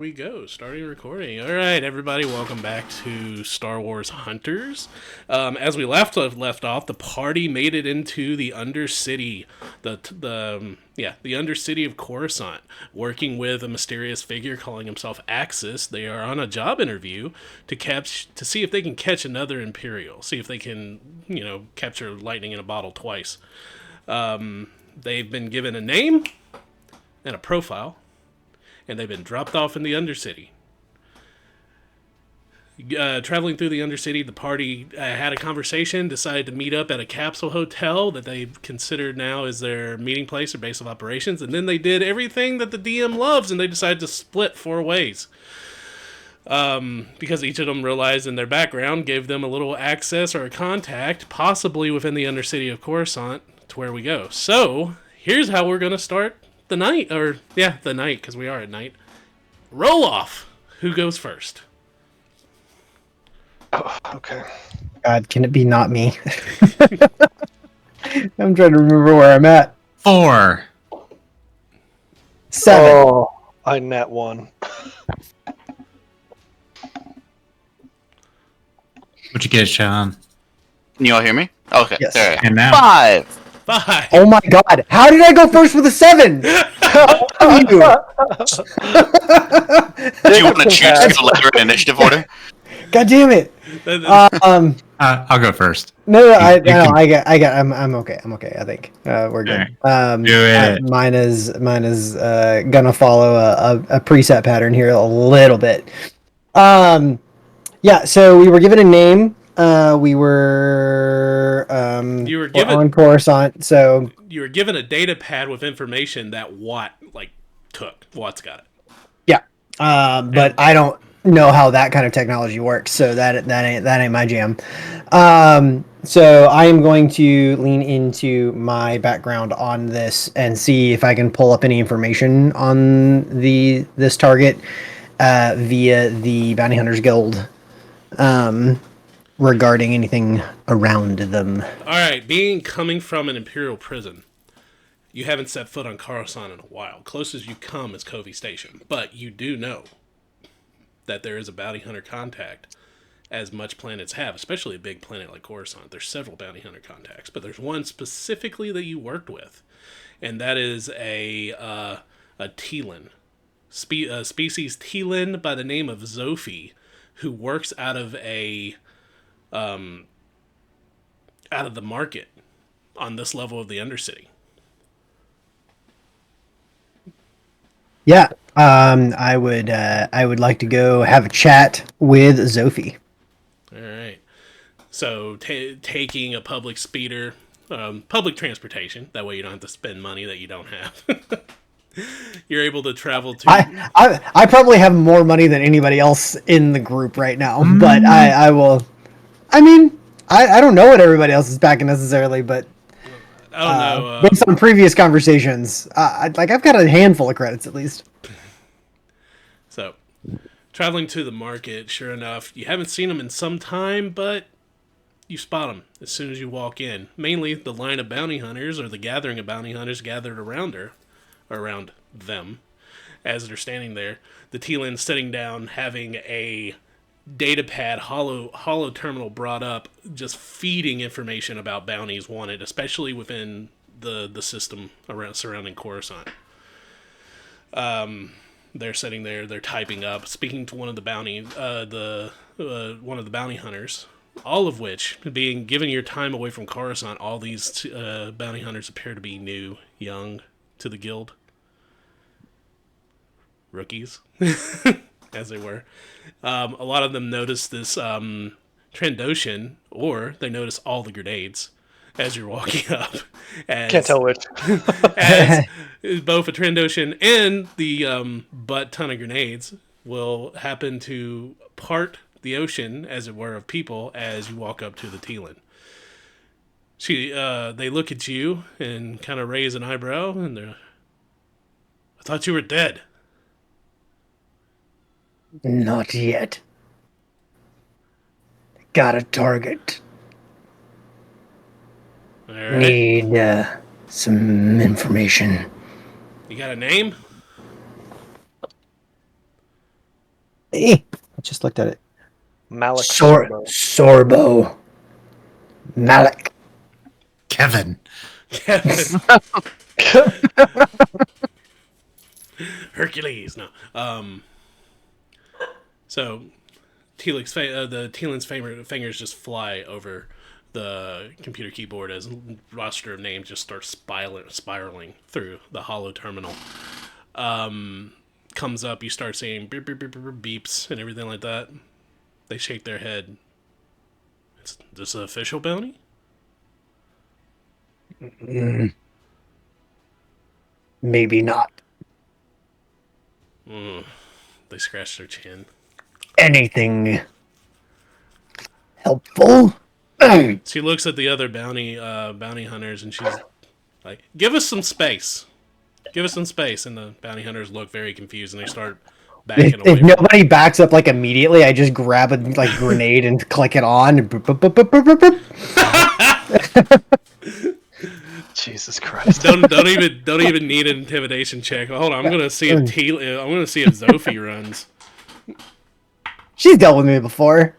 We go, starting recording. All right, everybody, welcome back to Star Wars Hunters. As we left off, the party made it into the undercity, the undercity of Coruscant, working with a mysterious figure calling himself Axis. They are on a job interview to see if they can catch another Imperial, see if they can capture lightning in a bottle twice. They've been given a name and a profile, and they've been dropped off in the Undercity. Traveling through the Undercity, the party had a conversation, decided to meet up at a capsule hotel that they considered now as their meeting place or base of operations, and then they did everything that the DM loves, and they decided to split 4 ways. Because each of them realized in their background gave them a little access or a contact, possibly within the Undercity of Coruscant, to where we go. So, here's how we're going to start the night, because we are at night. Roll off. Who goes first? Oh, okay. God, can it be not me? I'm trying to remember where I'm at. 4. 7. Oh, I net 1. What'd you get, Sean? Can you all hear me? Okay, Yes. there. And now? 5. 5. Oh my God! How did I go first with a 7? How are you? Do you want to choose to go later in initiative order? God damn it! I'll go first. No, can- I'm okay. I'm okay. I think we're good. Do it. Mine is gonna follow a preset pattern here a little bit. Yeah. So we were given a name. We were You were given on Coruscant. So you were given a data pad with information that Watt took. Watt's got it. yeah. But I don't know how that kind of technology works, so that ain't my jam. So I am going to lean into my background on this and see if I can pull up any information on this target via the Bounty Hunters Guild regarding anything around them. All right, coming from an Imperial prison, you haven't set foot on Coruscant in a while. Closest you come is Covey Station, but you do know that there is a bounty hunter contact, as much planets have, especially a big planet like Coruscant. There's several bounty hunter contacts, but there's one specifically that you worked with, and that is a Telan, species Telan by the name of Zophie, who works out of the market on this level of the Undercity. Yeah, I would like to go have a chat with Zophie. All right. So taking a public speeder, public transportation. That way you don't have to spend money that you don't have. You're able to travel to. I probably have more money than anybody else in the group right now, but I will. I mean, I don't know what everybody else is backing necessarily, but I don't know. based on previous conversations, I've got a handful of credits at least. So, traveling to the market, sure enough, you haven't seen them in some time, but you spot them as soon as you walk in. Mainly the line of bounty hunters, or the gathering of bounty hunters gathered around them, as they're standing there. The Telan sitting down, having a data pad, hollow terminal brought up, just feeding information about bounties wanted, especially within the system surrounding Coruscant. They're sitting there, they're typing up, speaking to one of the bounty hunters. All of which, being given your time away from Coruscant, all these bounty hunters appear to be new, young to the guild. Rookies, as they were. A lot of them notice this Trandoshan, or they notice all the grenades as you're walking up. Can't tell which. As both a Trandoshan and the butt ton of grenades will happen to part the ocean, as it were, of people as you walk up to the Telan. They look at you and kind of raise an eyebrow, and they're, I thought you were dead. Not yet. Got a target. All right. Need some information. You got a name? I just looked at it. Malik Sorbo. Sorbo. Malik. Kevin. Kevin. Hercules. No. So the Teelan's fingers just fly over the computer keyboard as roster of names just starts spiraling through the hollow terminal. Comes up, you start seeing beep, beep, beep, beep, beeps and everything like that. They shake their head. Is this an official bounty? Maybe not. They scratch their chin. Anything helpful? She looks at the other bounty hunters and she's like, "Give us some space. Give us some space." And the bounty hunters look very confused and they start backing away. If nobody backs up like immediately, I just grab a like grenade and click it on. Jesus Christ! don't even need an intimidation check. Hold on, I'm gonna see if Zophie runs. She's dealt with me before.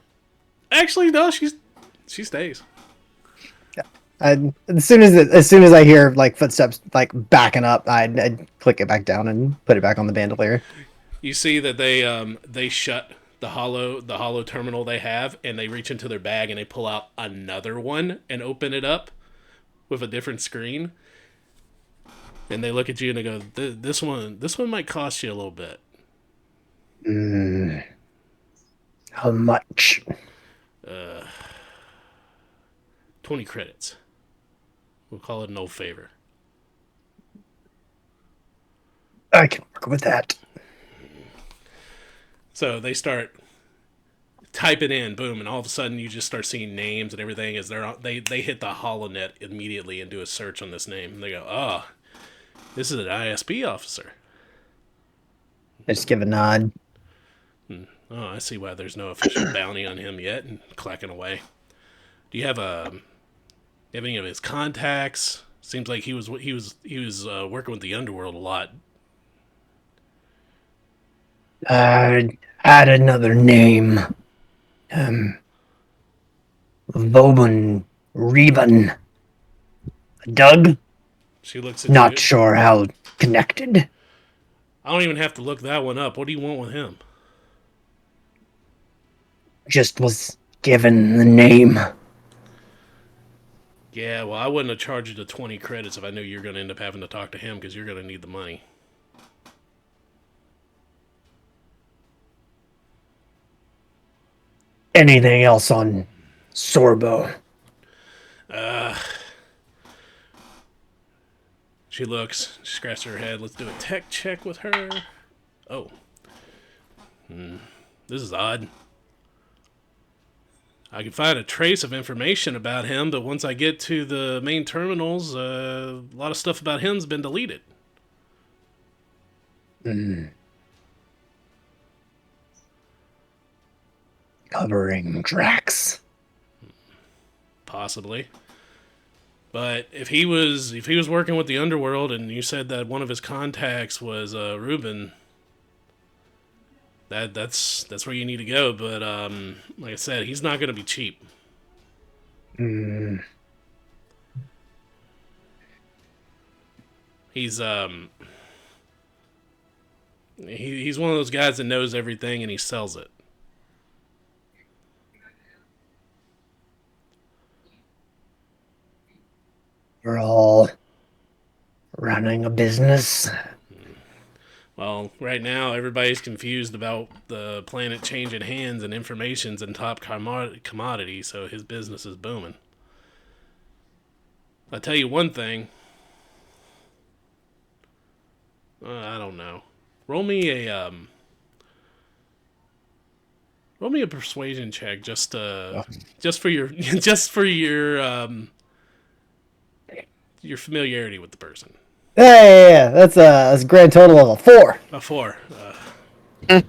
Actually, no, she stays. As soon as I hear like footsteps like backing up, I'd click it back down and put it back on the bandolier. You see that they shut the hollow terminal they have, and they reach into their bag and they pull out another one and open it up with a different screen. And they look at you and they go, "This one might cost you a little bit." How much? 20 credits. We'll call it an old favor. I can work with that. So they start typing in, boom, and all of a sudden you just start seeing names and everything as they hit the HoloNet immediately and do a search on this name. And they go, "Oh, this is an ISP officer." I just give a nod. Oh, I see why there's no official bounty on him yet. And clacking away. Do you have any of his contacts? Seems like he was working with the underworld a lot. Add another name. Vobin Reben. Doug? She looks at Not you. sure how connected. I don't even have to look that one up. What do you want with him? Just was given the name. Yeah, well, I wouldn't have charged you the 20 credits if I knew you were going to end up having to talk to him because you're going to need the money. Anything else on Sorbo? She looks, she scratches her head. Let's do a tech check with her. Oh. This is odd. I can find a trace of information about him, but once I get to the main terminals, a lot of stuff about him's been deleted. Covering Drax. Possibly. But if he was working with the underworld and you said that one of his contacts was Ruben, that's where you need to go. But like I said, he's not going to be cheap. He's he's one of those guys that knows everything and he sells it. We're all running a business. Well, right now everybody's confused about the planet changing hands and information's in top commodity, so his business is booming. I'll tell you one thing. I don't know. Roll me a persuasion check just for your familiarity with the person. Yeah. That's a grand total of a 4. A 4. Or a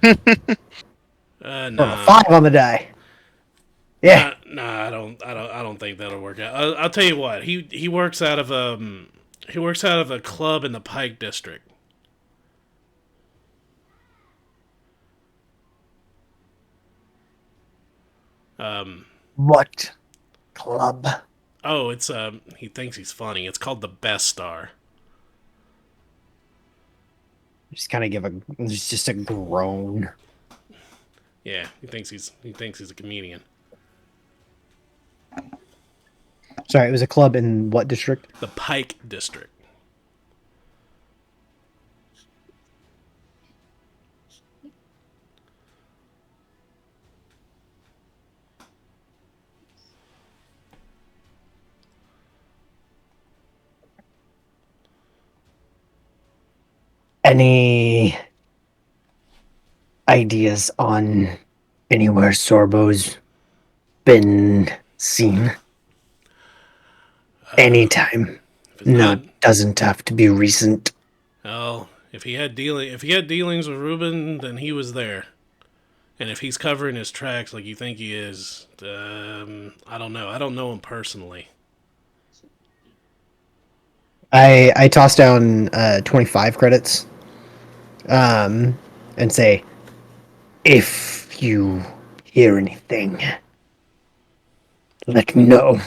5 on the die. Yeah. Nah, I don't think that'll work out. I'll tell you what. He works out of a club in the Pike district. What club? Oh, it's he thinks he's funny. It's called the Best Star. Just kind of give just a groan. Yeah, he thinks he's a comedian. Sorry, it was a club in what district? The Pike District. Any ideas on anywhere Sorbo's been seen? Anytime. If it's No, not, doesn't have to be recent. well, if he had dealings with Ruben, then he was there. And if he's covering his tracks like you think he is, I don't know. I don't know him personally. I toss down 25 credits and say, if you hear anything, let me know.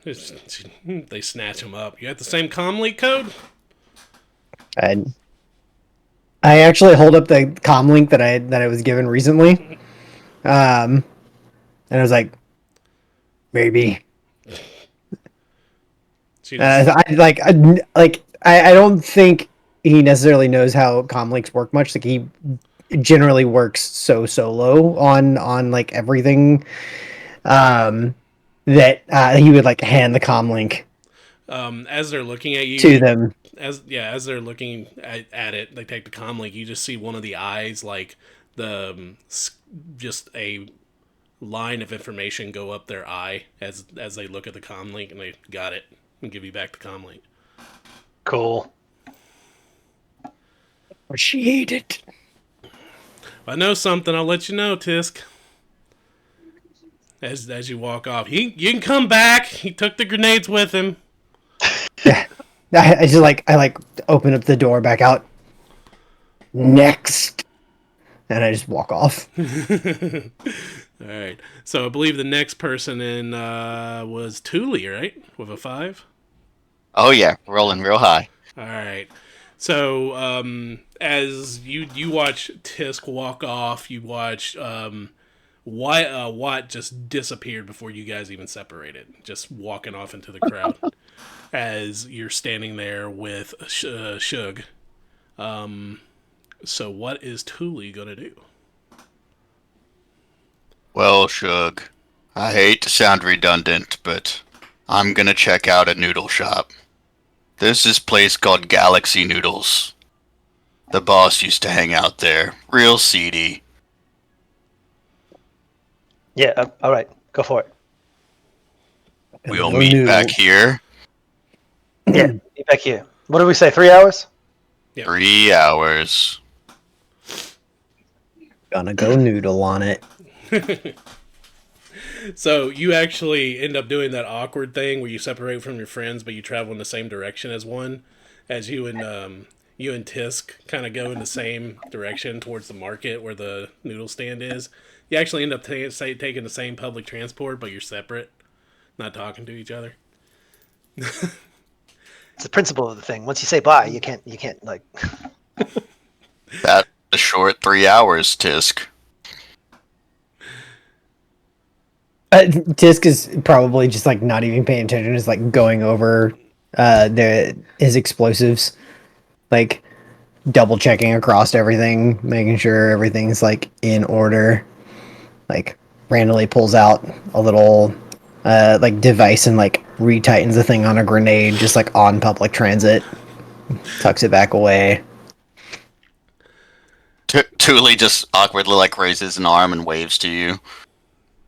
They snatch him up. You got the same comlink code? And I actually hold up the comm link that I was given recently, and I was like, maybe. I don't think he necessarily knows how comm links work much. Like he generally works so solo on like everything, that he would like hand the comm link As they're looking at you to them. as they're looking at it, they take the comm link. You just see one of the eyes, like just a line of information go up their eye as they look at the comm link, and they got it and give you back the comm link. Cool. Appreciate it. If I know something, I'll let you know, Tisk. As you walk off, you can come back. He took the grenades with him. Yeah, I just I open up the door back out. Next, and I just walk off. All right. So I believe the next person in was Thule, right? With a 5. Oh yeah, rolling real high. All right. So as you watch Tisk walk off, you watch Watt just disappeared before you guys even separated, just walking off into the crowd as you're standing there with Shug. So what is Thule gonna do? Well, Shug, I hate to sound redundant, but I'm gonna check out a noodle shop. There's this place called Galaxy Noodles. The boss used to hang out there. Real seedy. Yeah, all right. Go for it. We'll meet back here. Yeah, be back here. What did we say, 3 hours? Yep. 3 hours. Gonna go noodle on it. So you actually end up doing that awkward thing where you separate from your friends, but you travel in the same direction as one, as you and Tisk kind of go in the same direction towards the market where the noodle stand is. You actually end up taking the same public transport, but you're separate, not talking to each other. It's the principle of the thing. Once you say bye, you can't like. That's a short 3 hours, Tisk. Tisk is probably just like not even paying attention. Is like going over his explosives, like double checking across everything, making sure everything's like in order. Like randomly pulls out a little like device and like retightens the thing on a grenade, just like on public transit. Tucks it back away. Thule just awkwardly like raises an arm and waves to you,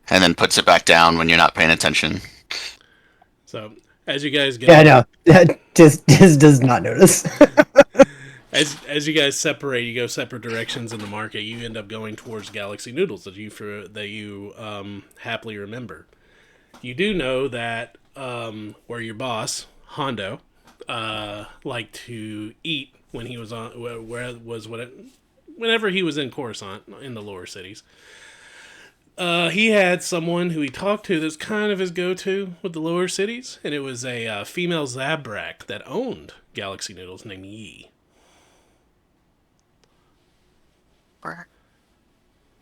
and then puts it back down when you're not paying attention. So as you guys get Yeah, no, Tisk does not notice. as you guys separate, you go separate directions in the market. You end up going towards Galaxy Noodles that you happily remember. You do know that where your boss Hondo liked to eat when he was on whenever he was in Coruscant in the lower cities. He had someone who he talked to that's kind of his go-to with the lower cities, and it was a female Zabrak that owned Galaxy Noodles named Yi.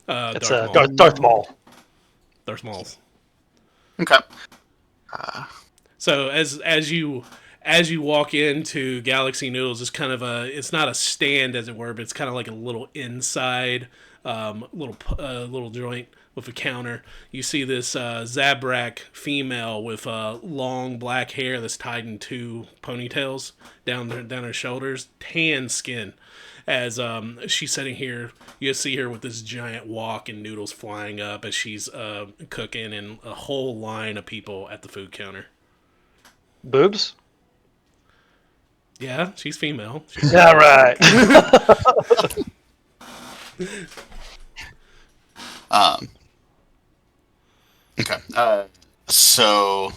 It's Darth Maul. Darth Maul. Darth Maul's. Okay. So as you walk into Galaxy Noodles, it's not a stand as it were, but it's kind of like a little inside little joint with a counter. You see this Zabrak female with long black hair that's tied in two ponytails down her shoulders, tan skin. As she's sitting here, you see her with this giant wok and noodles flying up as she's cooking, and a whole line of people at the food counter. Boobs? Yeah, she's female. Yeah, right. Okay. So.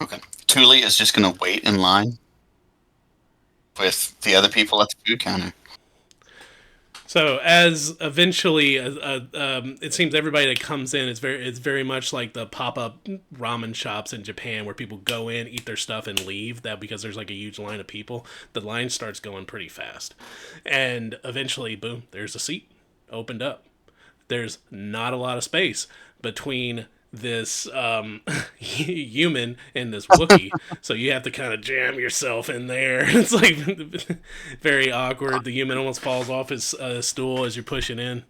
Okay. Thule is just going to wait in line with the other people at the food counter. So as eventually, it seems everybody that comes in it's very much like the pop up ramen shops in Japan where people go in, eat their stuff, and leave. That because there's like a huge line of people, the line starts going pretty fast, and eventually, boom, there's a seat opened up. There's not a lot of space between this human and this Wookiee, so you have to kind of jam yourself in there. It's like very awkward. The human almost falls off his stool as you're pushing in.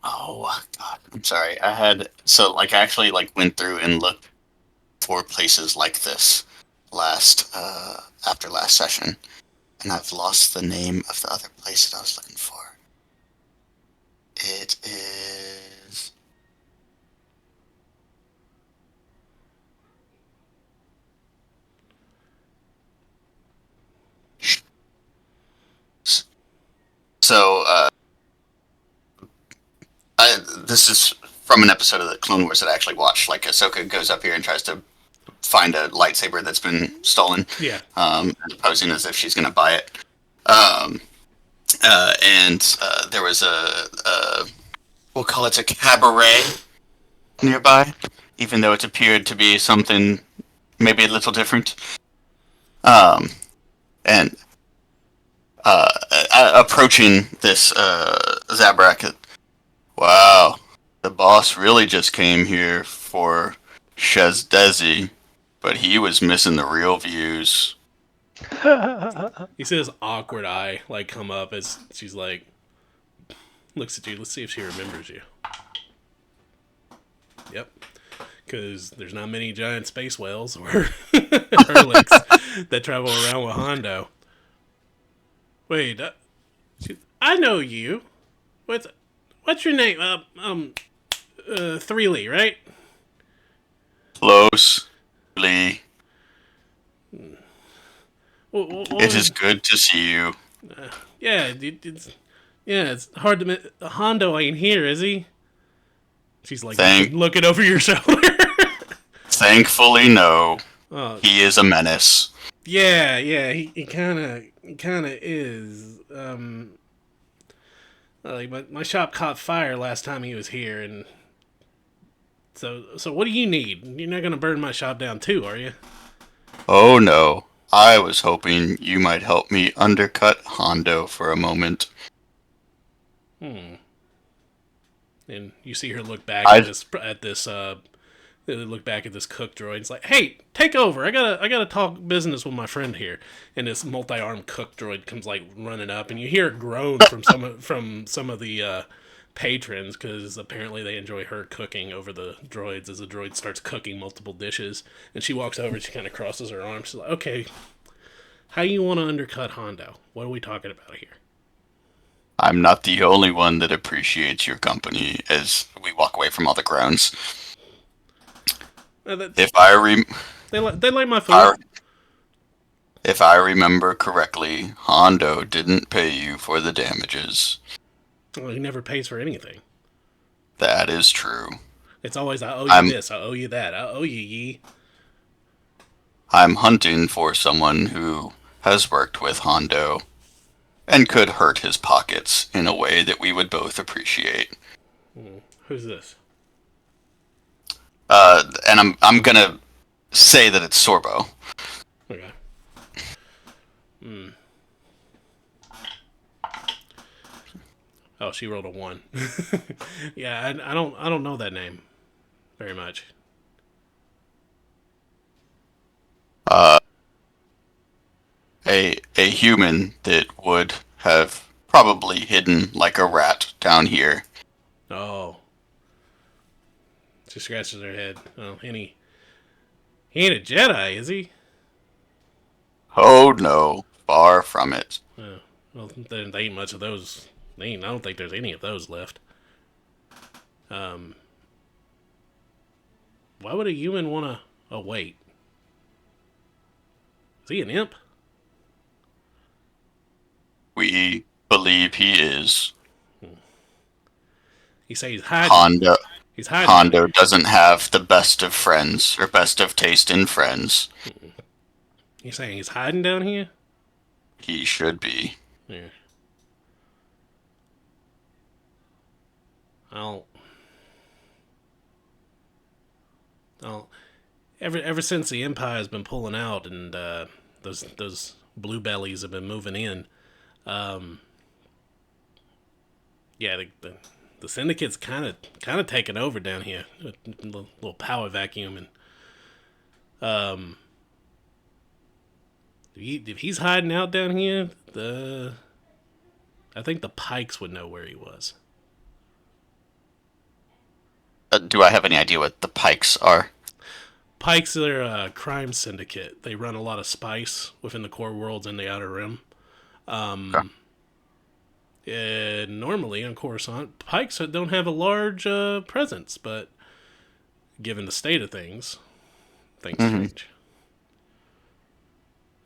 Oh God, I'm sorry. I actually went through and looked for places like this after last session, and I've lost the name of the other place that I was looking for. It is. So, this is from an episode of the Clone Wars that I actually watched. Like, Ahsoka goes up here and tries to find a lightsaber that's been stolen. Yeah. Posing as if she's going to buy it. There was we'll call it a cabaret nearby, even though it appeared to be something maybe a little different. Approaching this Zabrak, wow, the boss really just came here for Shezdezi, but he was missing the real views. You see this awkward eye come up as she's looks at you. Let's see if she remembers you. Yep. Because there's not many giant space whales or Herlix that travel around with Hondo. Wait, I know you. What's your name? Threely, right? Close, Lee. It is good to see you. Yeah, it's hard to. Hondo ain't here, is he? She's looking over your shoulder. Thankfully, no. Oh. He is a menace. Yeah, he kind of is. My shop caught fire last time he was here, and so what do you need? You're not gonna burn my shop down too, are you? Oh no, I was hoping you might help me undercut Hondo for a moment. And you see her look back at this cook droid. It's like, hey, take over. I gotta talk business with my friend here. And this multi-armed cook droid comes running up, and you hear a groan from some of the patrons because apparently they enjoy her cooking over the droids as the droid starts cooking multiple dishes. And she walks over and she kind of crosses her arms. She's like, okay, how you want to undercut Hondo? What are we talking about here? I'm not the only one that appreciates your company as we walk away from all the grounds. They like my food. If I remember correctly, Hondo didn't pay you for the damages. Well, he never pays for anything. That is true. It's always, I owe you this, I owe you that, I owe you ye. I'm hunting for someone who has worked with Hondo and could hurt his pockets in a way that we would both appreciate. Who's this? And I'm gonna say that it's Sorbo. Okay. Oh, she rolled a 1. Yeah, I don't know that name very much. A human that would have probably hidden like a rat down here. Oh. She scratches her head. Oh, he ain't a Jedi, is he? Oh no, far from it. Oh, well, there ain't much of those. I don't think there's any of those left. Why would a human want to... Oh, wait. Is he an imp? We believe he is. He say he's hiding. Hondo. He's hiding. Hondo doesn't have the best of friends, or best of taste in friends. You saying he's hiding down here? He should be. Yeah. I'll ever since the Empire's been pulling out and those blue bellies have been moving in, yeah, the syndicate's kind of taken over down here, a little power vacuum, and if he's hiding out down here, I think the Pykes would know where he was. Do I have any idea what the Pykes are? Pykes are a crime syndicate. They run a lot of spice within the core worlds and the Outer Rim. Okay. Normally on Coruscant, Pykes don't have a large presence, but given the state of things change.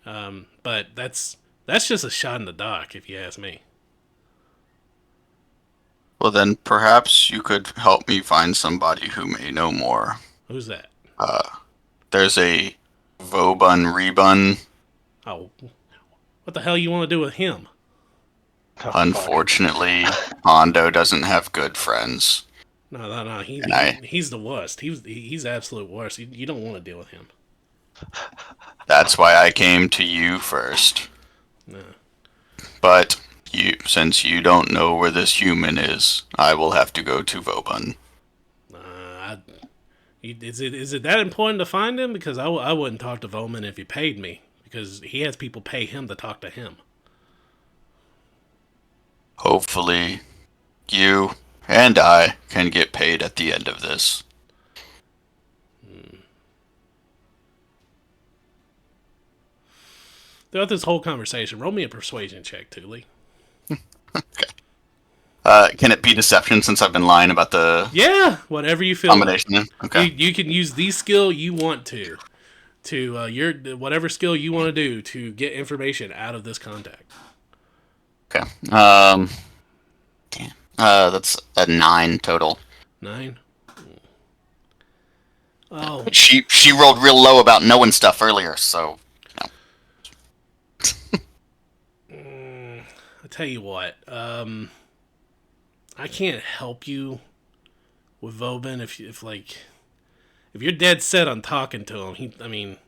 But that's just a shot in the dark, if you ask me. Well, then perhaps you could help me find somebody who may know more. Who's that? There's a Vobun Rebun. Oh, what the hell you want to do with him? Unfortunately, Hondo doesn't have good friends. No. He's the worst. He's absolute worst. You don't want to deal with him. That's why I came to you first. No. But since you don't know where this human is, I will have to go to Vobun. Is it that important to find him? Because I wouldn't talk to Voman if he paid me. Because he has people pay him to talk to him. Hopefully, you and I can get paid at the end of this. Throughout this whole conversation, roll me a persuasion check, Thule. Can it be deception since I've been lying about the Whatever you feel. combination? Okay. You can use the skill you want to your whatever skill you want to do to get information out of this contact. Okay. Damn. That's a 9 total. 9. Oh, She rolled real low about knowing stuff earlier, so I tell you what. I can't help you with Vobin if you're dead set on talking to him.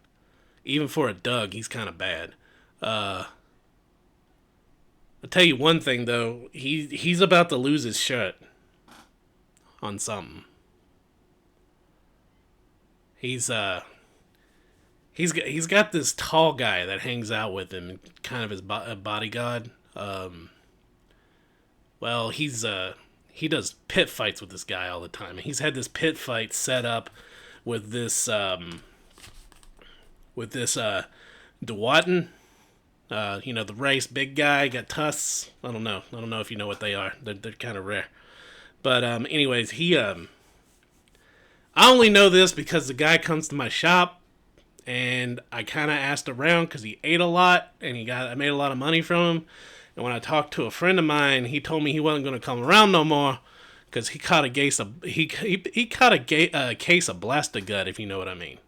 Even for a Doug, he's kind of bad. I'll tell you one thing though, he's about to lose his shirt on something. He's got this tall guy that hangs out with him, kind of his bodyguard. Well, he does pit fights with this guy all the time. He's had this pit fight set up with this Dewatton. The race big guy, got tusks. I don't know if you know what they are. They're kind of rare. But anyways, I only know this because the guy comes to my shop, and I kind of asked around because he ate a lot, and I made a lot of money from him. And when I talked to a friend of mine, he told me he wasn't going to come around no more because he caught a case of case of blaster gut, if you know what I mean.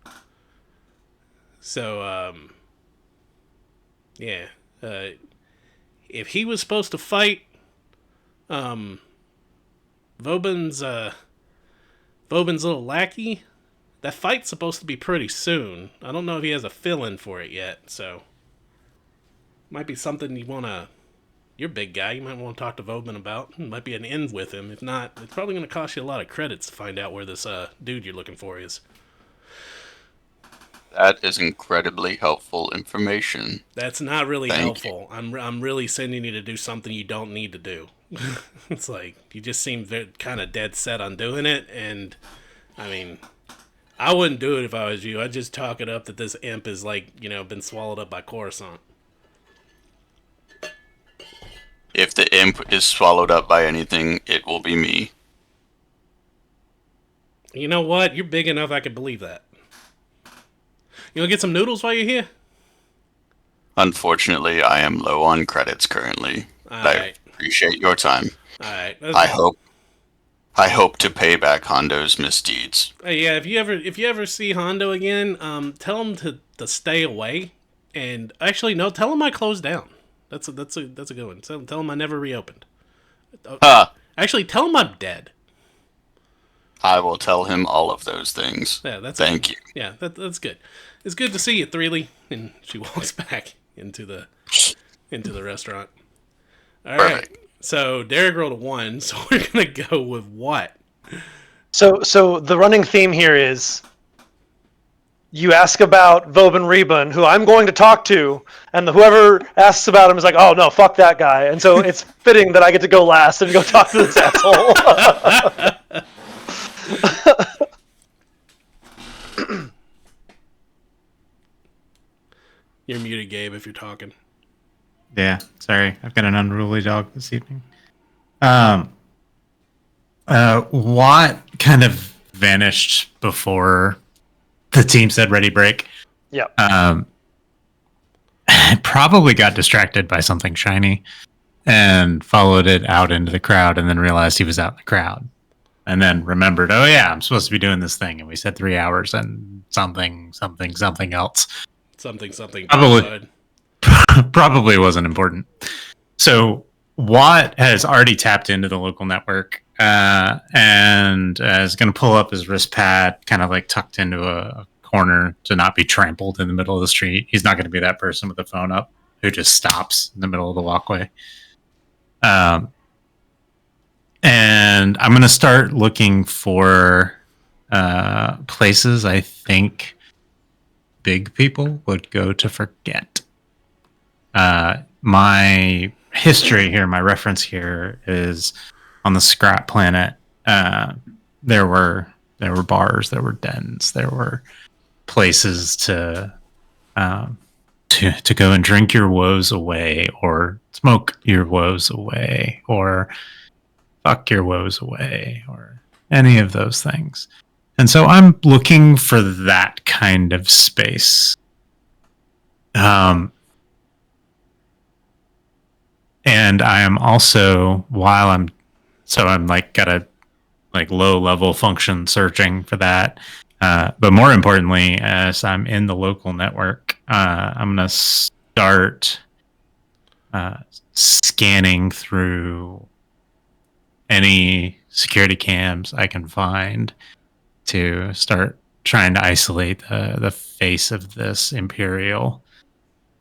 So if he was supposed to fight Vobin's little lackey, that fight's supposed to be pretty soon. I don't know if he has a fill-in for it yet, so might be something you want to... You're a big guy. You might want to talk to Vobin about. It might be an end with him. If not, it's probably going to cost you a lot of credits to find out where this dude you're looking for is. That is incredibly helpful information. That's not really Thank helpful. I'm really sending you to do something you don't need to do. It's like, you just seem kind of dead set on doing it, and, I mean, I wouldn't do it if I was you. I'd just talk it up that this imp is, like, you know, been swallowed up by Coruscant. If the imp is swallowed up by anything, it will be me. You know what? You're big enough I could believe that. You want to get some noodles while you're here? Unfortunately, I am low on credits currently. All I right. appreciate your time. All right. I hope to pay back Hondo's misdeeds. Yeah, if you ever see Hondo again, tell him to stay away. And actually, no, tell him I closed down. That's a good one. Tell him I never reopened. Actually, tell him I'm dead. I will tell him all of those things. Yeah, Thank you. Yeah, that's good. It's good to see you, Threely. And she walks back into the restaurant. All right. Perfect. So Derek rolled a 1. So we're gonna go with what? So the running theme here is you ask about Vobin Reben, who I'm going to talk to, and whoever asks about him is like, oh no, fuck that guy. And so it's fitting that I get to go last and go talk to this asshole. You're muted, Gabe, if you're talking. Yeah, sorry. I've got an unruly dog this evening. Watt kind of vanished before the team said ready break. Yeah. Probably got distracted by something shiny and followed it out into the crowd and then realized he was out in the crowd. And then remembered, oh yeah, I'm supposed to be doing this thing. And we said 3 hours and something else. Something. Probably wasn't important. So Watt has already tapped into the local network and is going to pull up his wrist pad, kind of like tucked into a corner to not be trampled in the middle of the street. He's not going to be that person with the phone up who just stops in the middle of the walkway. And I'm going to start looking for places I think big people would go to forget. My history here, my reference here is on the Scrap Planet. There were bars, there were dens, there were places to go and drink your woes away, or smoke your woes away, or fuck your woes away, or any of those things. And so I'm looking for that kind of space. And I am also, I'm like got a like low level function searching for that. But more importantly, as I'm in the local network, I'm going to start scanning through any security cams I can find to start trying to isolate the face of this Imperial.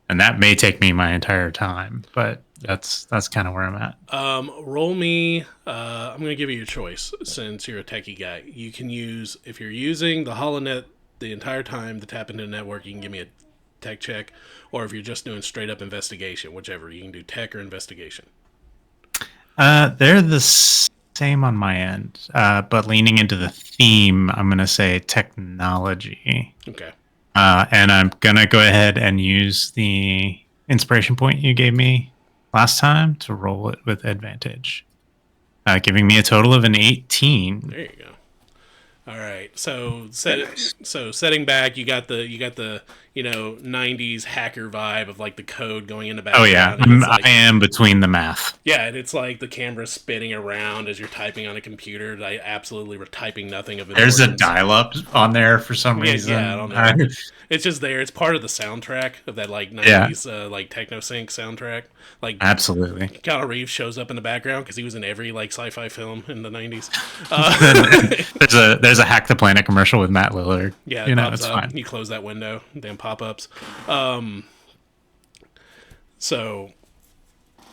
And that may take me my entire time, but that's kind of where I'm at. Roll me. I'm going to give you a choice since you're a techie guy. You can use, if you're using the HoloNet the entire time to tap into the network, you can give me a tech check. Or if you're just doing straight up investigation, whichever. You can do tech or investigation. They're the same on my end, but leaning into the theme, I'm going to say technology. Okay. And I'm going to go ahead and use the inspiration point you gave me last time to roll it with advantage, giving me a total of an 18. There you go. All right. So setting back, you got the '90s hacker vibe of like the code going in the Oh yeah, background. And it's like, I am between the math. yeah, and it's like the camera spinning around as you're typing on a computer. I absolutely were typing nothing of There's a importance. dial-up on there for some reason. Yeah, I don't know. It's just there. It's part of the soundtrack of that like '90s like techno sync soundtrack. Like Absolutely. Keanu Reeves shows up in the background because he was in every like sci-fi film in the '90s. There's a Hack the Planet commercial with Matt Lillard. Yeah, you it know, pops it's up. fine. You close that window, damn pop-ups. So,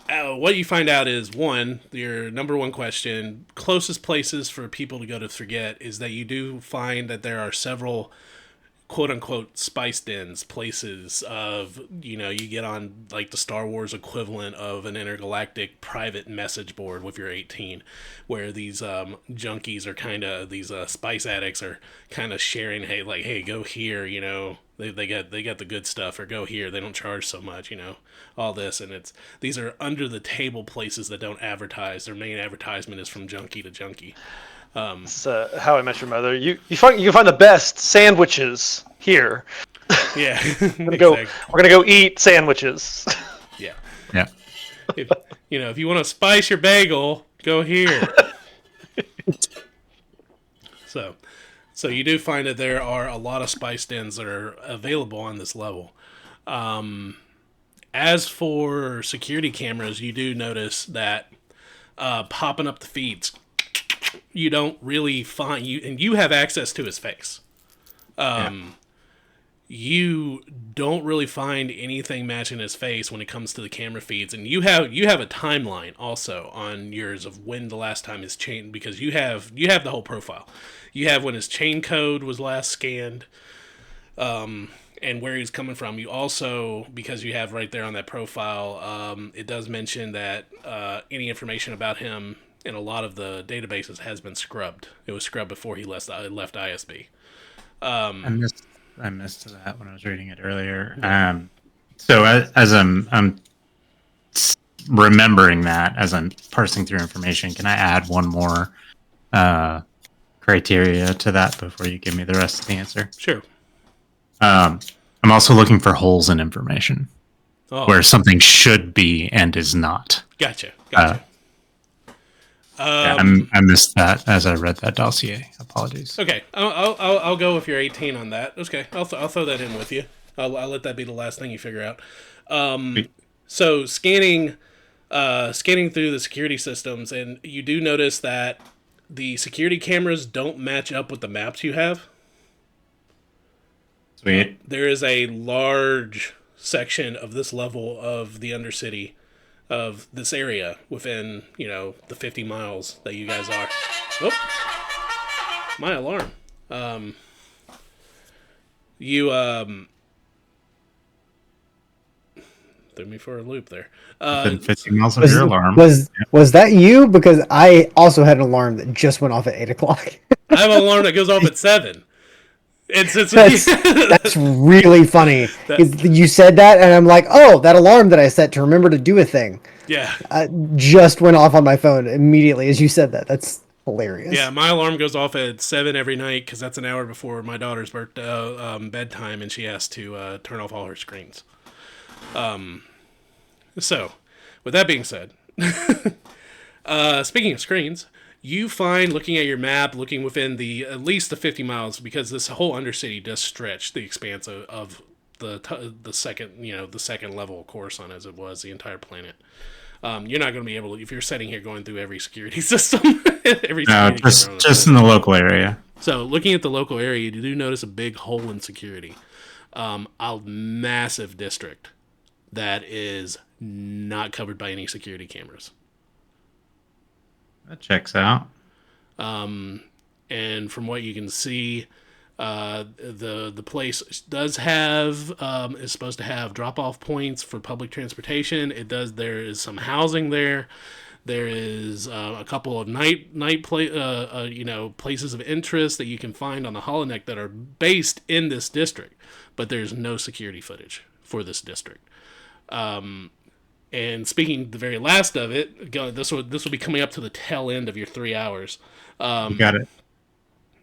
what you find out is one, your number one question, closest places for people to go to forget is that you do find that there are several quote-unquote spice dens, places of, you get on like the Star Wars equivalent of an intergalactic private message board with your 18, where these junkies are kind of, these spice addicts are kind of sharing, hey, go here, they got the good stuff, or go here, they don't charge so much, all this. And these are under the table places that don't advertise. Their main advertisement is from junkie to junkie. It's How I Met Your Mother. You can find the best sandwiches here. Yeah. We're gonna go eat sandwiches. Yeah. Yeah. If you want to spice your bagel, go here. So you do find that there are a lot of spice dens that are available on this level. As for security cameras, you do notice that popping up the feeds, you don't really find and you have access to his face. You don't really find anything matching his face when it comes to the camera feeds, and you have a timeline also on yours of when the last time his chain, because you have the whole profile. You have when his chain code was last scanned, and where he's coming from. You also, because you have right there on that profile, it does mention that any information about him in a lot of the databases has been scrubbed. It was scrubbed before he left ISB. I missed that when I was reading it earlier. So as I'm remembering that, as I'm parsing through information, can I add one more criteria to that before you give me the rest of the answer? Sure. I'm also looking for holes in information where something should be and is not. Gotcha. I missed that as I read that dossier. Apologies. Okay, I'll go with your 18 on that. Okay, I'll throw that in with you. I'll let that be the last thing you figure out. So scanning through the security systems, and you do notice that the security cameras don't match up with the maps you have. Sweet. There is a large section of this level of the Undercity, of this area within, the 50 miles that you guys are. Oh, my alarm. You threw me for a loop there. Within 50 miles of your alarm. Was that you? Because I also had an alarm that just went off at 8 o'clock. I have an alarm that goes off at 7. That's really funny. You said that, and I'm like, oh, that alarm that I set to remember to do a thing. Yeah. Just went off on my phone immediately as you said that. That's hilarious. Yeah, my alarm goes off at 7 every night because that's an hour before my daughter's bedtime, and she has to turn off all her screens. So, with that being said, speaking of screens, you find, looking at your map, looking within at least the 50 miles, because this whole Undercity does stretch the expanse of the second level course on as it was the entire planet. You're not going to be able to, if you're sitting here going through every security system. Just in the local area. So, looking at the local area, you do notice a big hole in security. A massive district that is not covered by any security cameras. That checks out. And from what you can see, the place does have is supposed to have drop-off points for public transportation. It does. There is some housing there. There is a couple of places of interest that you can find on the holonet that are based in this district, but there's no security footage for this district. And speaking the very last of it, this will be coming up to the tail end of your 3 hours. You got it.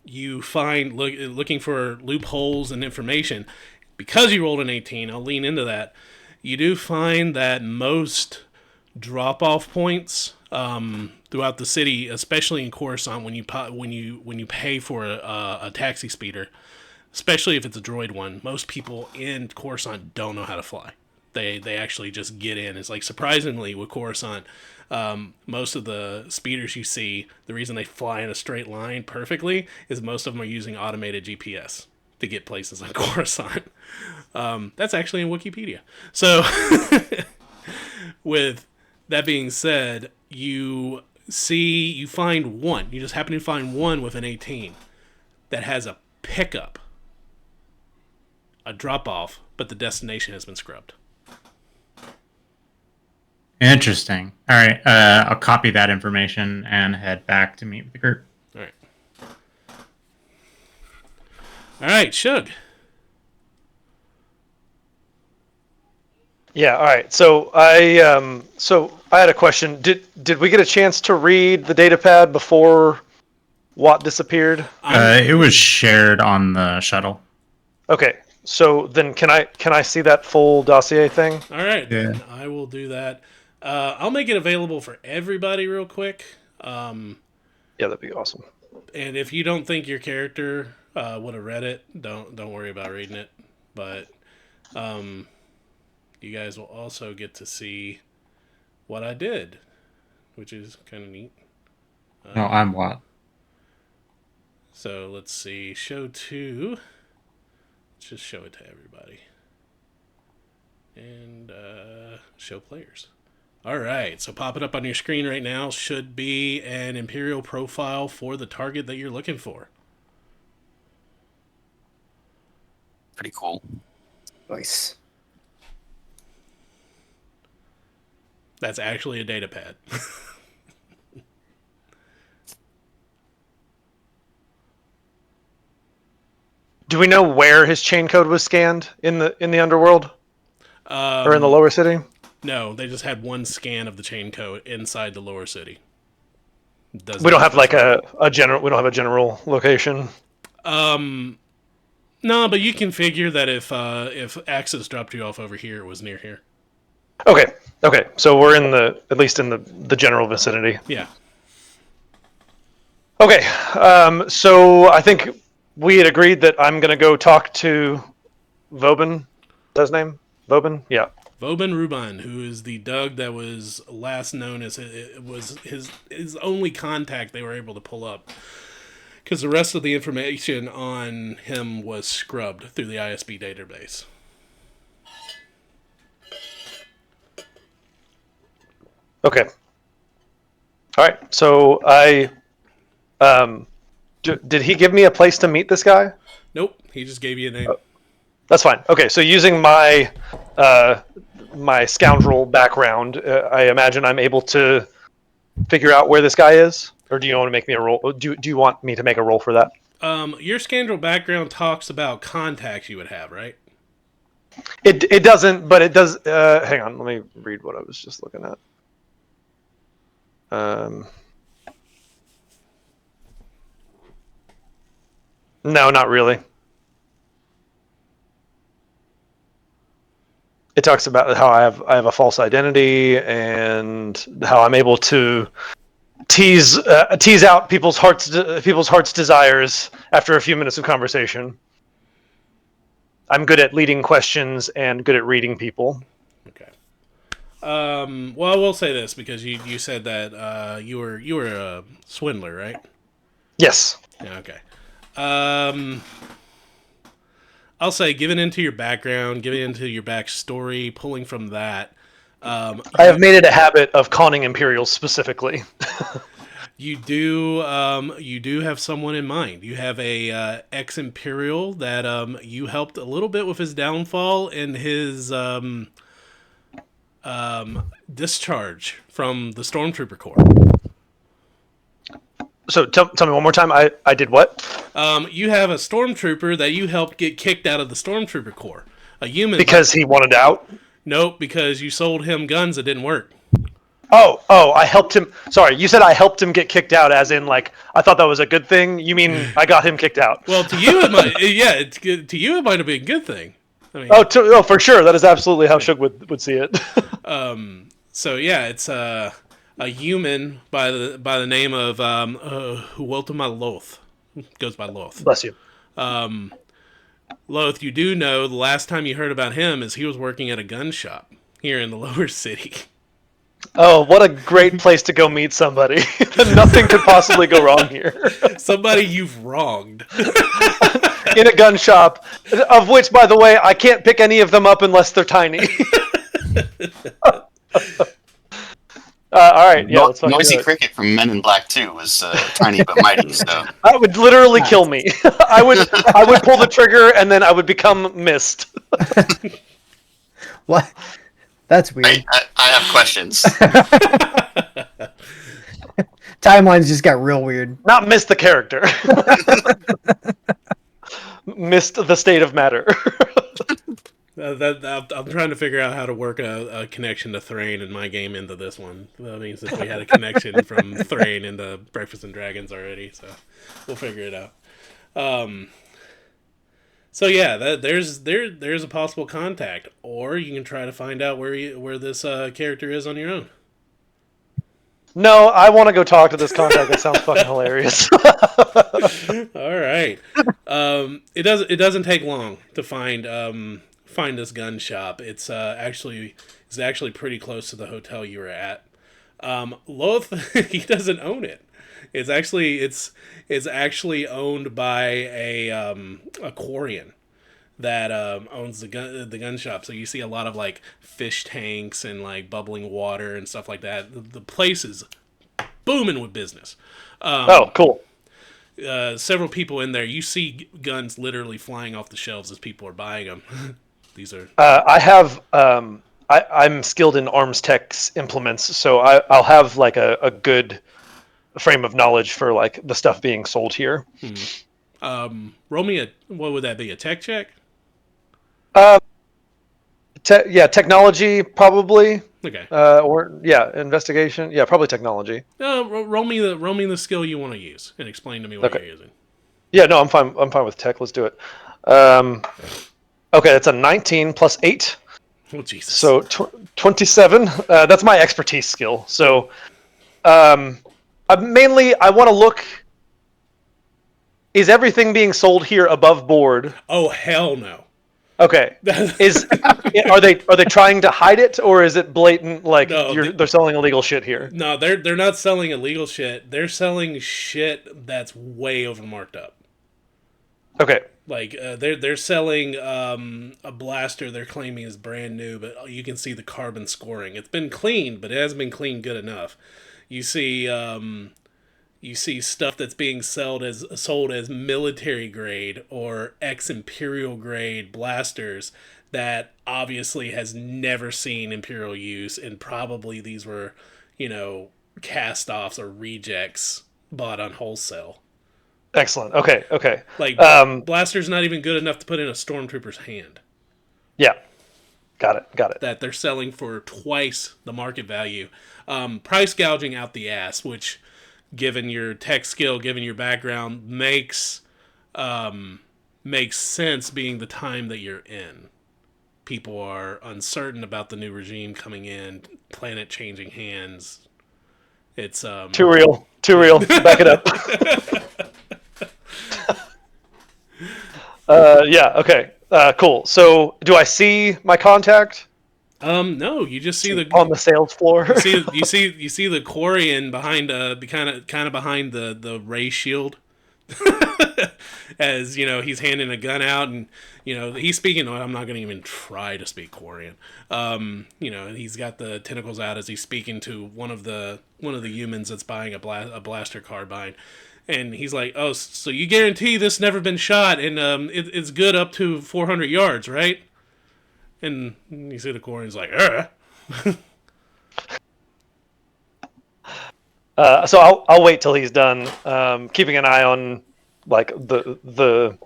You find looking for loopholes and information. because you rolled an 18, I'll lean into that. You do find that most drop-off points throughout the city, especially in Coruscant, when you pay for a taxi speeder, especially if it's a droid one, most people in Coruscant don't know how to fly. They actually just get in. It's like, surprisingly, with Coruscant, most of the speeders you see, the reason they fly in a straight line perfectly is most of them are using automated GPS to get places on Coruscant. That's actually in Wikipedia. So, with that being said, you find one. You just happen to find one with an 18 that has a pickup, a drop-off, but the destination has been scrubbed. Interesting. All right. I'll copy that information and head back to meet with the group. All right. All right, Shug. Yeah. All right. So I had a question. Did we get a chance to read the data pad before Watt disappeared? It was shared on the shuttle. Okay. So then, can I see that full dossier thing? All right, Yeah. then I will do that. I'll make it available for everybody real quick. Yeah, that'd be awesome. And if you don't think your character would have read it, don't worry about reading it. But you guys will also get to see what I did, which is kind of neat. No, I'm what? So let's see. Show 2. Let's just show it to everybody. And show players. Alright, so pop it up on your screen right now. Should be an Imperial profile for the target that you're looking for. Pretty cool. Nice. That's actually a data pad. Do we know where his chain code was scanned in the underworld or in the lower city? No, they just had one scan of the chain code inside the lower city. We don't have like a general. We don't have a general location. No, but you can figure that if Axis dropped you off over here, it was near here. Okay. So we're at least in the general vicinity. Yeah. Okay. So I think we had agreed that I'm gonna go talk to Vobin. Is that his name? Vobin? Yeah. Vobin Ruban, who is the Doug that was last known as it was his only contact they were able to pull up, because the rest of the information on him was scrubbed through the ISB database. Okay. All right. So did he give me a place to meet this guy? Nope, he just gave you a name. That's fine. Okay. So using my my scoundrel background, I imagine I'm able to figure out where this guy is. Or do you want to make me a roll? Do you want me to make a roll for that? Your scoundrel background talks about contacts you would have, right? It doesn't, but it does. Hang on, let me read what I was just looking at. No, not really. It talks about how I have a false identity and how I'm able to tease out people's hearts desires after a few minutes of conversation. I'm good at leading questions and good at reading people. Okay. Well, I will say this because you said that you were a swindler, right? Yes. Yeah. Okay. I'll say, giving into your background, giving into your backstory, pulling from that. I have made it a habit of conning Imperials specifically. You do have someone in mind. You have a ex-Imperial that you helped a little bit with his downfall and his discharge from the Stormtrooper Corps. So tell me one more time. I did what? You have a Stormtrooper that you helped get kicked out of the Stormtrooper Corps. A human. Because he wanted out? Nope, because you sold him guns that didn't work. Oh, I helped him. Sorry, you said I helped him get kicked out, as in, like, I thought that was a good thing. You mean I got him kicked out? Well, to you it might. Yeah, to you it might have been a good thing. I mean, Oh, for sure. That is absolutely how Shug would see it. so yeah, it's a human by the name of Huoltama Loth. Goes by Loth. Bless you. Loth, you do know the last time you heard about him is he was working at a gun shop here in the lower city. Oh, what a great place to go meet somebody. Nothing could possibly go wrong here. Somebody you've wronged. In a gun shop, of which, by the way, I can't pick any of them up unless they're tiny. All right, yeah, let's fucking Noisy do it. Cricket from Men in Black 2 was tiny but mighty. So That would literally kill me. I would pull the trigger and then I would become mist. What? That's weird. I have questions. Timelines just got real weird. Not mist the character. Mist the state of matter. I'm trying to figure out how to work a connection to Thrain in my game into this one. That means if we had a connection from Thrain into Breakfast and Dragons already, so we'll figure it out. So yeah, there's a possible contact, or you can try to find out where this character is on your own. No, I want to go talk to this contact. That sounds fucking hilarious. All right. It doesn't take long to find this gun shop. It's actually pretty close to the hotel you were at. Loth, he doesn't own it. It's actually owned by a Quarian that owns the gun shop. So you see a lot of like fish tanks and like bubbling water and stuff like that. The place is booming with business. Oh, cool. Several people in there. You see guns literally flying off the shelves as people are buying them. These are. I have. I'm skilled in arms techs implements, so I'll have like a good frame of knowledge for like the stuff being sold here. Roll me what would that be? A tech check? Technology probably. Okay. Investigation. Yeah, probably technology. Roll me the skill you want to use and explain to me what Okay. you're using. Yeah, no, I'm fine. I'm fine with tech. Let's do it. Okay, that's a 19 plus 8, Oh Jesus. so 27. That's my expertise skill. So, I want to look. Is everything being sold here above board? Oh hell no. Okay. Are they trying to hide it, or is it blatant? Like No, they're selling illegal shit here? No, they're not selling illegal shit. They're selling shit that's way overmarked up. Okay. Like they're selling a blaster they're claiming is brand new, but you can see the carbon scoring. It's been cleaned, but it hasn't been cleaned good enough. You see stuff that's being sold as military grade or ex-imperial grade blasters that obviously has never seen imperial use, and probably these were, cast-offs or rejects bought on wholesale. Excellent. Okay. Like, blaster's not even good enough to put in a stormtrooper's hand. Yeah. Got it. That they're selling for twice the market value. Price gouging out the ass, which, given your tech skill, given your background, makes sense being the time that you're in. People are uncertain about the new regime coming in, planet changing hands. It's Too real. Back it up. Yeah. Okay. Cool. So, do I see my contact? No, you just see on the sales floor. you see the Quarian behind kind of behind the ray shield. As he's handing a gun out, and he's speaking. I'm not going to even try to speak Quarian. He's got the tentacles out as he's speaking to one of the humans that's buying a blaster carbine, and he's like, "Oh, so you guarantee this never been shot, and it's good up to 400 yards, right?" And you see the Quarian's like, So I'll wait till he's done, keeping an eye on like the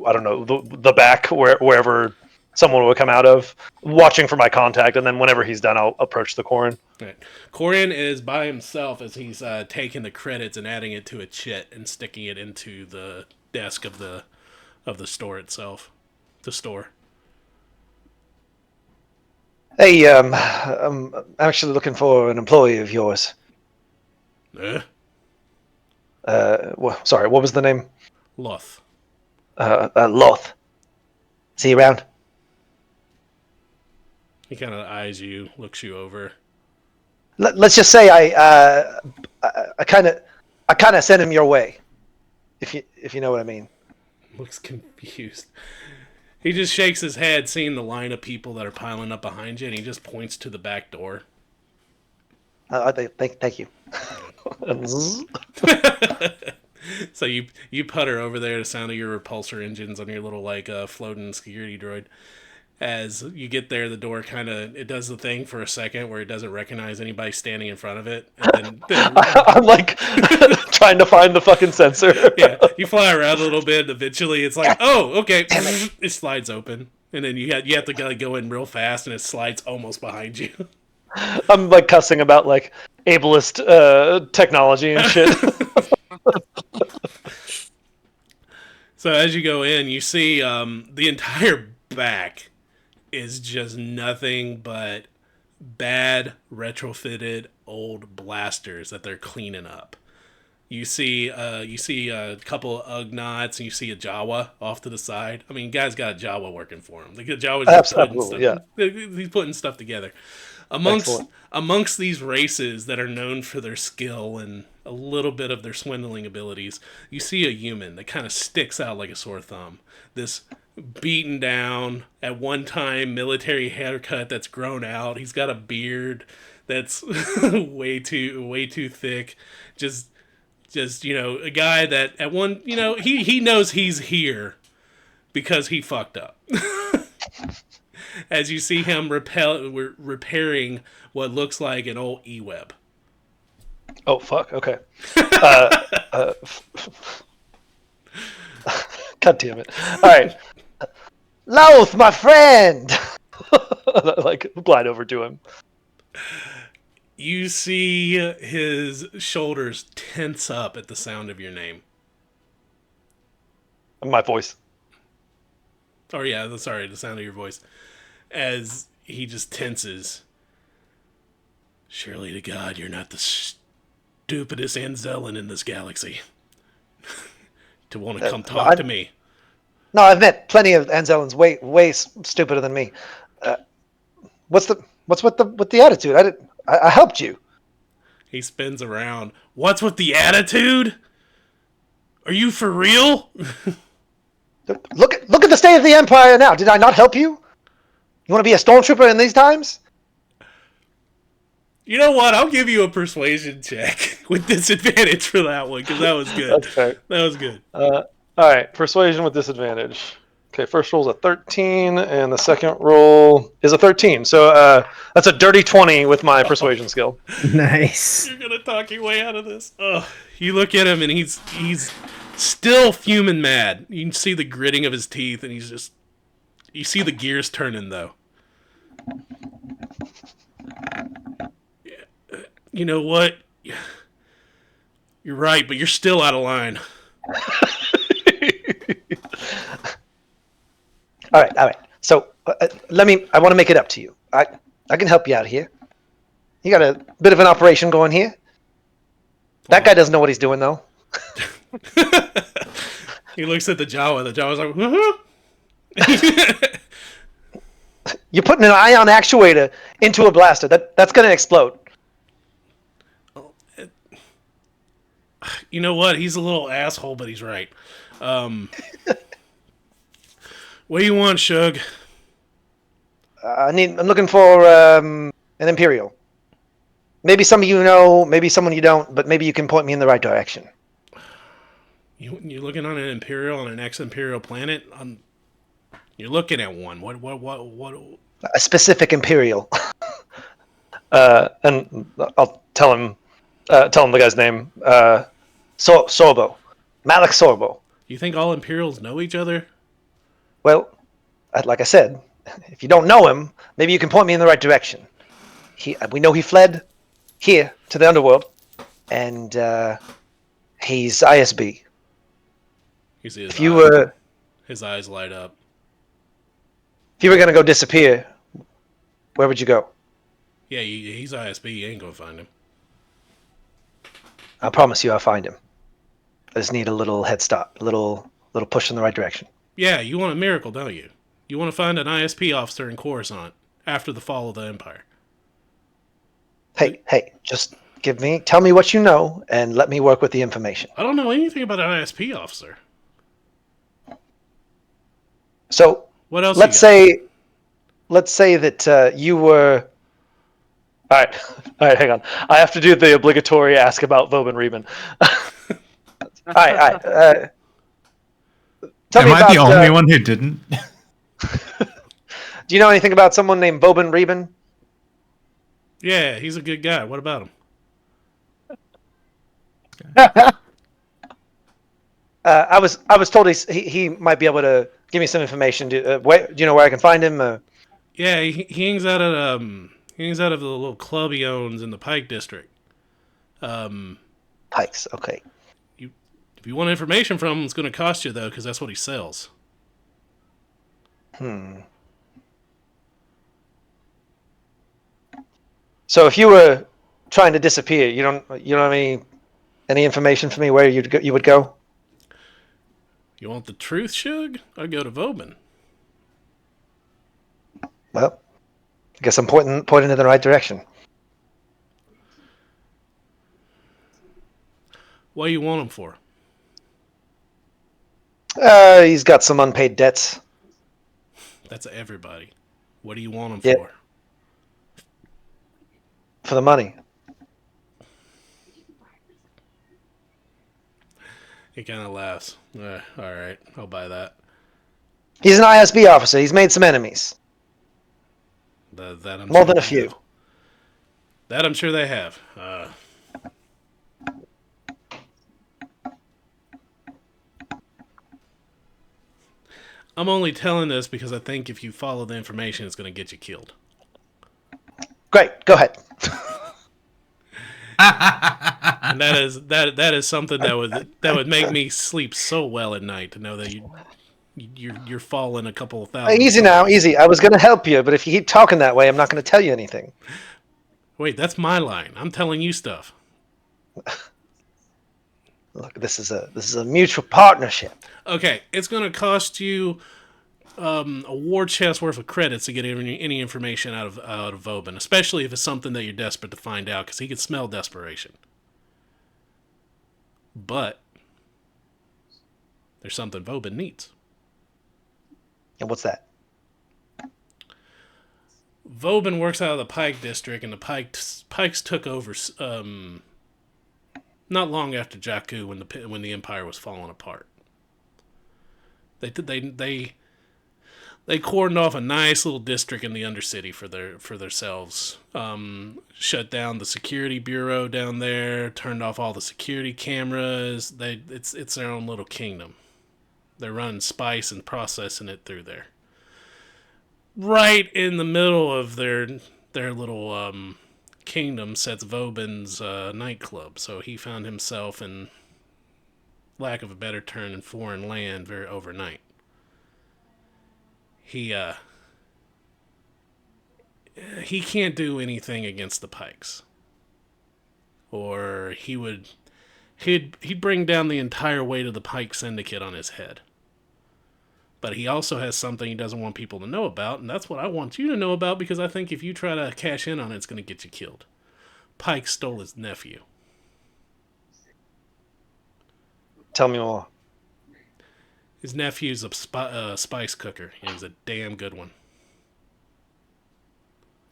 I don't know the back wherever someone would come out of, watching for my contact, and then whenever he's done, I'll approach the Quarian. Right. Quarian is by himself as he's taking the credits and adding it to a chit and sticking it into the desk of the store itself. The store. Hey, I'm actually looking for an employee of yours. Sorry, what was the name? Loth. Loth. Is he around? He kind of eyes you, looks you over. Let's just say I kind of sent him your way, if you know what I mean. Looks confused. He just shakes his head, seeing the line of people that are piling up behind you, and he just points to the back door. Thank you. So you putter over there to sound of your repulsor engines on your little floating security droid. As you get there, the door it does the thing for a second where it doesn't recognize anybody standing in front of it, and then I'm like trying to find the fucking sensor. yeah, you fly around a little bit. And eventually, it's like, oh, okay, Damn it slides open, and then you have to go in real fast, and it slides almost behind you. I'm like cussing about like ableist technology and shit. So as you go in, you see the entire back is just nothing but bad retrofitted old blasters that they're cleaning up. You see a couple of Ugnaughts, and you see a Jawa off to the side. I mean, guy's got a Jawa working for him. The Jawa's just putting stuff. Absolutely, yeah. He's putting stuff together. Excellent. Amongst these races that are known for their skill and a little bit of their swindling abilities, you see a human that kind of sticks out like a sore thumb. This beaten down, at one time military haircut that's grown out. He's got a beard that's way too thick. Just a guy that at one he knows he's here because he fucked up. As you see him repairing what looks like an old e-web. Oh fuck. Okay. God damn it. All right. Loth, my friend. Like glide over to him. You see his shoulders tense up at the sound of your name. My voice. Oh yeah, sorry, the sound of your voice. As he just tenses. Surely to God, you're not the stupidest Anzellan in this galaxy. To want to come talk to me. No, I've met plenty of Anzellans way stupider than me. What's with the attitude? I helped you. He spins around. What's with the attitude? Are you for real? Look at the state of the Empire now. Did I not help you? You want to be a stormtrooper in these times? You know what? I'll give you a persuasion check with disadvantage for that one, because that was good. Okay. That was good. All right, persuasion with disadvantage. Okay, first roll is a 13, and the second roll is a 13. So that's a dirty 20 with my persuasion skill. Nice. You're gonna talk your way out of this. Oh, you look at him, and he's still fuming mad. You can see the gritting of his teeth, and you see the gears turning though. You know what? You're right, but you're still out of line. All right. So I want to make it up to you. I can help you out here. You got a bit of an operation going here. That guy doesn't know what he's doing though. He looks at the Jawa. The Jawa's like, You're putting an ion actuator into a blaster. That's going to explode. You know what? He's a little asshole, but he's right. What do you want, Shug? I'm looking for an Imperial. Maybe some of you know, maybe someone you don't, but maybe you can point me in the right direction. You're looking on an Imperial on an ex-Imperial planet? You're looking at one. What? A specific Imperial. And I'll tell him the guy's name. Sorbo. Malik Sorbo. You think all Imperials know each other? Well, like I said, if you don't know him, maybe you can point me in the right direction. We know he fled here to the underworld, and he's ISB. You see his eyes light up. If you were going to go disappear, Where would you go? Yeah, he's ISB. You ain't gonna find him. I promise you I'll find him. I just need a little head start, a little push in the right direction. Yeah, you want a miracle, don't you? You want to find an ISP officer in Coruscant after the fall of the Empire. Hey, just tell me what you know, and let me work with the information. I don't know anything about an ISP officer. So What else let's you got? say that you were. All right, all right, hang on. I have to do the obligatory ask about Vobin Reben. All right. Tell Am me I about. the only one who didn't? Do you know anything about someone named Vobin Reben? Yeah, he's a good guy. What about him? I was told he might be able to give me some information. Do you know where I can find him? Yeah, he hangs out at he hangs out of the little club he owns in the Pike district. Pykes. Okay. If you want information from him, it's going to cost you though, because that's what he sells. So if you were trying to disappear, you don't have any information for me where you would go? You want the truth, Shug? I'd go to Vobin. Well, I guess I'm pointing in the right direction. What do you want him for? He's got some unpaid debts. That's everybody. What do you want him Yeah. for? For the money. He kind of laughs. All right, I'll buy that. He's an ISB officer. He's made some enemies. That I'm More sure than a they few. have. That I'm sure they have. I'm only telling this because I think if you follow the information, it's going to get you killed. Great. Go ahead. And that is something that would make me sleep so well at night to know that you're falling a couple of thousand. Easy now, easy. I was going to help you, but if you keep talking that way, I'm not going to tell you anything. Wait, that's my line. I'm telling you stuff. Look, this is a mutual partnership. Okay, it's going to cost you a war chest worth of credits to get any information out of Vobin, especially if it's something that you're desperate to find out, because he can smell desperation. But there's something Vobin needs. And what's that? Vobin works out of the Pike district, and the Pikes took over not long after Jakku, when the Empire was falling apart. They cordoned off a nice little district in the Undercity for themselves. Shut down the security bureau down there. Turned off all the security cameras. It's their own little kingdom. They're running spice and processing it through there. Right in the middle of their little kingdom sits Vobin's nightclub. So he found himself in, lack of a better term, in foreign land very overnight. He can't do anything against the Pykes, or he'd bring down the entire weight of the Pike Syndicate on his head. But he also has something he doesn't want people to know about, and that's what I want you to know about, because I think if you try to cash in on it, it's going to get you killed. Pike stole his nephew. Tell me more. His nephew's a spice cooker. He's a damn good one.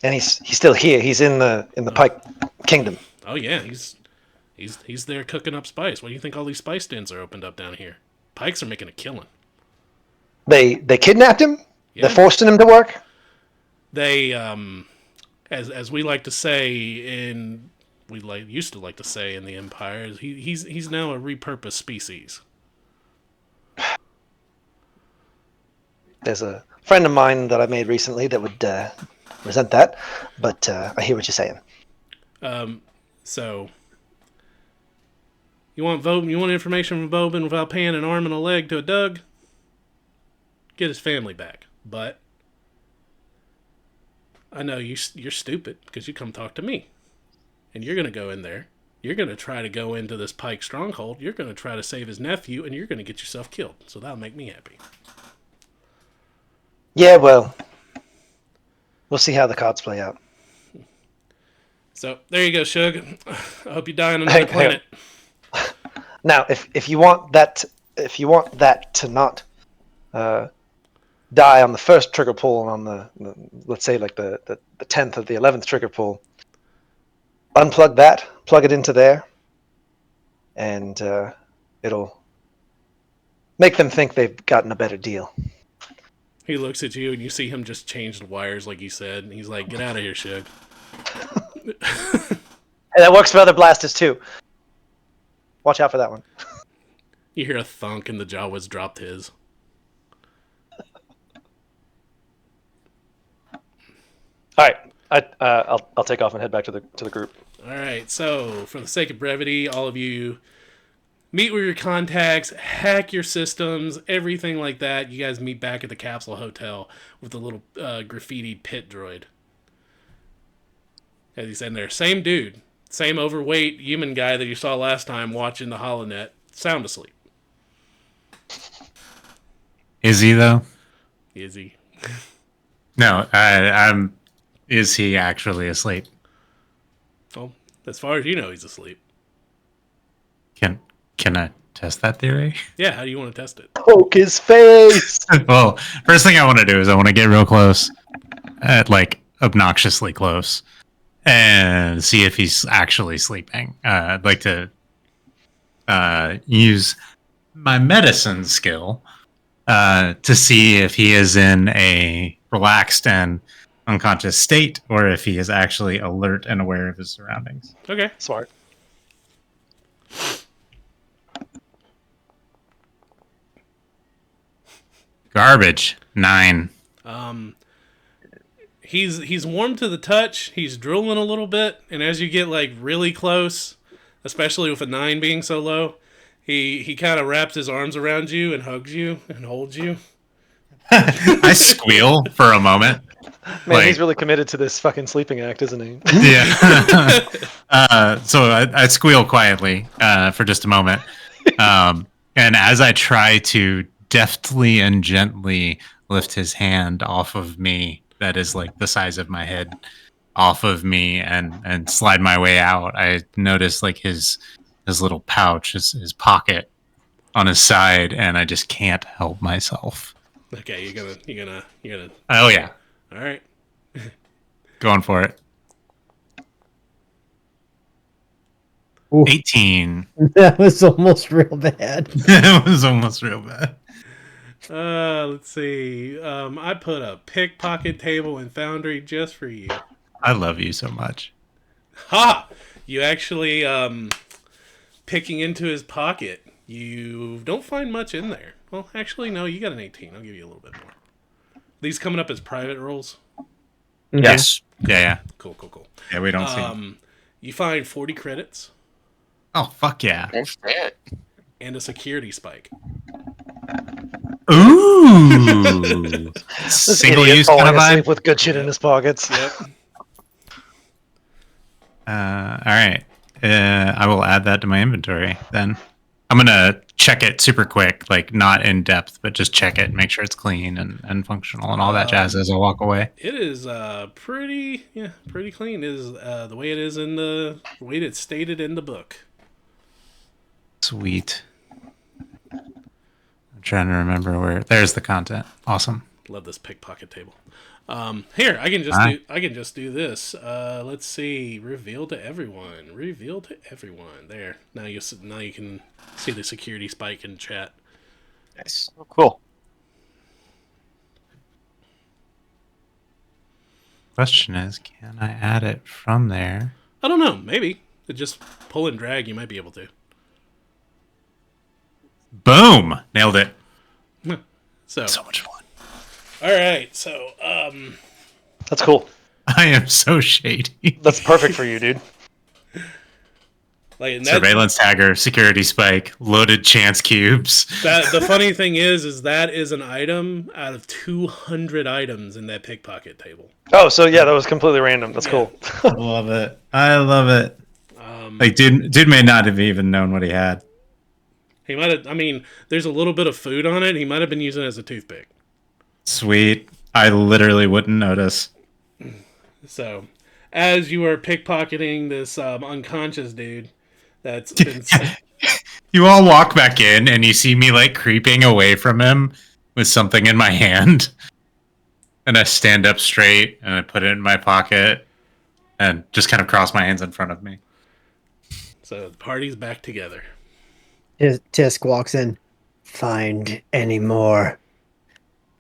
And he's still here. He's in the Pike Kingdom. Oh yeah, he's there cooking up spice. What do you think all these spice dens are opened up down here? Pikes are making a killing. They kidnapped him. Yeah. They're forcing him to work. They as we like to say used to like to say in the Empire, he's now a repurposed species. There's a friend of mine that I made recently that would resent that, but I hear what you're saying. So you want information from Vobin without paying an arm and a leg to a Doug? Get his family back, but I know you're stupid because you come talk to me, and you're gonna go in there. You're gonna try to go into this Pike stronghold. You're gonna try to save his nephew, and you're gonna get yourself killed. So that'll make me happy. Yeah, well, we'll see how the cards play out. So there you go, Shug. I hope you die on another planet. Now, if you want that to not die on the first trigger pull and on the let's say like the 10th or the 11th trigger pull, unplug that, plug it into there, and it'll make them think they've gotten a better deal. He looks at you, and you see him just change the wires, like you said, and he's like, "Get out of here, Shug." And that works for other blasters too. Watch out for that one. You hear a thunk, and the Jawas dropped his. All right, I'll take off and head back to the group. All right, so for the sake of brevity, all of you meet with your contacts, hack your systems, everything like that. You guys meet back at the Capsule Hotel with the little graffitied pit droid. As he's in there, same dude, same overweight human guy that you saw last time watching the HoloNet, sound asleep. Is he though? Is he? No, I'm. Is he actually asleep? Well, as far as you know, he's asleep. Can I test that theory? Yeah, how do you want to test it? Poke his face. Well, first thing I want to do is I want to get real close, like obnoxiously close, and see if he's actually sleeping. I'd like to use my medicine skill to see if he is in a relaxed and unconscious state, or if he is actually alert and aware of his surroundings. Okay. Smart. Garbage. 9. He's warm to the touch. He's drooling a little bit, and as you get like really close, especially with a 9 being so low, he kind of wraps his arms around you and hugs you and holds you. I squeal for a moment. Man, he's really committed to this fucking sleeping act, isn't he? Yeah. So I squeal quietly for just a moment. And as I try to deftly and gently lift his hand off of me, that is like the size of my head, off of me and slide my way out, I notice like his little pouch, his pocket on his side, and I just can't help myself. Okay, you're gonna. Oh yeah. All right. Going for it. Ooh. 18. That was almost real bad. It was almost real bad. Let's see. I put a pickpocket table in Foundry just for you. I love you so much. Ha! You actually picking into his pocket. You don't find much in there. Well, actually, no. You got an 18. I'll give you a little bit more. These coming up as private rolls. Yes. Yeah. Cool. Yeah, we don't see them. You find 40 credits Oh, fuck yeah. That's it. and a security spike. Ooh. Single Idiot use falling kind of asleep vibe. with good shit in his pockets. Yep. All right. I will add that to my inventory then. I'm going to check it super quick, like not in depth, but just check it and make sure it's clean and functional and all that jazz as I walk away. It is pretty clean. It is the way it is in the way it's stated in the book. Sweet. I'm trying to remember where. There's the content. Awesome. Love this pickpocket table. Here, I can just do this. Let's see. Reveal to everyone. Reveal to everyone. There. Now you can see the security spike in chat. Nice. Oh, cool. Question is, can I add it from there? I don't know. Maybe. Just pull and drag. You might be able to. Boom! Nailed it. So much fun. all right. So That's cool. I am so shady. That's perfect for you, dude. Like, and Surveillance tagger, security spike, loaded chance cubes. the funny thing is that is an item out of 200 items in that pickpocket table. Oh, so yeah, that was completely random. That's cool. I love it. I love it. Like, dude may not have even known what he had. He might have. I mean, there's a little bit of food on it. He might have been using it as a toothpick. Sweet. I literally wouldn't notice. So, as you are pickpocketing this unconscious dude, that's been. You all walk back in, and you see me like creeping away from him with something in my hand, and I stand up straight and I put it in my pocket, and just kind of cross my hands in front of me. So the party's back together. Tisk walks in. Find any more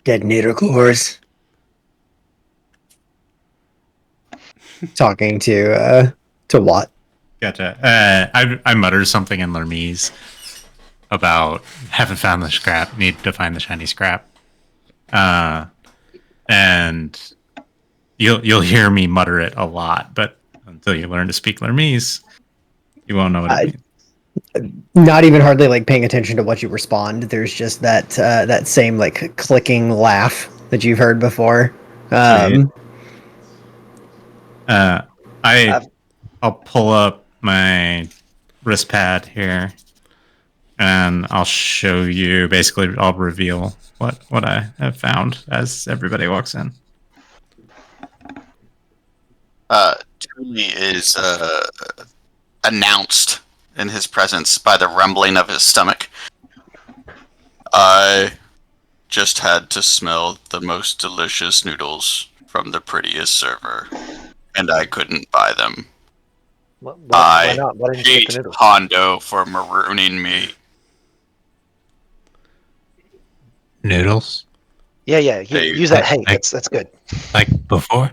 detonator cores? Talking to Watt. Gotcha. I mutter something in Lermise about haven't found the scrap, need to find the shiny scrap. And you'll hear me mutter it a lot, but until you learn to speak Lermise, you won't know what it means. Not even hardly like paying attention to what you respond. There's just that same like clicking laugh that you've heard before. I'll pull up my wrist pad here, and I'll show you. Basically, I'll reveal what I have found as everybody walks in. Truly is announced in his presence by the rumbling of his stomach. I just had to smell the most delicious noodles from the prettiest server, and I couldn't buy them. Why not? Why didn't you hate get the noodles? Hondo for marooning me. Noodles? Yeah. Use that hate. Like- That's good. Like before?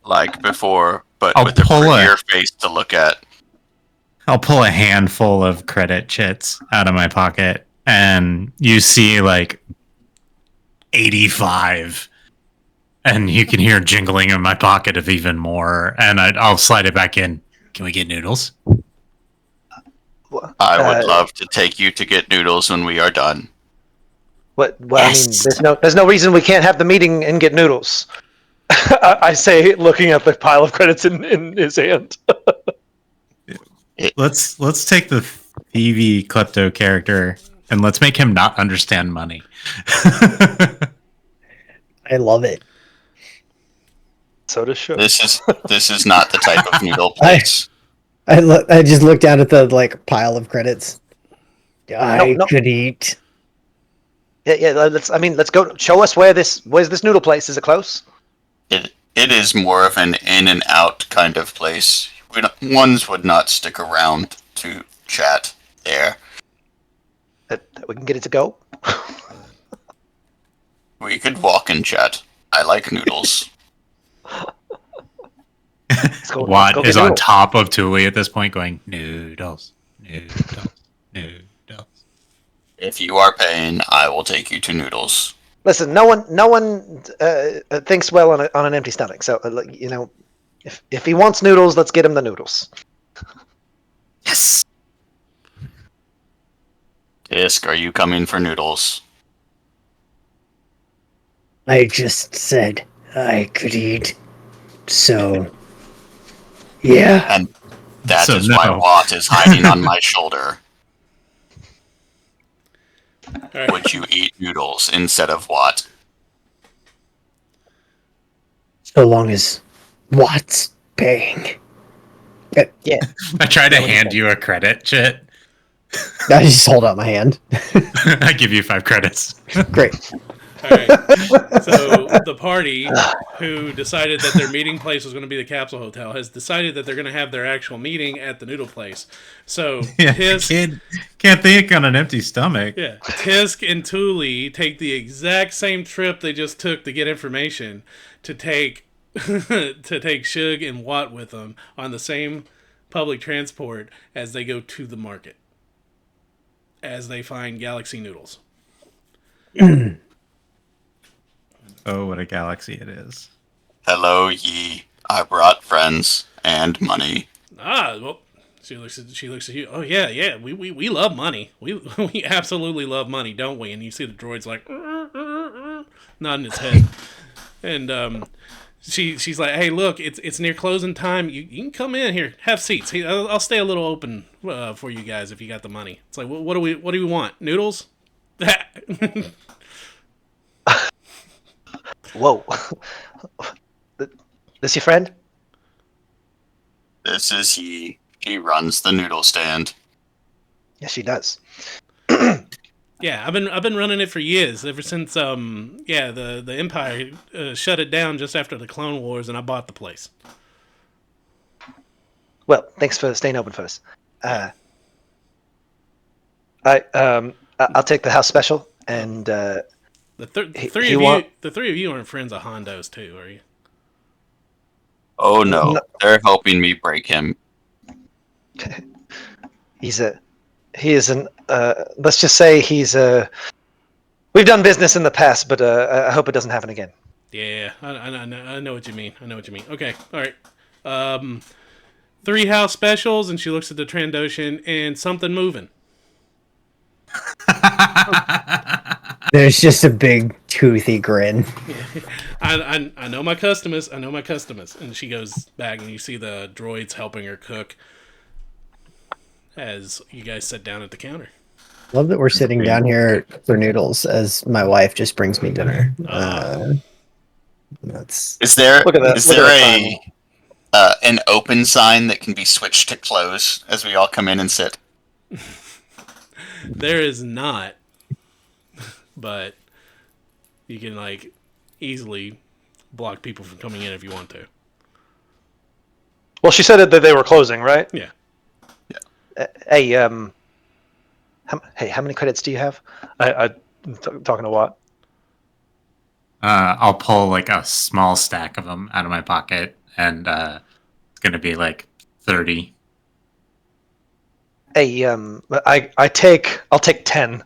Like before, but I'll with a pull prettier face to look at. I'll pull a handful of credit chits out of my pocket, and you see like 85, and you can hear jingling in my pocket of even more, and I'll slide it back in. Can we get noodles? I would love to take you to get noodles when we are done. Well, Yes. I mean, there's no reason we can't have the meeting and get noodles. I say, looking at the pile of credits in his hand. Let's take the thievy klepto character and let's make him not understand money. I love it. So does Shook. This is not the type of noodle place. I just looked down at the like pile of credits. I No. could eat. Yeah. Let's go. Show us where's this noodle place? Is it close? It is more of an in and out kind of place. Ones would not stick around to chat there. That we can get it to go. We could walk and chat. I like noodles. Let's go Watt get is on noodles. top of Thule at this point going, noodles, noodles, noodles. If you are paying, I will take you to noodles. Listen, no one thinks well on an empty stomach. So if he wants noodles, let's get him the noodles. Yes. Isk, are you coming for noodles? I just said I could eat. So, yeah. And that So is why no. Watt is hiding on my shoulder. Alright. Would you eat noodles instead of Watt? So long as Watt's paying. Yeah. I tried to hand you a credit, chit. I just hold out my hand. I give you 5 credits. Great. Alright. So the party, who decided that their meeting place was going to be the Capsule Hotel, has decided that they're going to have their actual meeting at the Noodle Place. So Yeah, Tisk, can't think on an empty stomach. yeah, Tisk and Thule take the exact same trip they just took to get information to take Shug and Watt with them on the same public transport as they go to the market, as they find Galaxy Noodles. Oh, what a galaxy it is. Hello, ye. I brought friends and money. Well, she looks at you. Oh yeah. We love money. We absolutely love money, don't we? And you see the droid's like nodding his head, and she's like, hey, look, it's near closing time. You can come in here, have seats. I'll stay a little open for you guys if you got the money. It's like, what do we want? Noodles? Whoa. This your friend? This is he. He runs the noodle stand. Yes, she does. Yeah, I've been running it for years, ever since the Empire shut it down just after the Clone Wars, and I bought the place. Well, thanks for staying open for us. I'll take the house special, and The three of you aren't friends of Hondo's too, are you? Oh no, No. they're helping me break him. he is an let's just say we've done business in the past, but I hope it doesn't happen again. Yeah, I know what you mean. Okay, all right. 3 house specials, and she looks at the Trandoshan, and something moving. There's just a big toothy grin. I know my customers. And she goes back, and you see the droids helping her cook as you guys sit down at the counter. Love that we're sitting down here for noodles as my wife just brings me dinner. That's Is there Look at that- is look at there that an open sign that can be switched to close as we all come in and sit? There is not, but you can easily block people from coming in if you want to. Well, she said that they were closing, right? Yeah. Hey, how many credits do you have? I'm talking to Watt. I'll pull like a small stack of them out of my pocket, and it's gonna be like 30. Hey, I'll take 10.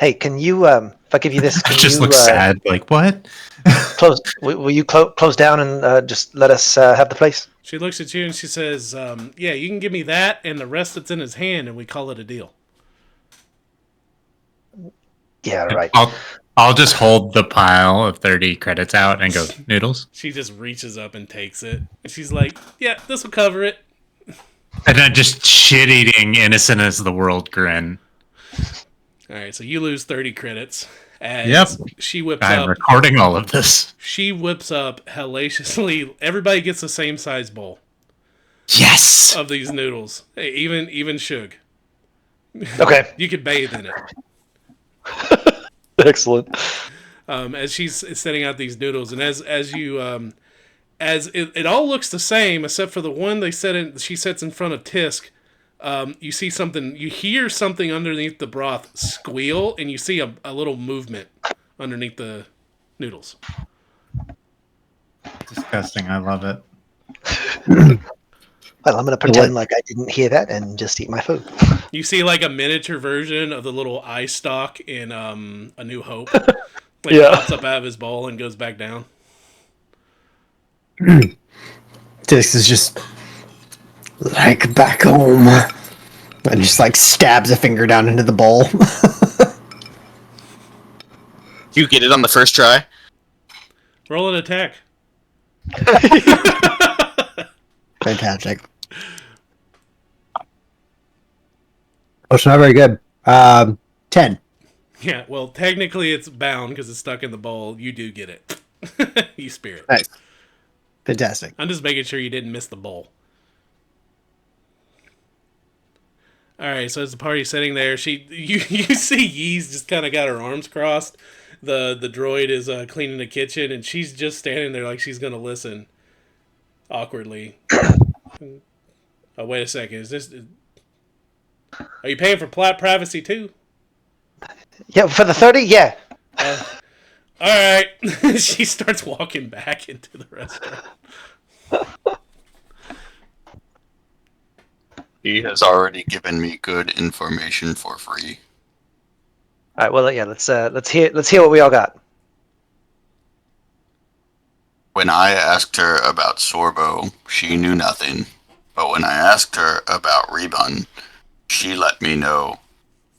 Hey, can you if I give you this, I can just you look sad. Like what? close? Will you close down and just let us have the place? She looks at you and she says, yeah, you can give me that and the rest that's in his hand, and we call it a deal. Yeah, right. I'll just hold the pile of 30 credits out and go, noodles. She just reaches up and takes it. And she's like, yeah, this will cover it. And then just shit-eating, innocent as the world grin. All right, so you lose 30 credits. As Yep. she whips I'm up. recording all of this. She whips up hellaciously. Everybody gets the same size bowl Yes! of these noodles. Hey, even Shug. Okay, You could bathe in it. excellent. As she's setting out these noodles, and as it all looks the same except for the one she sets in front of Tisk. You see something, you hear something underneath the broth squeal, and you see a little movement underneath the noodles. Disgusting. I love it. Well, I'm going to pretend like I didn't hear that and just eat my food. You see like a miniature version of the little eye stalk in A New Hope. Yeah. Pops up out of his bowl and goes back down. Tix is just like back home and just like stabs a finger down into the bowl. You get it on the first try? Roll an attack. Fantastic. Oh, it's not very good. 10. Yeah, well, technically it's bound because it's stuck in the bowl. You do get it. You spear it. Nice. Fantastic. I'm just making sure you didn't miss the bowl. All right, so as the party's sitting there, you see Yee's just kind of got her arms crossed. The droid is cleaning the kitchen, and she's just standing there like she's gonna listen. Awkwardly. Oh, wait a second. Are you paying for plot privacy too? Yeah, for the 30? Yeah. All right. She starts walking back into the restaurant. He has already given me good information for free. All right. Well, yeah. Let's hear what we all got. When I asked her about Sorbo, she knew nothing. But when I asked her about Rebun, she let me know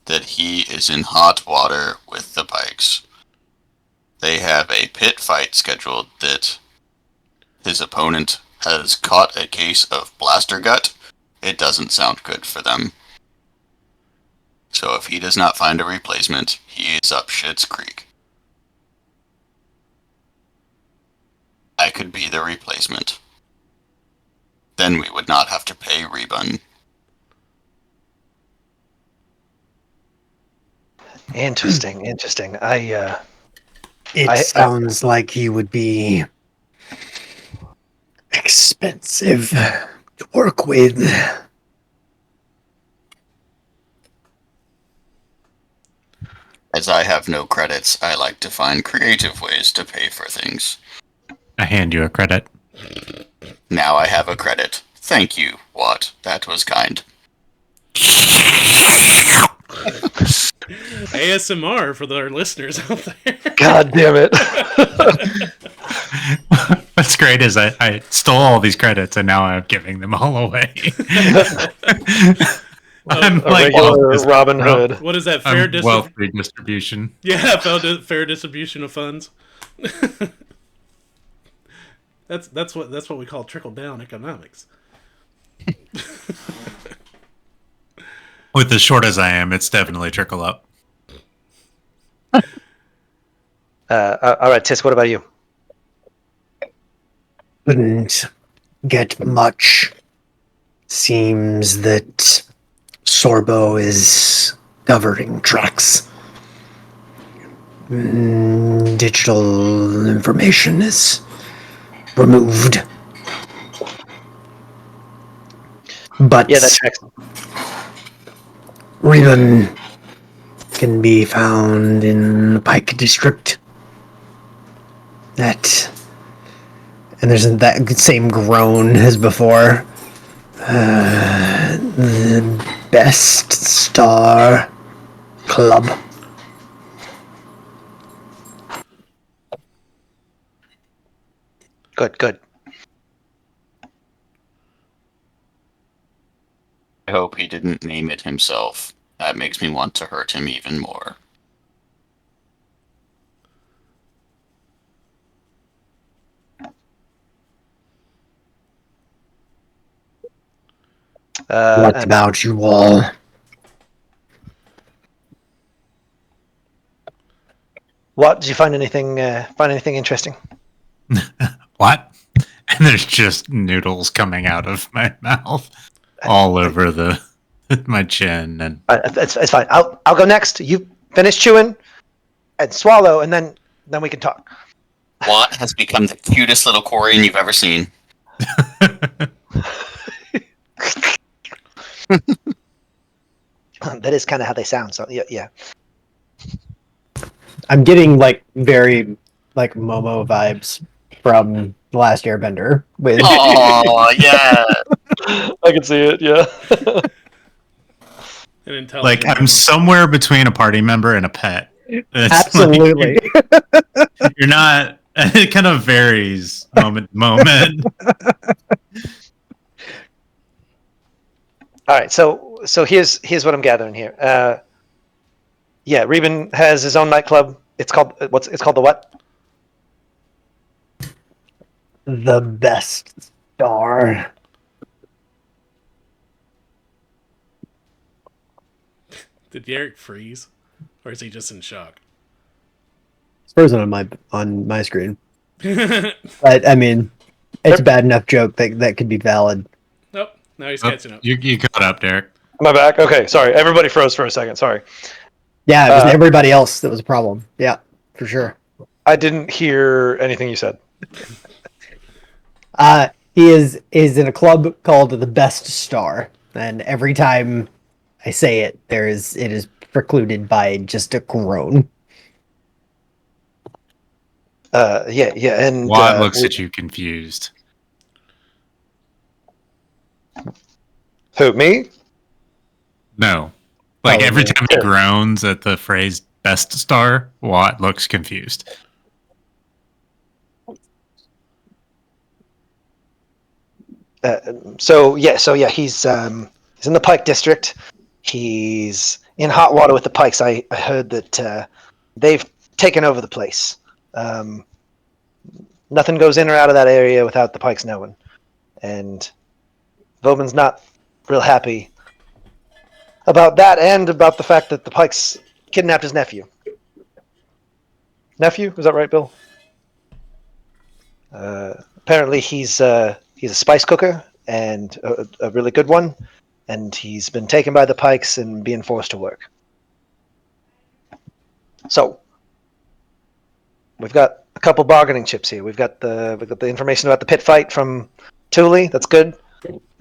that he is in hot water with the Pykes. They have a pit fight scheduled that his opponent has caught a case of blaster gut. It doesn't sound good for them. So if he does not find a replacement, he is up Shit's Creek. I could be the replacement. Then we would not have to pay Rebun. Interesting. It sounds like he would be expensive to work with. As I have no credits, I like to find creative ways to pay for things. I hand you a credit. Now I have a credit. Thank you, Watt. That was kind. ASMR for our listeners out there. God damn it. What's great is I stole all these credits and now I'm giving them all away. I'm A regular Robin Hood. What is that? Wealth redistribution. Yeah, fair distribution of funds. That's what we call trickle down economics. With as short as I am, it's definitely trickle up. All right, Tis, what about you? Couldn't get much. Seems that Sorbo is covering tracks. Digital information is removed. But Yeah, that tracks. Riven can be found in the Pike district. And there's that same groan as before. The Best Star Club. Good. I hope he didn't name it himself. That makes me want to hurt him even more. What about you all? What, did you find anything interesting? What? And there's just noodles coming out of my mouth all over my chin and It's fine. I'll go next. You finish chewing and swallow, and then we can talk. Watt has become the cutest little Quarian you've ever seen. That is kind of how they sound. So yeah. I'm getting very Momo vibes from The Last Airbender. With Oh yeah. I can see it. Yeah. An intelligent I'm somewhere between a party member and a pet. It's absolutely. You're not. It kind of varies moment to moment. All right. So here's what I'm gathering here. Yeah, Reuben has his own nightclub. It's called the what? The Best Star. Did Derek freeze, or is he just in shock? It's frozen on my screen. But I mean, it's a bad enough joke that could be valid. Nope. Now he's catching up. You caught up, Derek. Am I back? Okay, sorry. Everybody froze for a second. Sorry. Yeah, it was everybody else that was a problem. Yeah, for sure. I didn't hear anything you said. He is in a club called the Best Star, and every time I say it, it is precluded by just a groan. Yeah, and Watt looks at you confused. Who, me? No. Every yeah. time he groans at the phrase best star, Watt looks confused. So yeah, he's in the Pike district. He's in hot water with the Pikes. I heard that they've taken over the place. Um, Nothing goes in or out of that area without the Pikes knowing, and Vobin's not real happy about that, and about the fact that the Pikes kidnapped his nephew. Nephew, is that right, Bill? Apparently, he's a spice cooker and a really good one, and he's been taken by the Pikes and being forced to work. So we've got a couple bargaining chips here. We've got the information about the pit fight from Thule. That's good,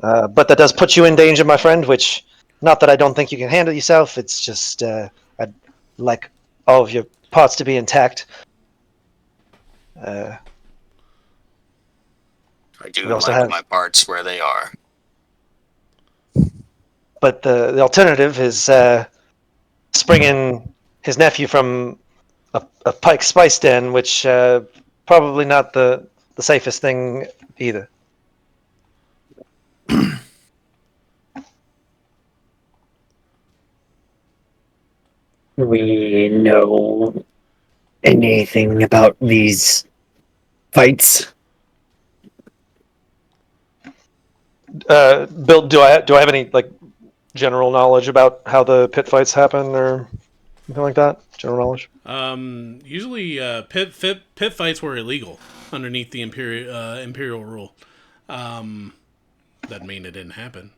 but that does put you in danger, my friend. Which, not that I don't think you can handle yourself. It's just I'd like all of your parts to be intact. I do We also like have- my parts where they are. But the alternative is springing his nephew from a Pike spice den, which probably not the safest thing either. We know anything about these fights? Bill, do I have any like general knowledge about how the pit fights happen or something like that? General knowledge. Usually, pit fights were illegal underneath the imperial rule. Doesn't mean it didn't happen.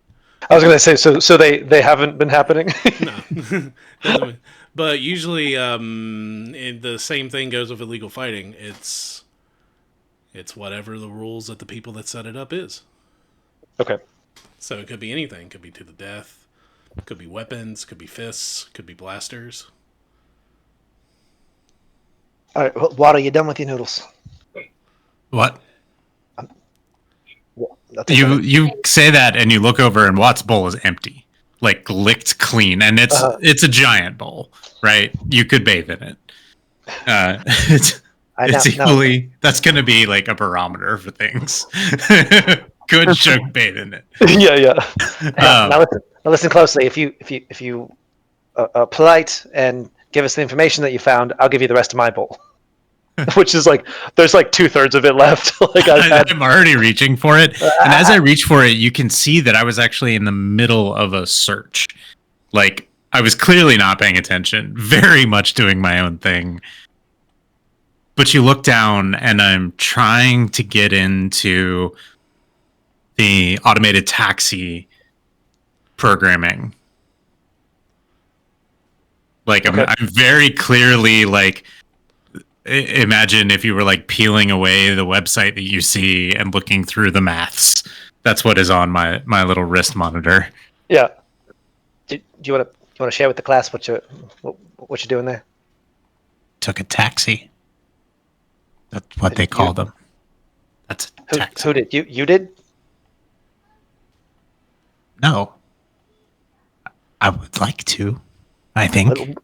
I was going to say so they haven't been happening. No, doesn't, but usually, the same thing goes with illegal fighting. It's whatever the rules that the people that set it up is. Okay. So it could be anything. It could be to the death. Could be weapons. Could be fists. Could be blasters. All right, Water, you done with your noodles? What? I'll take a minute. You say that and you look over and Watt's bowl is empty, like licked clean, and it's a giant bowl, right? You could bathe in it. It's equally that's going to be like a barometer for things. Good chunk bathe in it. Yeah. Now listen closely. If you are polite and give us the information that you found, I'll give you the rest of my bowl. Which is like there's like 2/3 of it left. Like I'm already reaching for it, and as I reach for it, you can see that I was actually in the middle of a search. Like I was clearly not paying attention, very much doing my own thing. But you look down, and I'm trying to get into the automated taxi programming. Like Okay. I'm very clearly like. Imagine if you were like peeling away the website that you see and looking through the maths. That's what is on my little wrist monitor. Yeah. Do you want to share with the class what you're doing there? Took a taxi. That's what they call them. That's a taxi. Who did you did? No. I would like to. I think.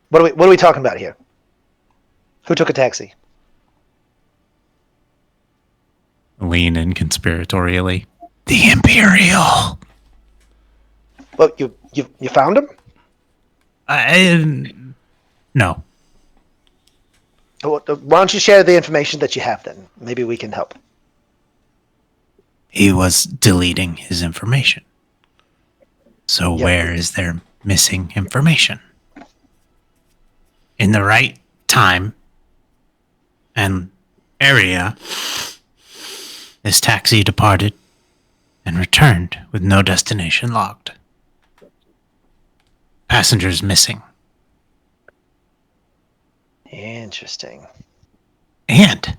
What are we talking about here? Who took a taxi? Lean in conspiratorially. The Imperial. Well, you found him? No. Why don't you share the information that you have then? Maybe we can help. He was deleting his information. So Yeah. where is there missing information? In the right time and area, this taxi departed and returned with no destination logged. Passengers missing. Interesting. And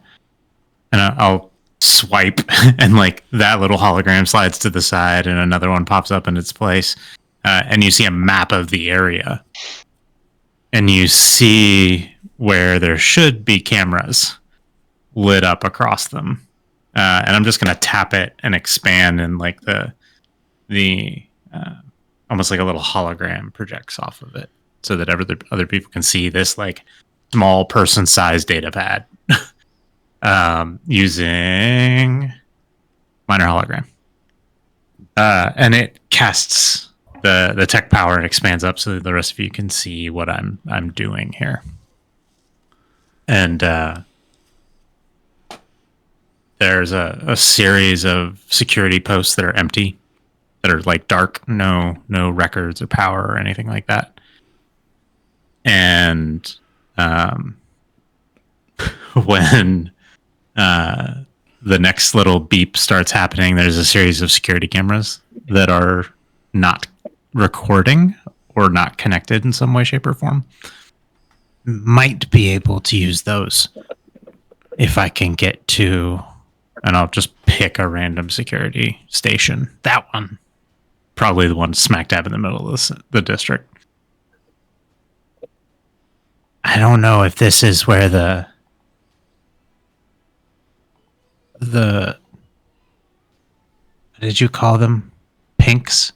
I'll swipe, and like that little hologram slides to the side, and another one pops up in its place, and you see a map of the area, and you see where there should be cameras lit up across them. And I'm just gonna tap it and expand, and like the almost like a little hologram projects off of it, so that other people can see this like small person-sized data pad using minor hologram. and it casts the tech power and expands up so that the rest of you can see what I'm doing here. And there's a series of security posts that are empty, that are like dark, no records or power or anything like that. And when the next little beep starts happening, there's a series of security cameras that are not recording or not connected in some way, shape, or form. Might be able to use those if I can get to, and I'll just pick a random security station. That one. Probably the one smack dab in the middle of the district. I don't know if this is where the what did you call them? Pinks?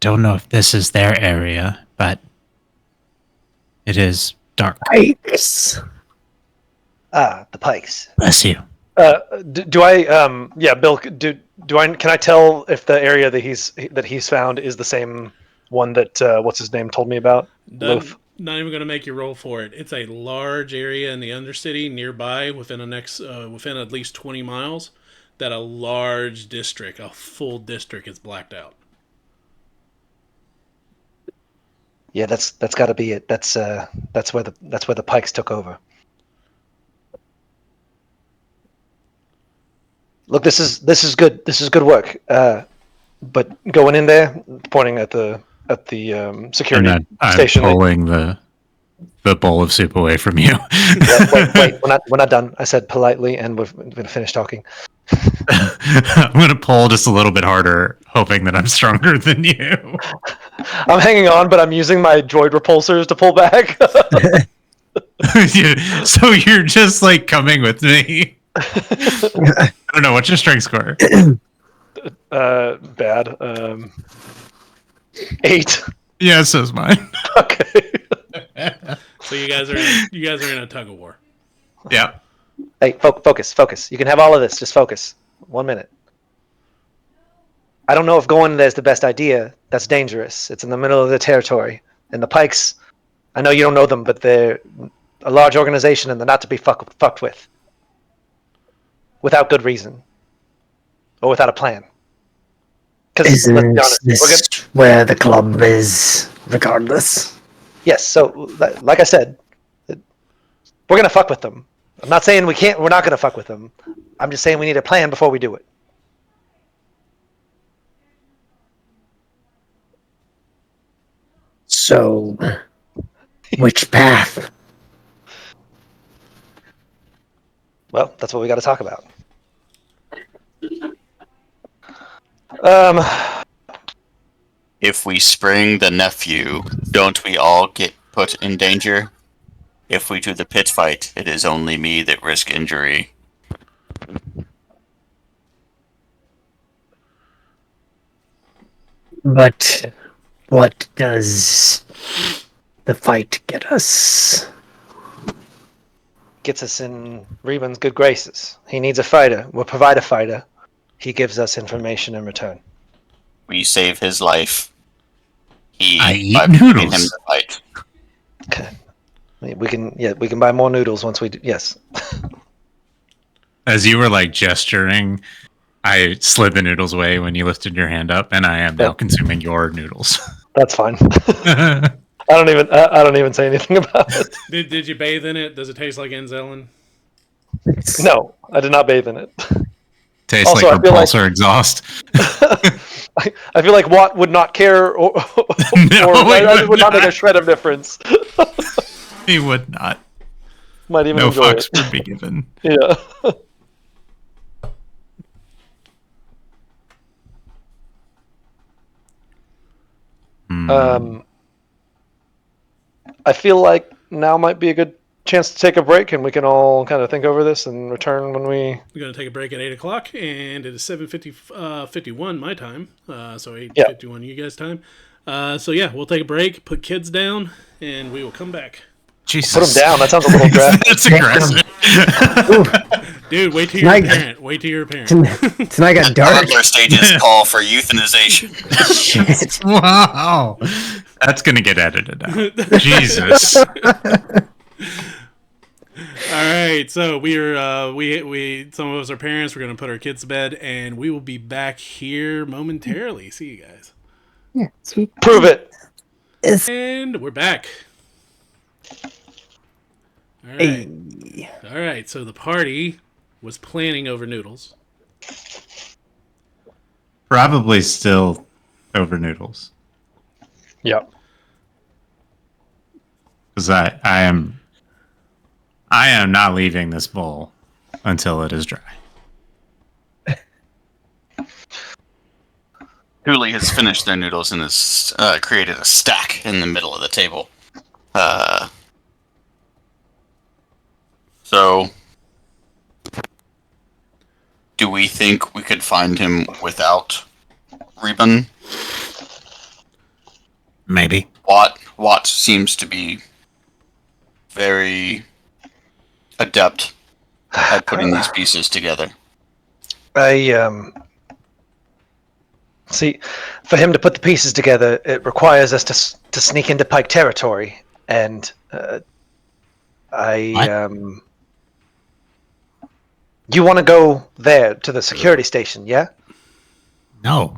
Don't know if this is their area, but it is dark. Pykes. Ah, the Pykes. Bless you. Do I? Yeah, Bill. Do I? Can I tell if the area that he's found is the same one that what's his name told me about? Loth. Not even going to make you roll for it. It's a large area in the Undercity nearby, within at least 20 miles, that a large district, a full district, is blacked out. Yeah, that's got to be it. That's where the Pykes took over. Look, this is good. This is good work. But going in there, pointing at the security And I'm station. pulling the bowl of soup away from you. Wait, we're not done. I said politely, and we're going to finish talking. I'm going to pull just a little bit harder, hoping that I'm stronger than you. I'm hanging on, but I'm using my droid repulsors to pull back. So you're just like coming with me. I don't know. What's your strength score? Bad. 8. Yeah, so is mine. Okay. So you guys are in a tug of war. Yeah. Hey, focus. You can have all of this. Just focus. 1 minute. I don't know if going there is the best idea. That's dangerous. It's in the middle of the territory. And the Pykes, I know you don't know them, but they're a large organization and they're not to be fucked with. Without good reason. Or without a plan. Because, let's be honest, this where the club is, regardless? Yes, so, like I said, we're going to fuck with them. I'm not saying we're not going to fuck with them. I'm just saying we need a plan before we do it. So, which path? Well, that's what we got to talk about. If we spring the nephew, don't we all get put in danger? If we do the pit fight, it is only me that risk injury. But what does the fight get us? Gets us in Reben's good graces. He needs a fighter. We'll provide a fighter. He gives us information in return. We save his life. I eat by putting noodles. him to fight. Okay. We can buy more noodles once we do. Yes. As you were like gesturing, I slid the noodles away when you lifted your hand up, and I am now consuming your noodles. That's fine. I don't even say anything about it. Did you bathe in it? Does it taste like Enzelin? No, I did not bathe in it. Tastes Also, like I feel repulsor exhaust. I feel like Watt would not care, or he would not make a shred of difference. He would not. Might even No enjoy fucks it. would be given. Yeah. I feel like now might be a good chance to take a break, and we can all kind of think over this and return when we. We're going to take a break at 8 o'clock, and it is 7:51 my time, so 8:51 you guys' time. So yeah, we'll take a break, put kids down, and we will come back. Jesus. Put them down. That sounds a little drastic. That's aggressive. Dude, wait till you're a Tonight- parent. Wait till you're a parent. Tonight got dark. Toddler stages call for euthanization. Shit. Wow. That's going to get edited out. Jesus. All right, so we some of us are parents. We're gonna put our kids to bed, and we will be back here momentarily. See you guys, Yeah, sweet. Prove it. and we're back. All right, Hey. all right. So the party was planning over noodles. Probably still over noodles. Yep. Because I am not leaving this bowl until it is dry. Thule has finished their noodles and has created a stack in the middle of the table. So, do we think we could find him without Reuben? Maybe. Watt seems to be very adept at putting these pieces together. See, for him to put the pieces together, it requires us to sneak into Pike territory, and you want to go there to the security station, yeah? No.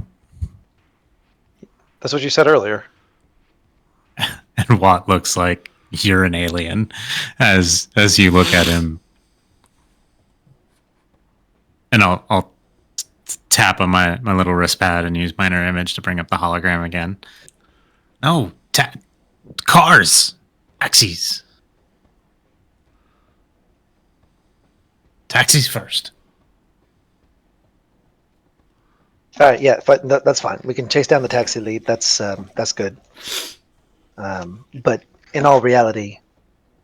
That's what you said earlier. And Watt looks like you're an alien as you look at him. And I'll tap on my little wrist pad and use minor image to bring up the hologram again. No. Cars. Taxis. Taxis first. All right, yeah, but that's fine. We can chase down the taxi lead. That's good. But in all reality,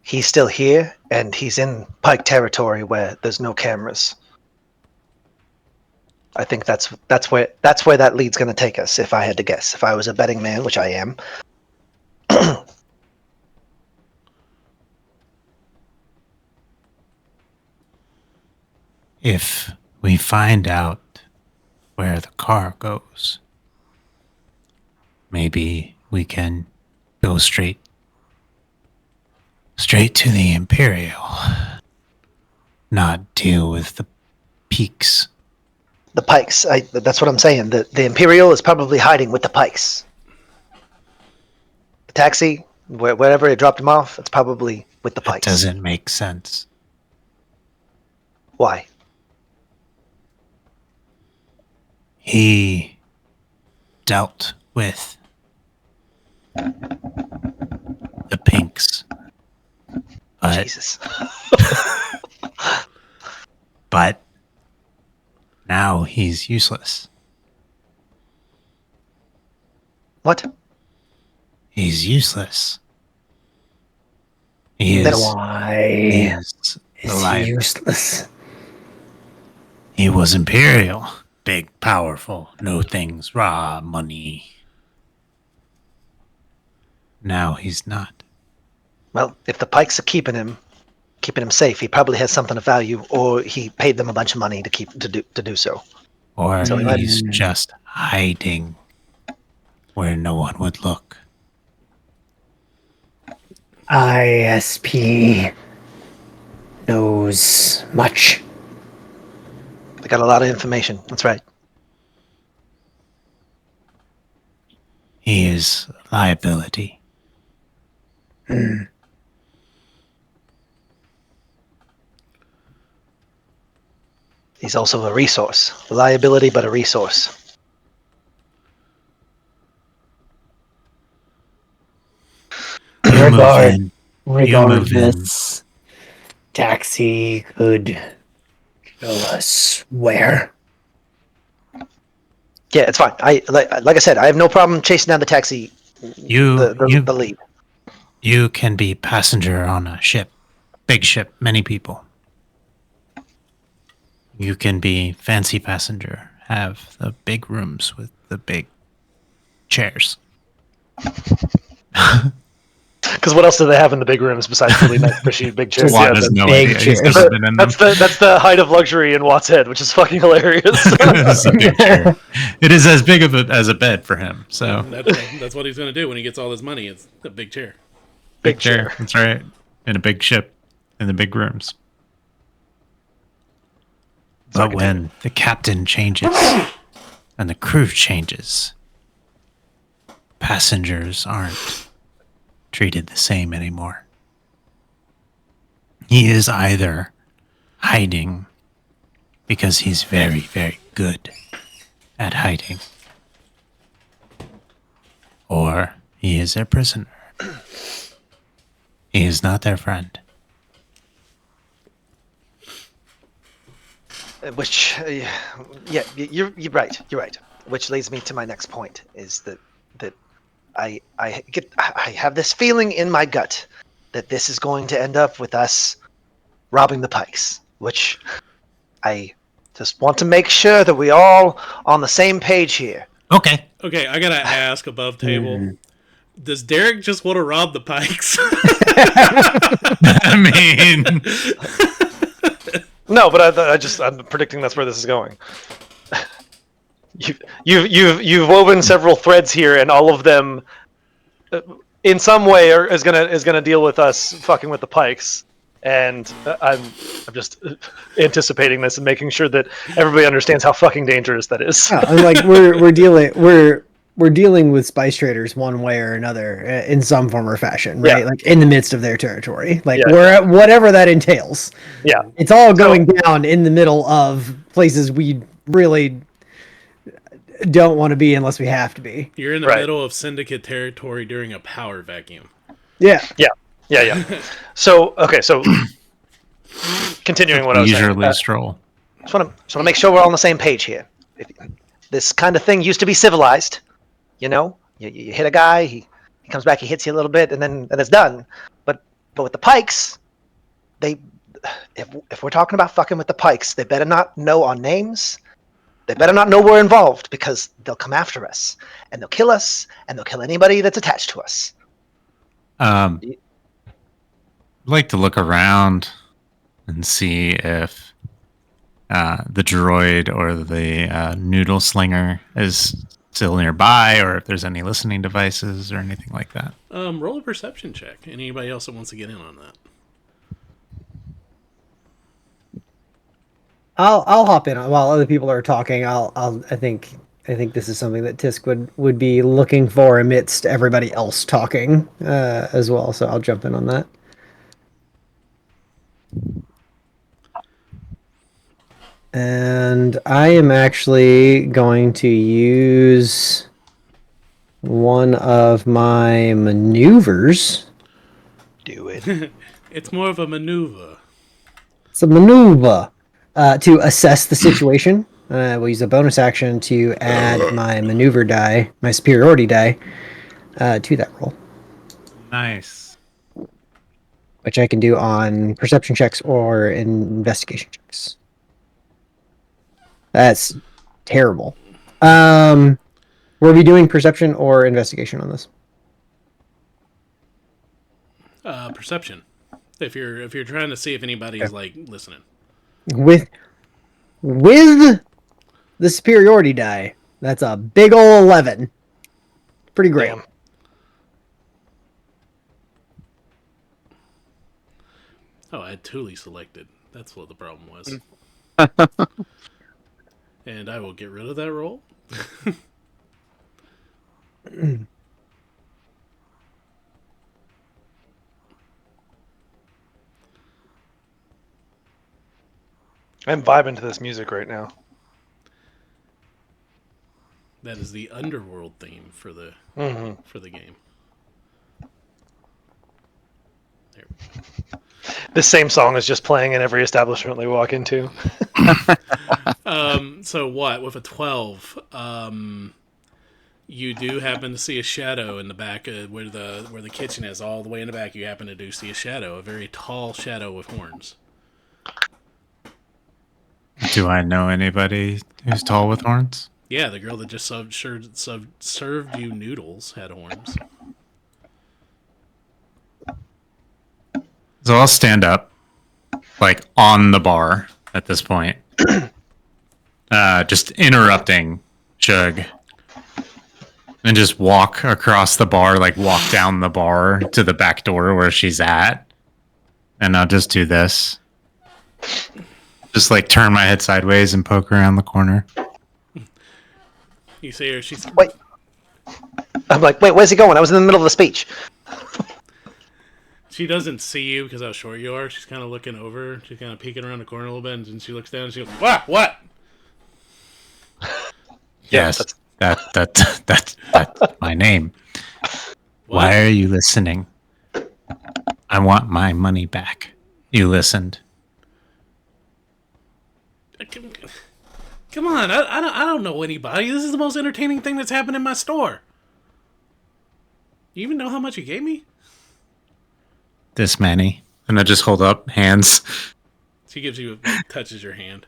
he's still here, and he's in Pike territory where there's no cameras. I think that's where that lead's going to take us. If I had to guess, if I was a betting man, which I am. If we find out where the car goes, maybe we can go straight to the Imperial. Not deal with the Pykes. The Pykes. That's what I'm saying. The Imperial is probably hiding with the Pykes. The taxi, wherever it dropped him off, it's probably with the That Pykes. doesn't make sense. Why? He dealt with the Pinks. But, Jesus. but now he's useless. What? He's useless. He Then is, he why is is alive. he useless? He was Imperial. Big, powerful, know things, raw, money. Now he's not. Well, if the Pikes are keeping him safe, he probably has something of value, or he paid them a bunch of money to do so. Or So he might- he's just hiding where no one would look. ISP knows much. They got a lot of information. That's right. He is a liability. He's also a resource. A liability, but a resource. You move in. Regardless, taxi could show us where. Yeah, it's fine. Like I said, I have no problem chasing down the taxi. The lead. You can be passenger on a ship. Big ship, many people. You can be fancy passenger. Have the big rooms with the big chairs. Because what else do they have in the big rooms besides really nice, cushy big chairs? Watt Yeah, has no big idea. He's chairs. never been in them. that's the height of luxury in Watt's head, which is fucking hilarious. It's a big chair. It is as big of as a bed for him. So That's what he's going to do when he gets all his money. It's a big chair. big chair. That's right. In a big ship, in the big rooms. But when the captain changes and the crew changes, passengers aren't treated the same anymore. He is either hiding because he's very, very good at hiding, or he is their prisoner. He is not their friend. Which, yeah, you're right. You're right. Which leads me to my next point: is that I have this feeling in my gut that this is going to end up with us robbing the Pykes. Which I just want to make sure that we all on the same page here. Okay. Okay, I got to ask above table. Does Derek just want to rob the Pykes? I mean, No, but I'm predicting that's where this is going. You've woven several threads here, and all of them, in some way, is gonna deal with us fucking with the Pykes. And I'm just anticipating this and making sure that everybody understands how fucking dangerous that is. Yeah, I'm like we're dealing with spice traders one way or another in some form or fashion, right? Yeah. Like in the midst of their territory, like Yeah. we're at whatever that entails. Yeah. It's all going down in the middle of places we really don't want to be unless we have to be. You're in the Right. middle of syndicate territory during a power vacuum. Yeah. Yeah. So continuing what I was saying. leisurely stroll. Just want to make sure we're all on the same page here. This kind of thing used to be civilized. You know, you hit a guy, he comes back, he hits you a little bit, and then it's done. But with the Pykes, if we're talking about fucking with the Pykes, they better not know our names. They better not know we're involved, because they'll come after us and they'll kill us and they'll kill anybody that's attached to us. I'd like to look around and see if the droid or the noodle slinger is still nearby, or if there's any listening devices or anything like that. Roll a perception check. Anybody else that wants to get in on that? I'll hop in while other people are talking. I think this is something that Tisk would be looking for amidst everybody else talking as well. So I'll jump in on that. And I am actually going to use one of my maneuvers. Do it. It's more of a maneuver. It's a maneuver to assess the situation. We'll use a bonus action to add my maneuver die, my superiority die, to that roll, Nice. which I can do on perception checks or investigation checks. That's terrible. Were we doing perception or investigation on this? Perception. If you're trying to see if anybody's like listening. With the superiority die, that's a big ol' 11. Pretty great. Damn. Oh, I had Thule selected. That's what the problem was. And I will get rid of that roll. I'm vibing to this music right now. That is the underworld theme for the game. There. This same song is just playing in every establishment we walk into. So what? With a 12, you do happen to see a shadow in the back of where the kitchen is, all the way in the back. You happen to do see a shadow, a very tall shadow with horns. Do I know anybody who's tall with horns? Yeah, the girl that just served you noodles had horns. So I'll stand up, like on the bar at this point, just interrupting Chug, and just walk across the bar, like walk down the bar to the back door where she's at, and I'll just do this. Just like turn my head sideways and poke around the corner. You see her, she's... Wait. I'm like, wait, where's he going? I was in the middle of the speech. She doesn't see you because how short you are. She's kind of looking over. She's kind of peeking around the corner a little bit, and then she looks down and she goes, "What? What?" Yes, that's my name. What? Why are you listening? I want my money back. You listened. Come on, I don't know anybody. This is the most entertaining thing that's happened in my store. You even know how much you gave me? This many. And I just hold up hands. She gives you, touches your hand.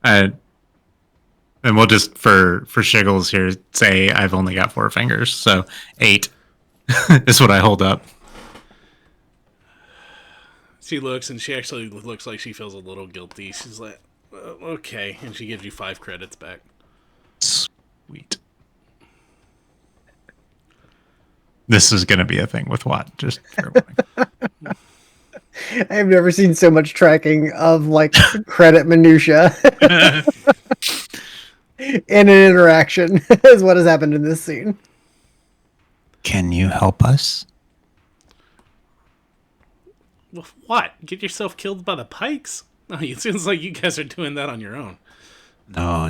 And we'll just, for shiggles here, say I've only got 4 fingers. So 8 is what I hold up. She looks, and she actually looks like she feels a little guilty. She's like, okay. And she gives you 5 credits back. Sweet. This is going to be a thing with Watt. Just fair warning. I've never seen so much tracking of like credit minutia in an interaction as what has happened in this scene. Can you help us? Well, what? Get yourself killed by the Pykes? No, it seems like you guys are doing that on your own. No.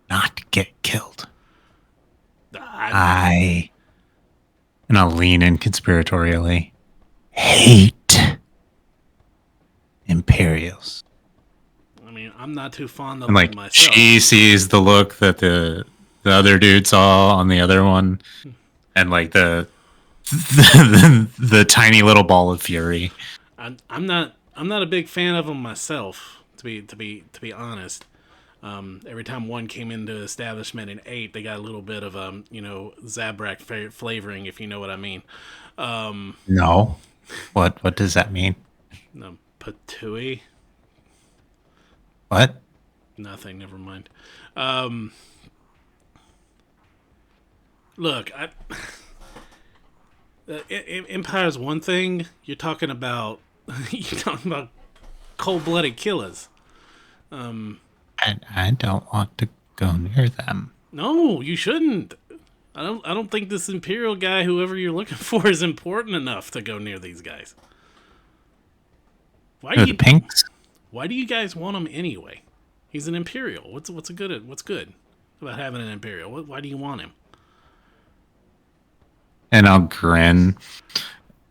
Not get killed. I And I'll lean in conspiratorially. Hate Imperials. mean, I'm not too fond of And like them myself. she sees the look that the other dude saw on the other one, and like the tiny little ball of fury. I'm not a big fan of them myself. To be honest. Every time one came into the establishment and ate, they got a little bit of Zabrak flavoring, if you know what I mean. No. What does that mean? Patui? What? Nothing. Never mind. Look, Empire's one thing. You're talking about cold-blooded killers. I don't want to go near them. No, you shouldn't. I don't think this Imperial guy, whoever you're looking for, is important enough to go near these guys. The Pinks? Why do you guys want him anyway? He's an Imperial. What's good about having an Imperial? Why do you want him? And I'll grin.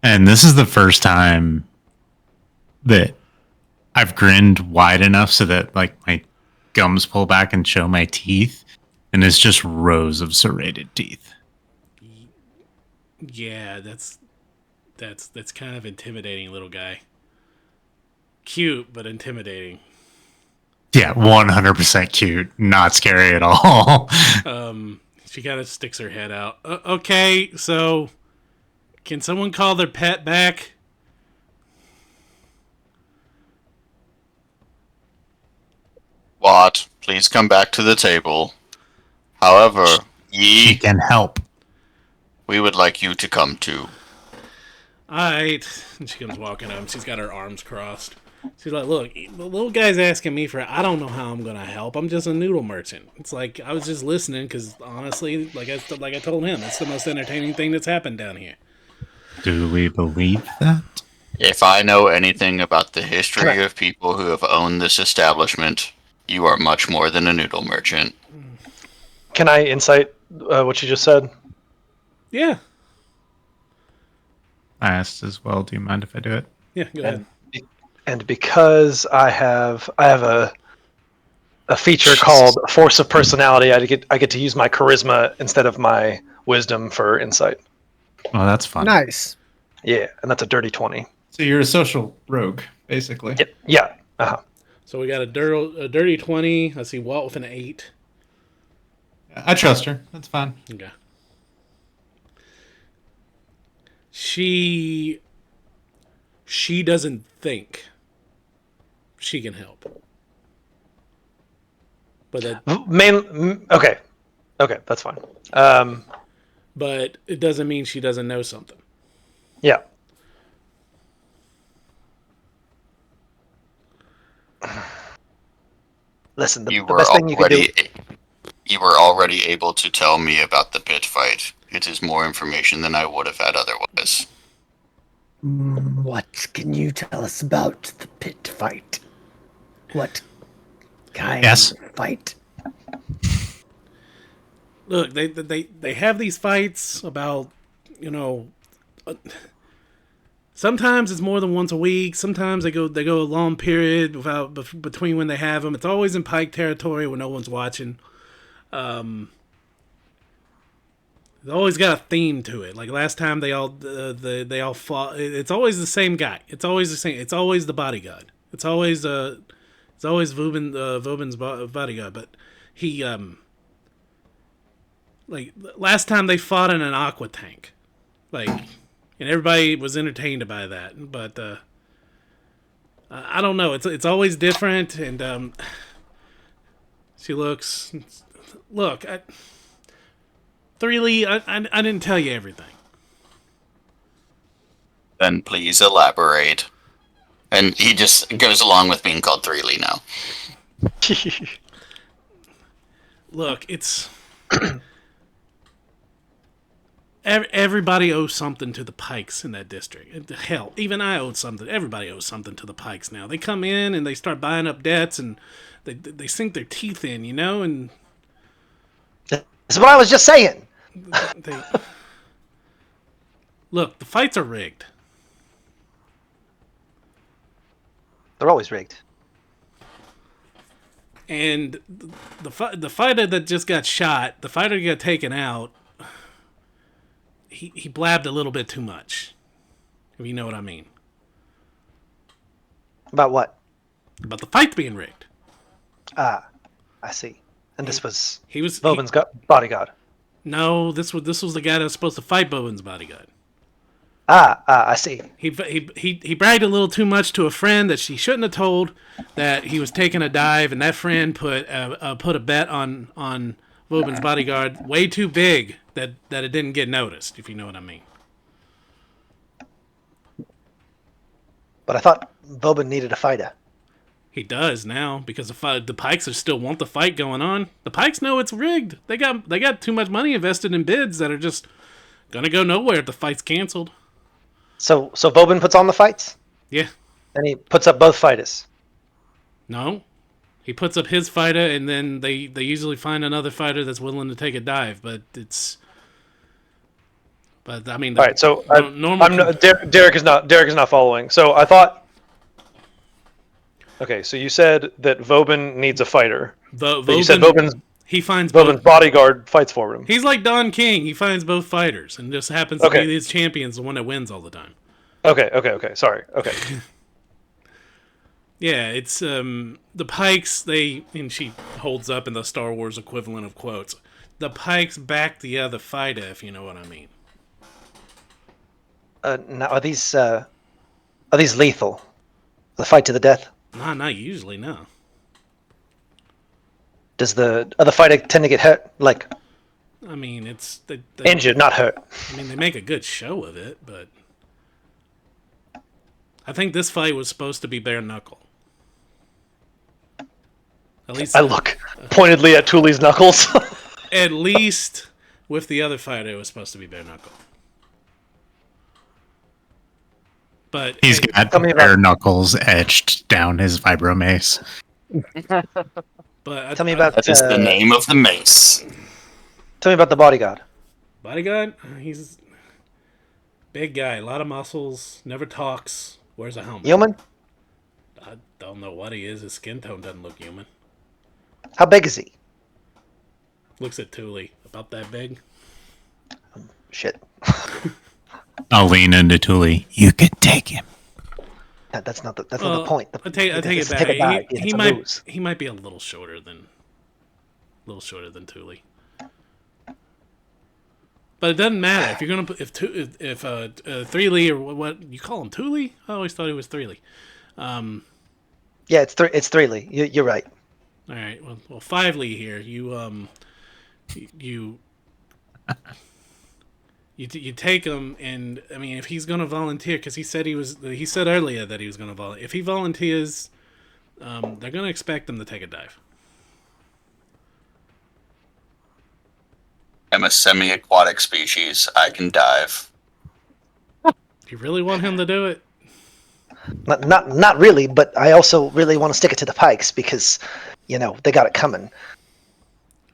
And this is the first time that I've grinned wide enough so that like my gums pull back and show my teeth, and it's just rows of serrated teeth. Yeah, that's kind of intimidating, little guy. Cute, but intimidating. Yeah, 100% cute, not scary at all. She kind of sticks her head out. Okay, so can someone call their pet back? Watt, please come back to the table. However, She can help. we would like you to come too. Alright. And she comes walking up. She's got her arms crossed. She's like, look, the little guy's asking me for, I don't know how I'm going to help. I'm just a noodle merchant. It's like, I was just listening because, honestly, like I told him, it's the most entertaining thing that's happened down here. Do we believe that? If I know anything about the history of people who have owned this establishment, you are much more than a noodle merchant. Can I insight what you just said? Yeah. I asked as well. Do you mind if I do it? Yeah, go ahead. And because I have a feature called Force of Personality, I get to use my charisma instead of my wisdom for insight. Well, that's fun. Nice. Yeah, and that's a dirty 20. So you're a social rogue, basically. Yeah. Uh-huh. So we got a dirty 20. I see Walt with an 8. I trust her. That's fine. Okay. she doesn't think she can help. But Okay, that's fine. but it doesn't mean she doesn't know something. Yeah. Listen, the You were best thing you can do. You were already able to tell me about the pit fight. It is more information than I would have had otherwise. What can you tell us about the pit fight? What kind Yes. of fight? Look, they have these fights about, you know, sometimes it's more than once a week. Sometimes they go a long period without between when they have them. It's always in Pike territory when no one's watching. They always got a theme to it. Like last time they all fought. It's always the same guy. It's always the same. It's always the bodyguard. It's always Vobin's bodyguard. But he like last time they fought in an aqua tank, like, and everybody was entertained by that. But I don't know. It's always different, and she looks. Look, Threely, I didn't tell you everything. Then please elaborate. And he just goes along with being called Threely now. Look, it's everybody owes something to the Pykes in that district. Hell, even I owed something. Everybody owes something to the Pykes now. They come in and they start buying up debts, and they sink their teeth in, you know, and That's what I was just saying. they look. The fights are rigged. They're always rigged. And the fighter that just got shot, the fighter that got taken out, he blabbed a little bit too much. If you know what I mean. About what? About the fight being rigged. Ah, I see. And this was He was Vobin's bodyguard. no. This was the guy that was supposed to fight Bowen's bodyguard. I see. He bragged a little too much to a friend that she shouldn't have told that he was taking a dive, and that friend put a bet on Vobin's bodyguard way too big that it didn't get noticed. If you know what I mean. But I thought Vobin needed a fighter. He does now because the Pykes still want the fight going on. The Pykes know it's rigged. They got too much money invested in bids that are just gonna go nowhere if the fight's canceled. So Vobin puts on the fights, Yeah. and he puts up both fighters. No. He puts up his fighter, and then they usually find another fighter that's willing to take a dive. But I mean, All right, so normal. Derek is not following. So I thought. Okay, so you said that Vobin needs a fighter. But you said he finds Vobin's bodyguard fights for him. He's like Don King. He finds both fighters, and just happens to be his champions, the one that wins all the time. Okay. Sorry. Okay. Yeah, it's the Pykes. And she holds up in the Star Wars equivalent of quotes. The Pykes back the other fighter, if you know what I mean. Now are these lethal? The fight to the death? Nah, not usually. No. Does the other fighter tend to get hurt? Like, I mean, it's they injured, not hurt. I mean, they make a good show of it, but I think this fight was supposed to be bare knuckle. At least I look pointedly at Thule's knuckles. at least with the other fighter, it was supposed to be bare knuckle. But He's got bare knuckles etched down his vibro mace. But Tell me about That is the name of the mace. Tell me about the bodyguard. Bodyguard, he's big guy, a lot of muscles, never talks, wears a helmet. Human? I don't know what he is. His skin tone doesn't look human. How big is he? Looks at Thule, about that big. Shit. I'll lean into Thule. You can take him. That's not the point. I take it back. He might be a little shorter than Thule. But it doesn't matter if you're gonna put if 3 or what you call him, Thule. I always thought he was 3. Yeah, it's 3 You're right. All right, well 5 here. You you take him, and I mean, if he's gonna volunteer, because he said earlier that he was gonna volunteer. If he volunteers, they're gonna expect him to take a dive. I'm a semi-aquatic species. I can dive. You really want him to do it? Not really, but I also really want to stick it to the Pykes because, they got it coming,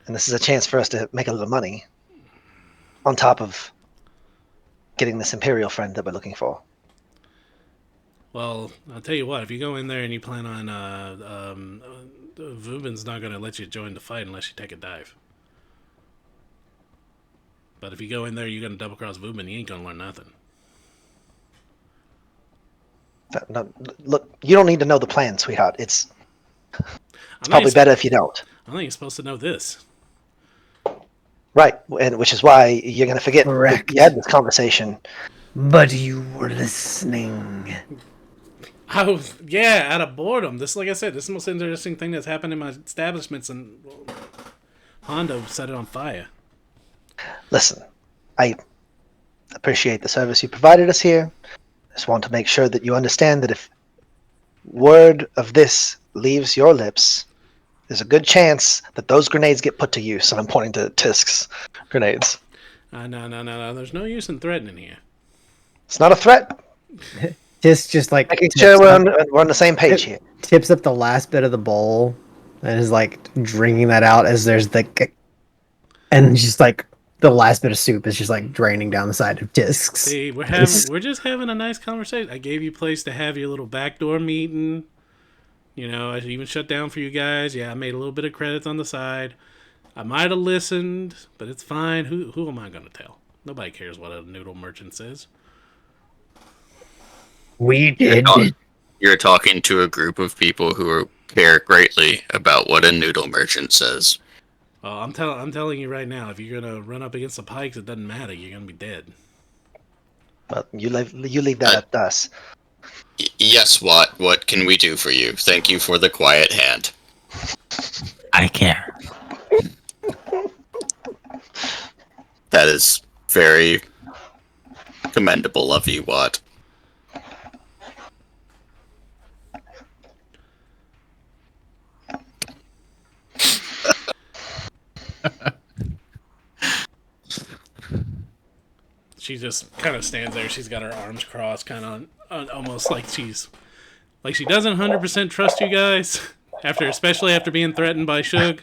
and this is a chance for us to make a little money, on top of getting this Imperial friend that we're looking for. Well, I'll tell you what. If you go in there and you plan on, Vubin's not gonna let you join the fight unless you take a dive. But if you go in there, you're gonna double cross Vubin. You ain't gonna learn nothing. No, look, you don't need to know the plan, sweetheart. It's probably better if you don't. I think you're supposed to know this. Right, and which is why you're going to forget Correct. that you had this conversation. But you were listening. Yeah, out of boredom. Like I said, this is the most interesting thing that's happened in my establishments, and Hondo set it on fire. Listen, I appreciate the service you provided us here. I just want to make sure that you understand that if word of this leaves your lips, there's a good chance that those grenades get put to use. And I'm pointing to Tisk's grenades. No. There's no use in threatening here. It's not a threat. Just like Making sure we're on the same page here. Tips up the last bit of the bowl and is like drinking that out as there's and just like the last bit of soup is just like draining down the side of Tisk's. See, we're just having a nice conversation. I gave you a place to have your little backdoor meeting. I even shut down for you guys. Yeah, I made a little bit of credits on the side. I might have listened, but it's fine. Who am I going to tell? Nobody cares what a noodle merchant says. We did. You're talking to a group of people who care greatly about what a noodle merchant says. Well, I'm telling you right now, if you're going to run up against the Pykes, it doesn't matter. You're going to be dead. Well, you leave that up to us. Yes, Watt. What can we do for you? Thank you for the quiet hand. I care. That is very commendable of you, Watt. She just kind of stands there. She's got her arms crossed, kind of almost like she doesn't 100% trust you guys, especially after being threatened by Shug.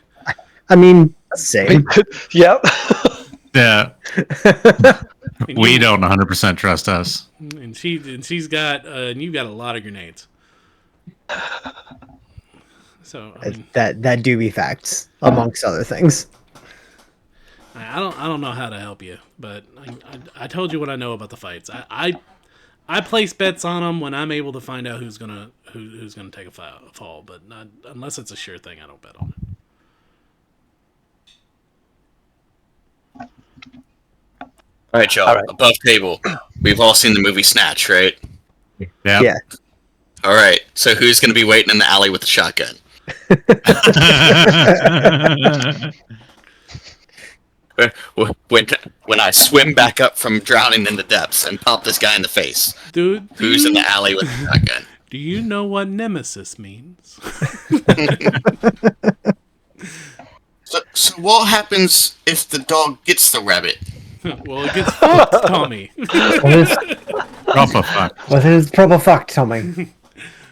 I mean, same. Yep. Yeah. We don't 100% trust us. And she's got and you've got a lot of grenades. So I mean, that do be facts, amongst other things. I don't know how to help you, but I told you what I know about the fights. I place bets on them when I'm able to find out who's gonna take a fall, but not unless it's a sure thing. I don't bet on it. All right, y'all. All right. Above table. We've all seen the movie Snatch, right? Yeah. All right. So who's going to be waiting in the alley with the shotgun? When I swim back up from drowning in the depths and pop this guy in the face, Dude, who's in the alley with the shotgun? Do you know what nemesis means? So what happens if the dog gets the rabbit? Well, it gets fucked, Tommy. Proper fuck. What is proper fuck, Tommy?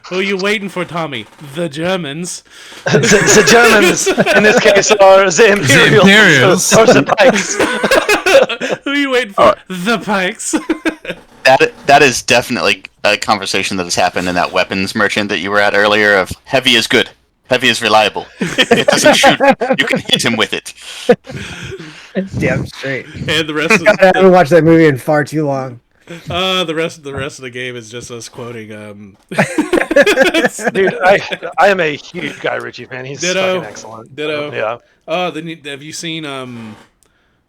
Who are you waiting for, Tommy? The Germans. The Germans, in this case, are the Imperials. Or the Pykes. Who are you waiting for? The Pykes. That is definitely a conversation that has happened in that weapons merchant that you were at earlier of heavy is good. Heavy is reliable. If it doesn't shoot, you can hit him with it. Damn straight. And the rest of I haven't watched that movie in far too long. the rest of the game is just us quoting. Dude, I am a huge Guy Ritchie fan. He's Ditto. fucking excellent. Ditto. Yeah. Oh, have you seen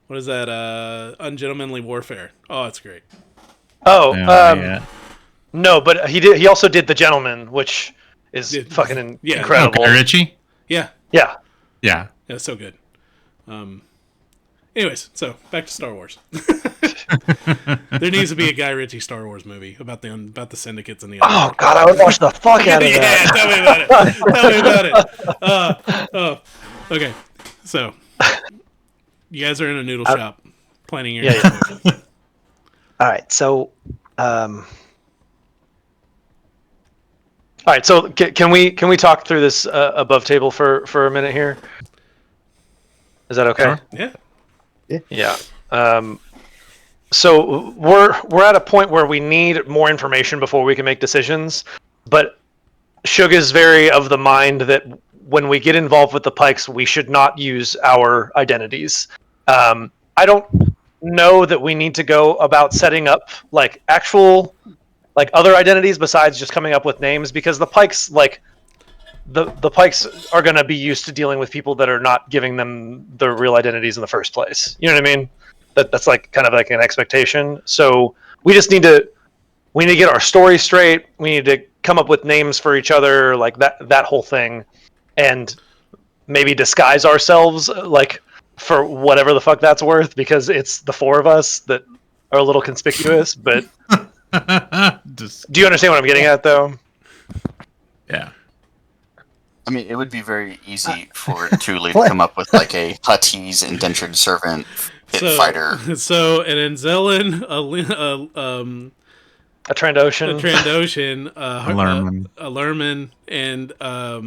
what is that? Ungentlemanly Warfare. Oh, that's great. Oh, Yeah. no, but he also did The Gentleman, which is Yeah, fucking yeah. Oh, incredible. Guy Ritchie? Yeah, Yeah. Yeah. yeah, so good. Anyways, so back to Star Wars. There needs to be a Guy Ritchie Star Wars movie about the syndicates and the Oh underworld. God, I would watch the fuck out of Yeah, that. tell me about it. Tell me about it. Okay. So, you guys are in a noodle shop planning your Yeah, next move. All right, so All right, so can we talk through this above table for a minute here? Is that okay? Sure. Yeah. Yeah. So we're at a point where we need more information before we can make decisions, but Shug is very of the mind that when we get involved with the Pikes, we should not use our identities. I don't know that we need to go about setting up like actual like other identities besides just coming up with names, because the Pikes like the Pikes are going to be used to dealing with people that are not giving them their real identities in the first place. You know what I mean? That's like kind of like an expectation. So we just need to get our story straight. We need to come up with names for each other, like that whole thing, and maybe disguise ourselves like for whatever the fuck that's worth, because it's the four of us that are a little conspicuous. But Just, do you understand what I'm getting at, though? yeah. I mean, it would be very easy for Thule to come up with like a Huttese indentured servant pit fighter. So an Anzellan, A Trandoshan. a Trandoshan, Lerman. a Lerman, and a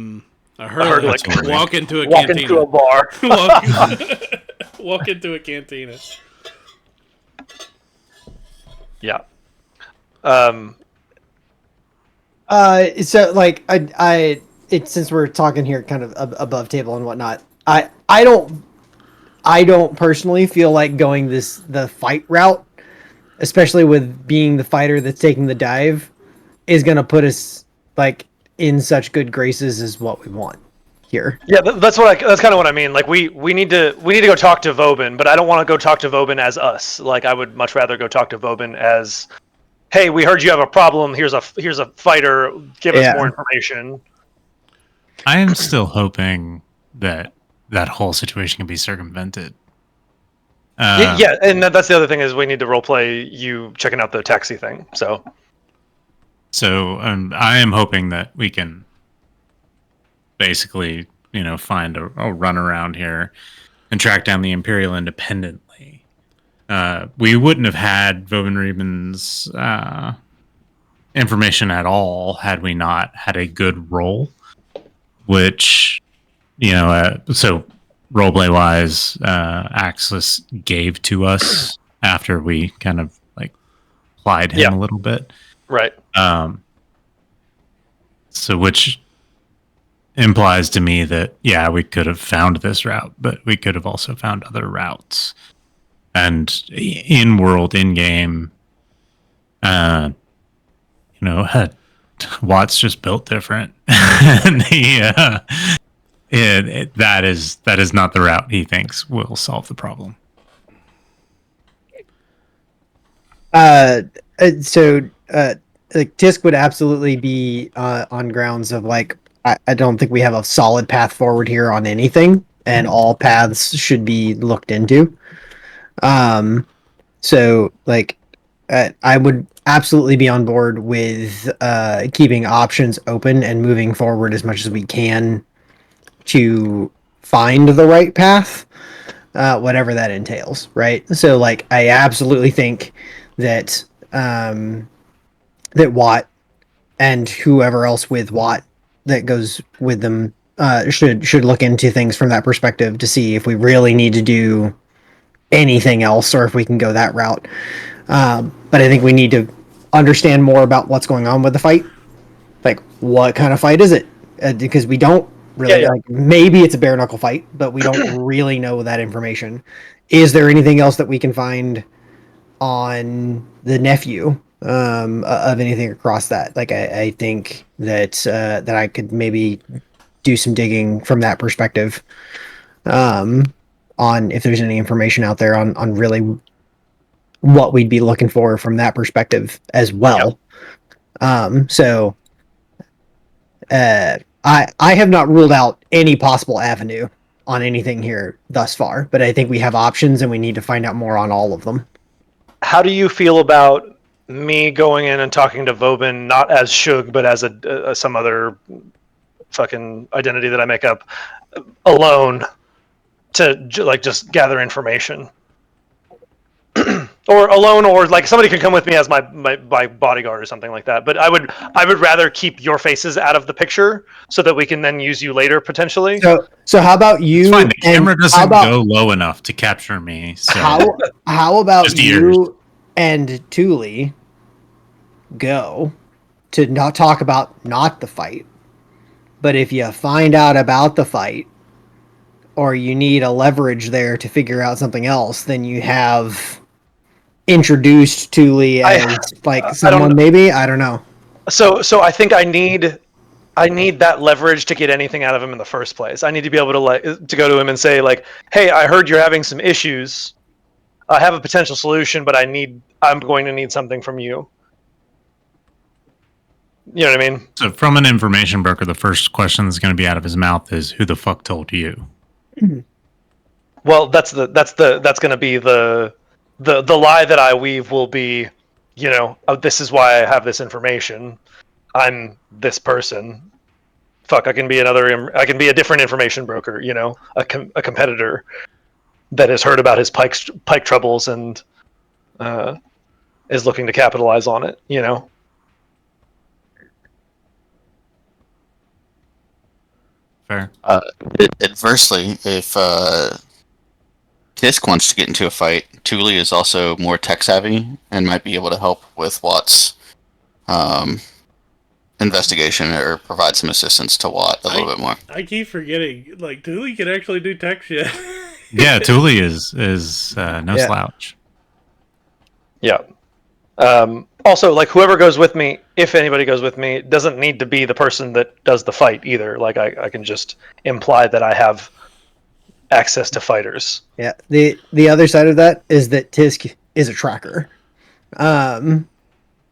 herd, Hurlik like, walk into a walk cantina. into a bar. walk into a cantina. Yeah. So like since we're talking here kind of above table and whatnot, I don't personally feel like going the fight route, especially with being the fighter that's taking the dive, is gonna put us like in such good graces as what we want here. Yeah, that's kind of what I mean. Like we need to go talk to Vobin, but I don't want to go talk to Vobin as us. Like I would much rather go talk to Vobin as, hey, we heard you have a problem. Here's a fighter. Give us more information. I am still hoping that that whole situation can be circumvented. Yeah, and that's the other thing is we need to roleplay you checking out the taxi thing. So I am hoping that we can basically, find a run around here and track down the Imperial independently. We wouldn't have had Vobin Reben's information at all had we not had a good roll, which, so roleplay wise, Axis gave to us after we kind of like plied him a little bit. right. So which implies to me that, yeah, we could have found this route, but we could have also found other routes. And in world, in game, Watt's just built different. And that is not the route he thinks will solve the problem. Like Tisk would absolutely be on grounds of like I don't think we have a solid path forward here on anything, and all paths should be looked into. So like I would absolutely be on board with keeping options open and moving forward as much as we can to find the right path, whatever that entails, right? So like I absolutely think that that Watt and whoever else with Watt that goes with them should look into things from that perspective to see if we really need to do anything else or if we can go that route. But I think we need to understand more about what's going on with the fight. Like, what kind of fight is it? Because we don't really like. Maybe it's a bare knuckle fight, but we don't really know that information. Is there anything else that we can find on the nephew of anything across that? Like, I think that I could maybe do some digging from that perspective. On on if there's any information out there on really what we'd be looking for from that perspective as well. So I have not ruled out any possible avenue on anything here thus far, but I think we have options and we need to find out more on all of them. How do you feel about me going in and talking to Vobin, not as Shug, but as a some other fucking identity that I make up alone to like just gather information? Or alone, or like somebody can come with me as my bodyguard or something like that. But I would rather keep your faces out of the picture so that we can then use you later potentially. So how about you? It's fine. The camera doesn't about, go low enough to capture me. So how about just you ears. and Thule go to not talk about not the fight, but if you find out about the fight or you need a leverage there to figure out something else, then you have introduced Thule as like someone maybe, I don't know. So I think I need that leverage to get anything out of him in the first place. I need to be able to go to him and say like, "Hey, I heard you're having some issues. I have a potential solution, but I'm going to need something from you." You know what I mean? So from an information broker, the first question that's going to be out of his mouth is, "Who the fuck told you?" Well, that's going to be the lie that I weave will be, this is why I have this information. I'm this person. Fuck, I can be a different information broker, a competitor that has heard about his pike troubles and is looking to capitalize on it, Fair. Adversely, if Tisk wants to get into a fight, Thule is also more tech savvy and might be able to help with Watt's investigation or provide some assistance to Watt a little bit more. I keep forgetting, like, Thule can actually do tech shit. Yeah, Thule is no slouch. Yeah. Also, like, whoever goes with me, if anybody goes with me, doesn't need to be the person that does the fight either. Like, I can just imply that I have access to fighters. Yeah. The other side of that is that Tisk is a tracker.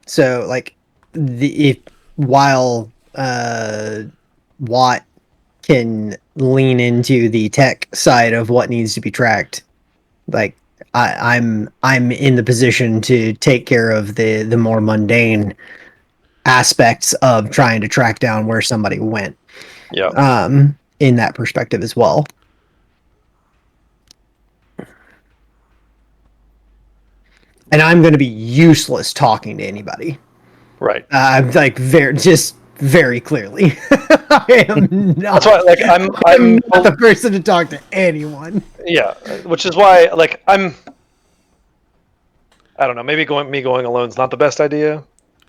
So like while Watt can lean into the tech side of what needs to be tracked, like I'm in the position to take care of the more mundane aspects of trying to track down where somebody went. Yeah. In that perspective as well. And I'm going to be useless talking to anybody. Right. I'm like very clearly. I am not. That's why, like, I'm not the person to talk to anyone. Yeah, which is why, like, I don't know. Maybe going alone is not the best idea,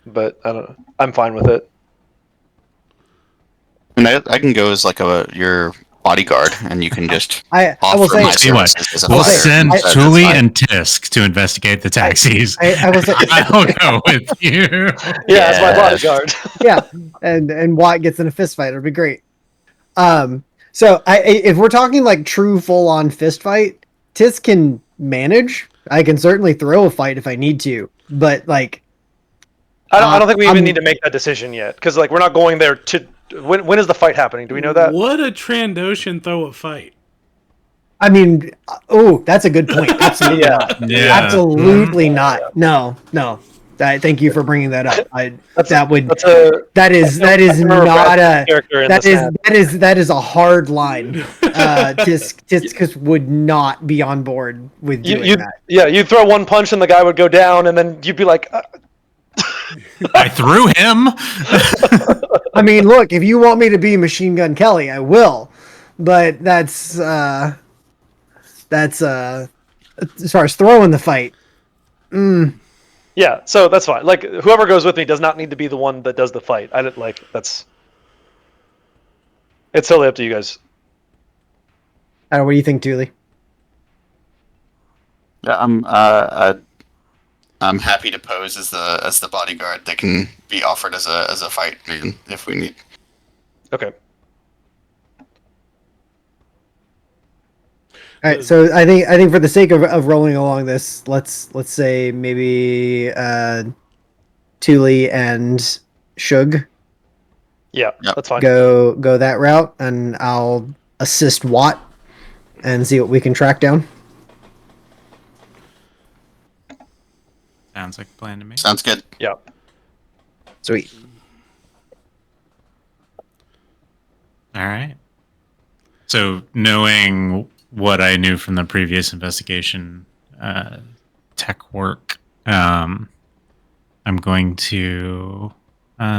but I don't know. I'm fine with it. And I can go as like your bodyguard, and you can just I will offer say- my See what? services as a We'll fighter. send That's Thule fine. and Tisk to investigate the taxis. I will say, I'll go with you. Yeah, as my Yeah. bodyguard. yeah, and Watt gets in a fist fight. It'll be great. So if we're talking like true full on fist fight, Tisk can manage. I can certainly throw a fight if I need to, but like, I don't think we even need to make that decision yet, because like we're not going there to. When is the fight happening? Do we know that? Would a Trandoshan throw a fight? I mean, that's a good point. Absolutely not. Yeah. Absolutely not. No. Thank you for bringing that up. That is a hard line. Tisk would not be on board with doing that. Yeah, you'd throw one punch and the guy would go down, and then you'd be like, I threw him. I mean, look, if you want me to be Machine Gun Kelly, I will. But that's as far as throwing the fight. Yeah, so that's fine. Like, whoever goes with me does not need to be the one that does the fight. It's totally up to you guys. What do you think, Thule? Yeah, I'm happy to pose as the bodyguard that can be offered as a fight if we need. Okay. All right, so I think for the sake of rolling along this, let's say maybe Thule and Shug Yeah, Yep. that's fine. go that route, and I'll assist Watt and see what we can track down. Sounds like a plan to me. Sounds good. Yeah. Sweet. All right. So, knowing what I knew from the previous investigation, tech work, I'm going to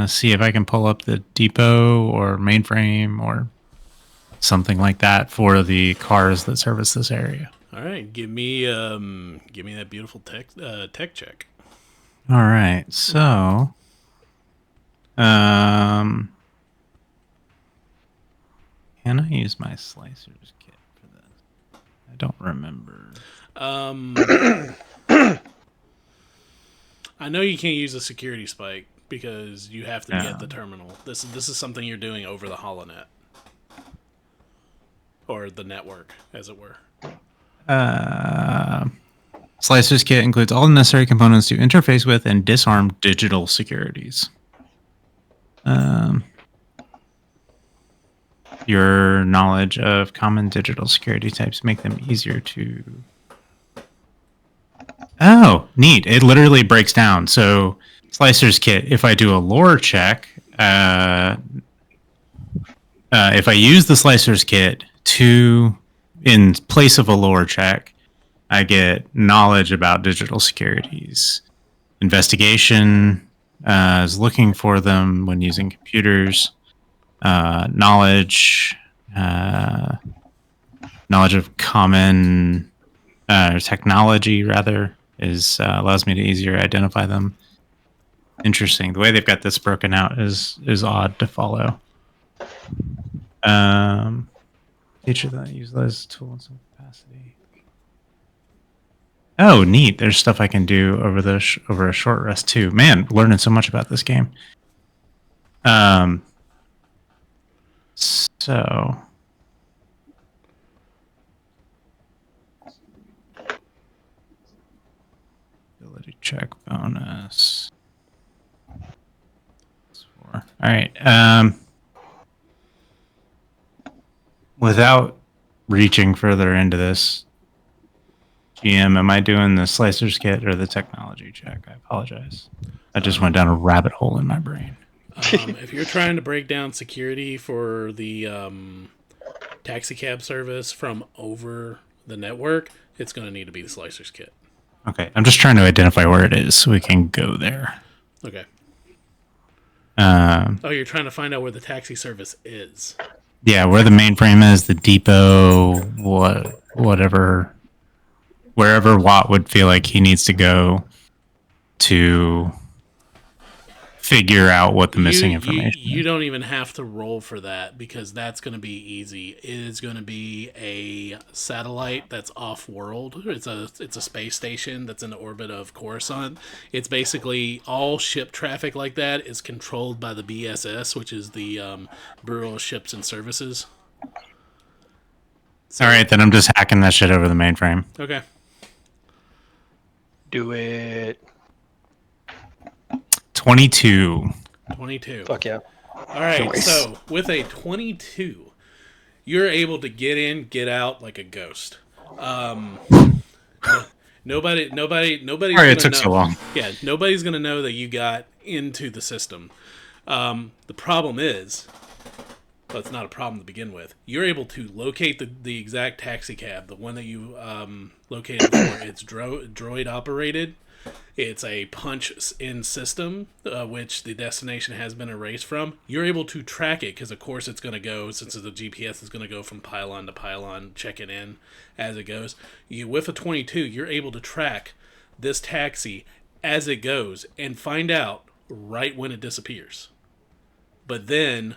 see if I can pull up the depot or mainframe or something like that for the cars that service this area. All right, give me that beautiful tech check. All right. So, can I use my slicers kit for this? I don't remember. I know you can't use a security spike because you have to be Yeah. at the terminal. This is something you're doing over the holonet or the network, as it were. Slicers kit includes all the necessary components to interface with and disarm digital securities. Your knowledge of common digital security types make them easier to. Oh, neat! It literally breaks down. So, Slicers kit. If I do a lore check, if I use the Slicers kit in place of a lore check, I get knowledge about digital securities. Investigation is looking for them when using computers. Knowledge of common technology, rather, allows me to easier identify them. Interesting. The way they've got this broken out is odd to follow. Feature that use those tools in capacity. Oh, neat! There's stuff I can do over a short rest too. Man, learning so much about this game. So ability check bonus. All right. Without reaching further into this, GM, am I doing the slicers kit or the technology check? I apologize. I just went down a rabbit hole in my brain. If you're trying to break down security for the taxi cab service from over the network, it's going to need to be the slicers kit. Okay, I'm just trying to identify where it is so we can go there. Okay. You're trying to find out where the taxi service is. Yeah, where the mainframe is, the depot, whatever, wherever Watt would feel like he needs to go to figure out what the missing information You is. don't even have to roll for that because that's going to be easy. It is going to be a satellite that's off-world. It's a space station that's in the orbit of Coruscant. It's basically all ship traffic like that is controlled by the BSS, which is the Bureau of Ships and Services. All right, then I'm just hacking that shit over the mainframe. Okay. Do it. 22. 22. Fuck yeah. All right, Nice. so with a 22, you're able to get in, get out like a ghost. Nobody's Sorry gonna it took know. so long. Yeah, nobody's gonna know that you got into the system. The problem is, well, it's not a problem to begin with. You're able to locate the exact taxi cab, the one that you located before. It's droid operated. It's a punch-in system, which the destination has been erased from. You're able to track it because, of course, it's going to go, since the GPS is going to go from pylon to pylon, checking in as it goes. With a 22, you're able to track this taxi as it goes and find out right when it disappears. But then,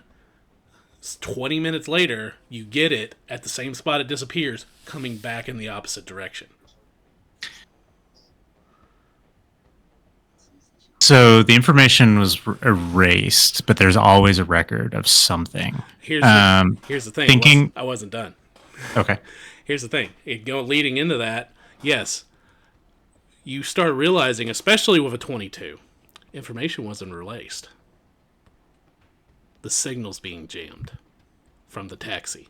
20 minutes later, you get it at the same spot it disappears, coming back in the opposite direction. So the information was erased, but there's always a record of something. Here's the thing. Thinking- I wasn't done. Okay. here's the thing. Leading into that, yes, you start realizing, especially with a 22, information wasn't released. The signal's being jammed from the taxi.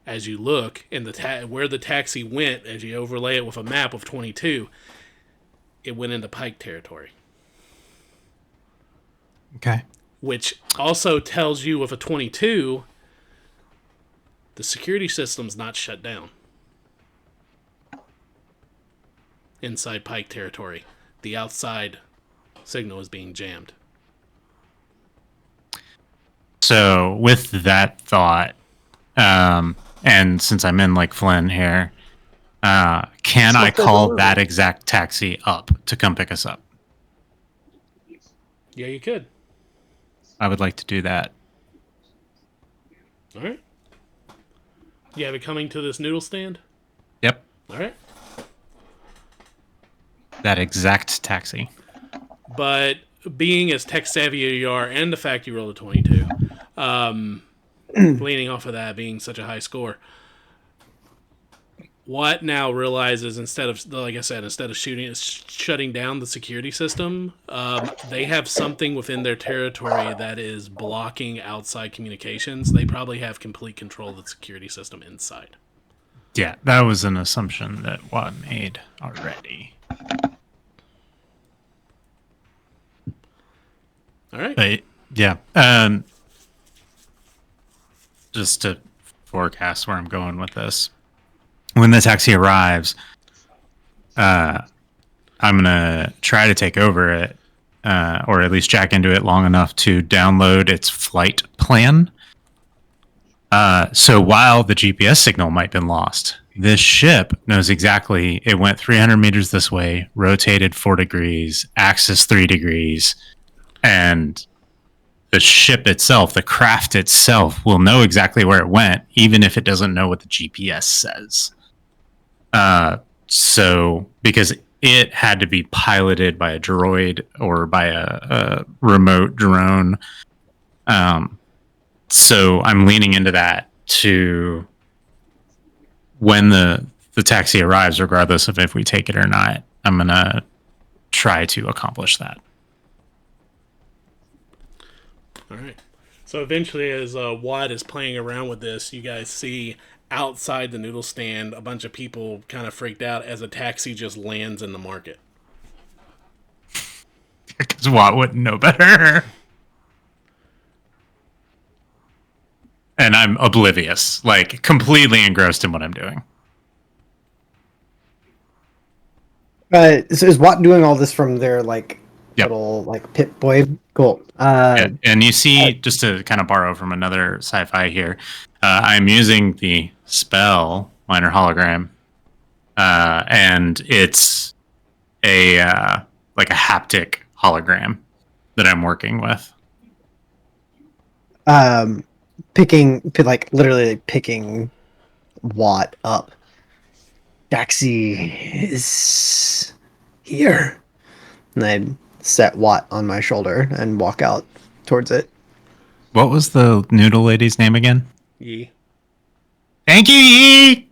As you look, and where the taxi went, as you overlay it with a map of 22, it went into Pike territory. Okay. Which also tells you with a 22, the security system's not shut down inside Pike territory. The outside signal is being jammed. So with that thought, and since I'm in like Flynn here, can I call that exact taxi up to come pick us up? Yeah, you could. I would like to do that. All right. You have it coming to this noodle stand? Yep. All right. That exact taxi. But being as tech savvy as you are, and the fact you rolled a 22, leaning off of that being such a high score, Watt now realizes instead of shutting down the security system, they have something within their territory that is blocking outside communications. They probably have complete control of the security system inside. Yeah, that was an assumption that Watt made already. All right. But yeah, just to forecast where I'm going with this. When the taxi arrives, I'm gonna try to take over it, or at least jack into it long enough to download its flight plan. So while the GPS signal might have been lost, this ship knows exactly it went 300 meters this way, rotated 4 degrees, axis 3 degrees, and the ship itself, the craft itself, will know exactly where it went, even if it doesn't know what the GPS says. So because it had to be piloted by a droid or by a remote drone. So I'm leaning into that to when the taxi arrives, regardless of if we take it or not, I'm going to try to accomplish that. All right. So eventually, as Watt is playing around with this, you guys see outside the noodle stand a bunch of people kind of freaked out as a taxi just lands in the market. Because Watt wouldn't know better. And I'm oblivious, like completely engrossed in what I'm doing. So is Watt doing all this from their Yep. little Pip Boy? Cool. Yeah. And you see, just to kind of borrow from another sci-fi here, I'm using the spell minor hologram, and it's a haptic hologram that I'm working with. Literally picking Watt up. Taxi is here. And I set Watt on my shoulder and walk out towards it. What was the noodle lady's name again? Yee. Thank you, Yee!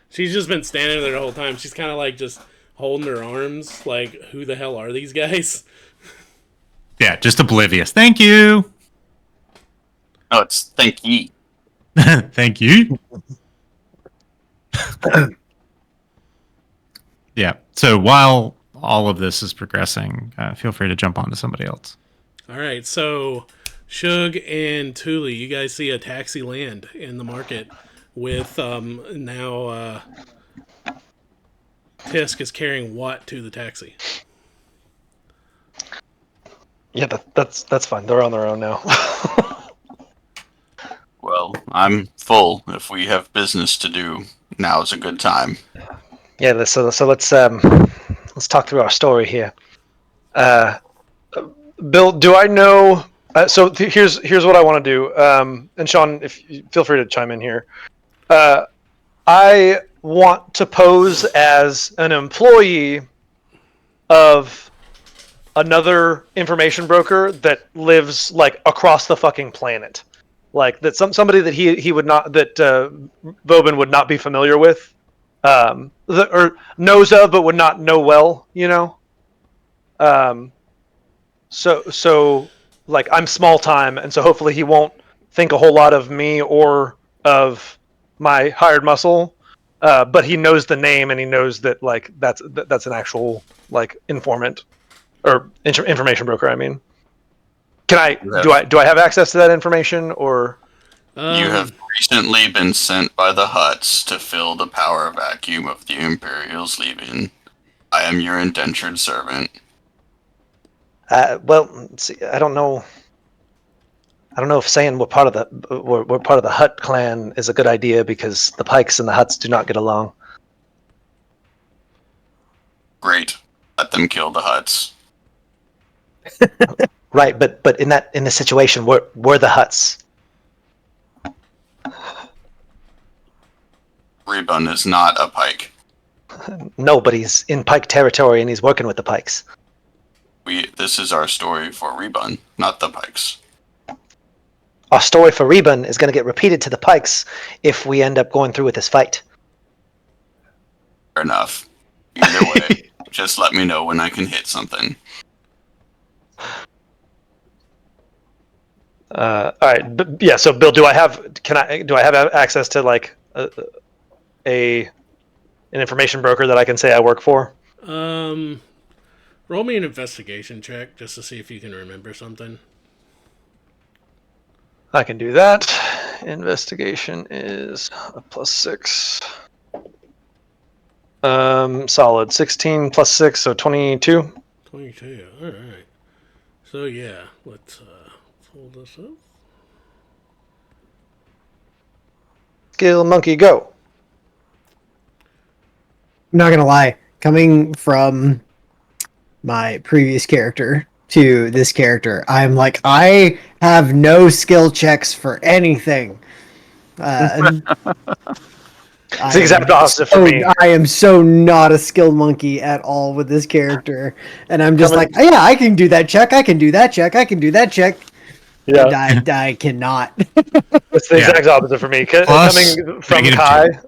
She's just been standing there the whole time. She's kind of just holding her arms, like, who the hell are these guys? Yeah, just oblivious. Thank you! Oh, it's thank ye. Thank you. Yeah, so while all of this is progressing, feel free to jump onto somebody else. All right, so Shug and Thule, you guys see a taxi land in the market with now Tisk is carrying Watt to the taxi. Yeah, that's fine. They're on their own now. Well, I'm full. If we have business to do, now's a good time. Yeah, so let's talk through our story here. Bill, do I know? Here's what I want to do. And Sean, feel free to chime in here. I want to pose as an employee of another information broker that lives across the fucking planet. like that somebody that he would not that Vobin would not be familiar with, or knows of but would not know well, So like I'm small time, and so hopefully he won't think a whole lot of me or of my hired muscle. But he knows the name, and he knows that like that's an actual like informant or information broker. I mean, can I do I have access to that information or? You have recently been sent by the Hutts to fill the power vacuum of the Imperials leaving. I am your indentured servant. Well, see, I don't know. I don't know if saying we're part of the Hutt clan is a good idea because the Pykes and the Hutts do not get along. Great. Let them kill the Hutts. Right, but in the situation, we're the Hutts. Rebun is not a Pike. No, but he's in Pike territory and he's working with the Pikes. This is our story for Rebun, not the Pikes. Our story for Rebun is going to get repeated to the Pikes if we end up going through with this fight. Fair enough. Either way, just let me know when I can hit something. All right, yeah. So, Bill, do I have access to like an information broker that I can say I work for? Roll me an investigation check just to see if you can remember something. I can do that. Investigation is a +6. Solid. 16 plus 6, so 22. 22. All right. So yeah, let's pull this up. Skill monkey, go. I'm not gonna lie. Coming from my previous character to this character, I'm like, I have no skill checks for anything. It's the exact opposite for me. I am so not a skilled monkey at all with this character, and I'm just like, yeah, I can do that check. I can do that check. I can do that check. Yeah, And I cannot. it's the exact opposite for me. Plus, Coming from negative Kai.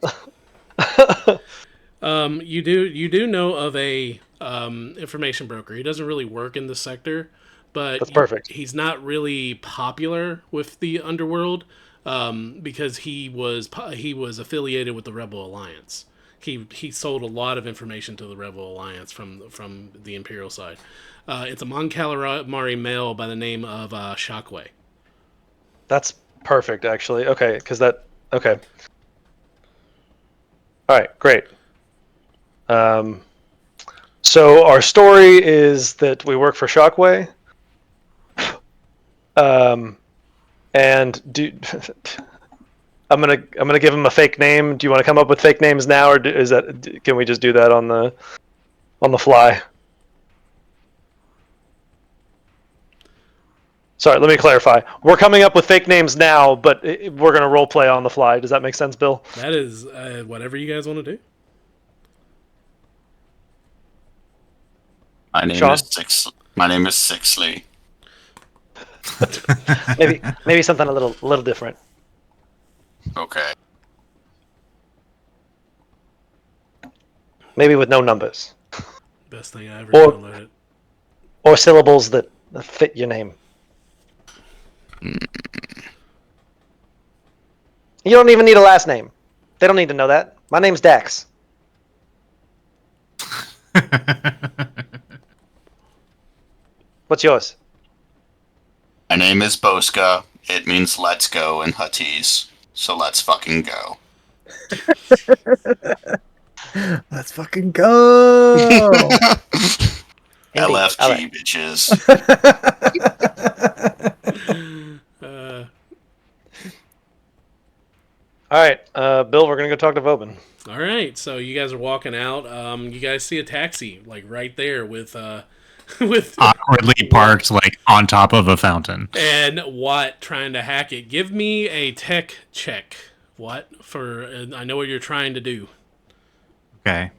You do know of a information broker. He doesn't really work in the sector, but That's perfect. He's not really popular with the underworld because he was affiliated with the Rebel Alliance. He sold a lot of information to the Rebel Alliance from the Imperial side. It's a Mon Calamari male by the name of Shockway. That's perfect, actually. Okay, okay. All right, great. So our story is that we work for Shockway. And I'm gonna give him a fake name. Do you want to come up with fake names now, or can we just do that on the fly? Sorry, let me clarify. We're coming up with fake names now, but we're gonna role play on the fly. Does that make sense, Bill? That is whatever you guys want to do. My name Sean? is Sixley. Maybe something a little different. Okay. Maybe with no numbers Best thing I ever Or- downloaded. or syllables that fit your name. You don't even need a last name. They don't need to know that. My name's Dax. What's yours? My name is Boska. It means let's go in Huttese. So let's fucking go. Let's fucking go. LFG, All right. bitches. All right, Bill, we're gonna go talk to Vobin. All right, so you guys are walking out. You guys see a taxi like right there with with Awkwardly parked like on top of a fountain. and Watt trying to hack it. Give me a tech check. What for? I know what you're trying to do. Okay.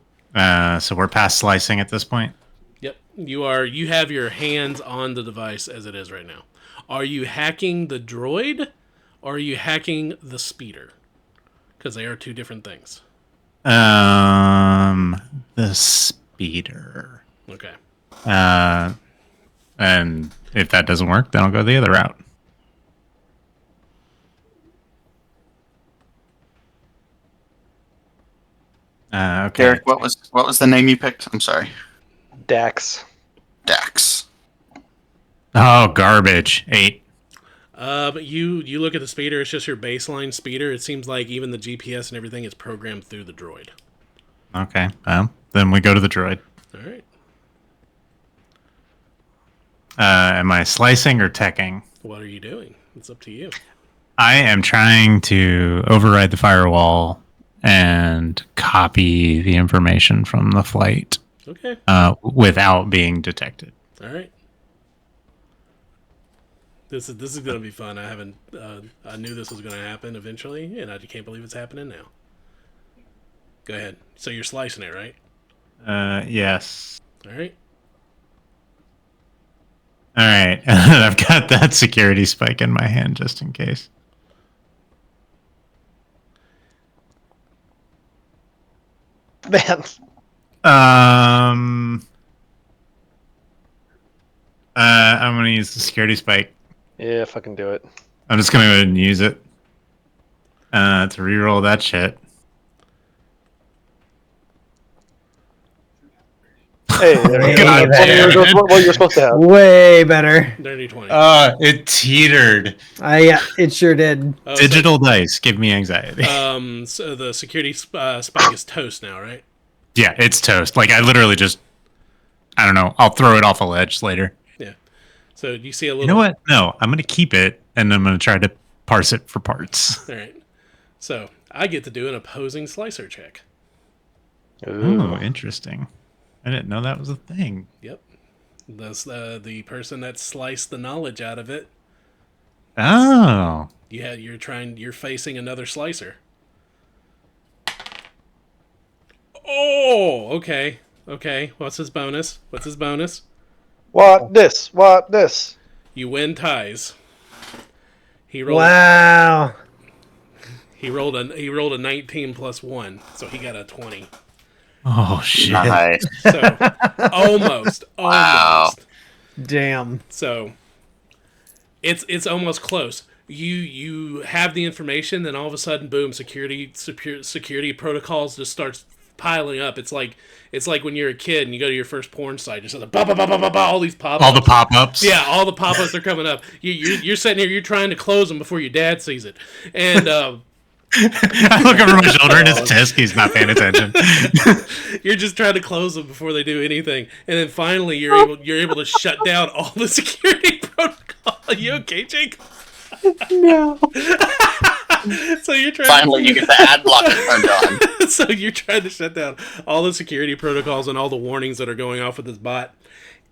So we're past slicing at this point. Yep, you are. You have your hands on the device as it is right now. Are you hacking the droid, or are you hacking the speeder? Because they are two different things. The speeder. Okay. And if that doesn't work, then I'll go the other route. Okay. Derek, what was the name you picked? I'm sorry. Dax. Dax. Oh, garbage. 8. But you look at the speeder. It's just your baseline speeder. It seems like even the GPS and everything is programmed through the droid. Okay. Well, then we go to the droid. All right. Am I slicing or teching? What are you doing? It's up to you. I am trying to override the firewall and copy the information from the flight Okay. without being detected. All right. This is gonna be fun. I haven't. I knew this was gonna happen eventually, and I can't believe it's happening now. Go ahead. So you're slicing it, right? Yes. All right. All right. I've got that security spike in my hand just in case. Man. I'm gonna use the security spike. Yeah, fucking do it. I'm just gonna go ahead and use it to reroll that shit. Hey, there you go. God That's damn it. what you're supposed to have. Way better. Dirty 20. It teetered. Yeah, it sure did. Oh, Digital dice give me anxiety. So the security spike is toast now, right? Yeah, it's toast. Like I literally just, I don't know. I'll throw it off a ledge later. Yeah. So you see a little. You know what? No, I'm gonna keep it and I'm gonna try to parse it for parts. All right. So I get to do an opposing slicer check. Oh, interesting. I didn't know that was a thing. Yep. That's the person that sliced the knowledge out of it. Oh. Yeah, you're facing another slicer. Oh, okay. Okay. What's his bonus? What this? You win ties. He rolled Wow. he rolled a 19 plus 1, so he got a 20. Oh shit. Nice. So almost. Wow. Damn. So it's almost close. You have the information, then all of a sudden, boom! Security protocols just starts piling up. It's like when you're a kid and you go to your first porn site. It's like bah, bah, bah, bah, bah, bah, all these pop-ups. All the pop-ups. Yeah, all the pop-ups are coming up. You're sitting here. You're trying to close them before your dad sees it, and I look over my shoulder and it's Tisk. He's not paying attention. you're just trying to close them before they do anything, and then finally you're able to shut down all the security protocol. Are you okay, Jake? No. So you're trying. Finally, you get the ad blocker turned on. So you're trying to shut down all the security protocols and all the warnings that are going off with this bot,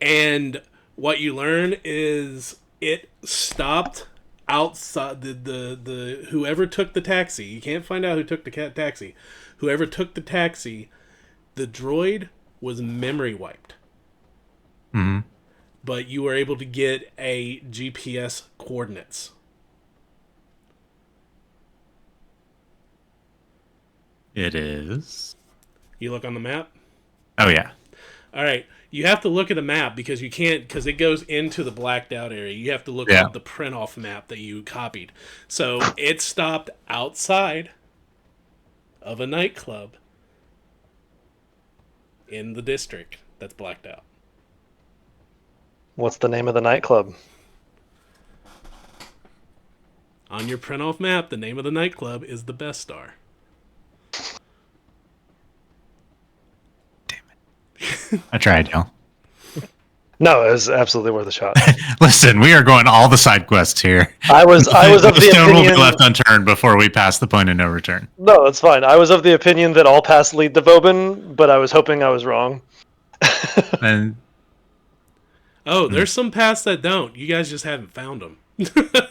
and what you learn is it stopped outside the whoever took the taxi. You can't find out who took the taxi. Whoever took the taxi, the droid was memory wiped. Mhm. But you were able to get a GPS coordinates. It is. You look on the map. Oh yeah. All right. You have to look at a map because you can't, because it goes into the blacked out area. You have to look at the print off map that you copied. So it stopped outside of a nightclub in the district that's blacked out. What's the name of the nightclub? On your print off map, the name of the nightclub is the Best Star. I tried, y'all. No, it was absolutely worth a shot. Listen, we are going all the side quests here. I was of the stone will be opinion. left unturned before we pass the point of no return. No, that's fine. I was of the opinion that all paths lead to Vobin, but I was hoping I was wrong. And Oh, there's some paths that don't. You guys just haven't found them.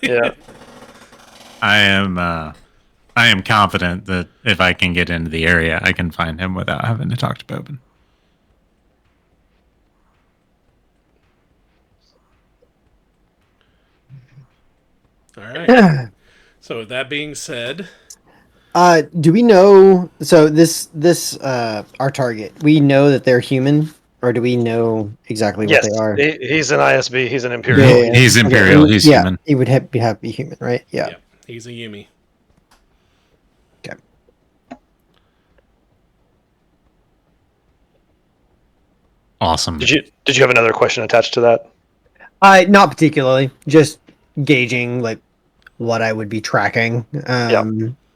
Yeah. I am confident that if I can get into the area, I can find him without having to talk to Bobin. All right. So with that being said, Do we know? So our target. We know that they're human, or do we know exactly what Yes, they are? he's an ISB. He's an Yeah, Imperial. yeah, He's yeah. Okay, Imperial. He's yeah, human. he would have to be human, right? Yeah. yeah, he's a Yumi. Okay. Awesome. Did you have another question attached to that? Not particularly. Just gauging like what I would be tracking.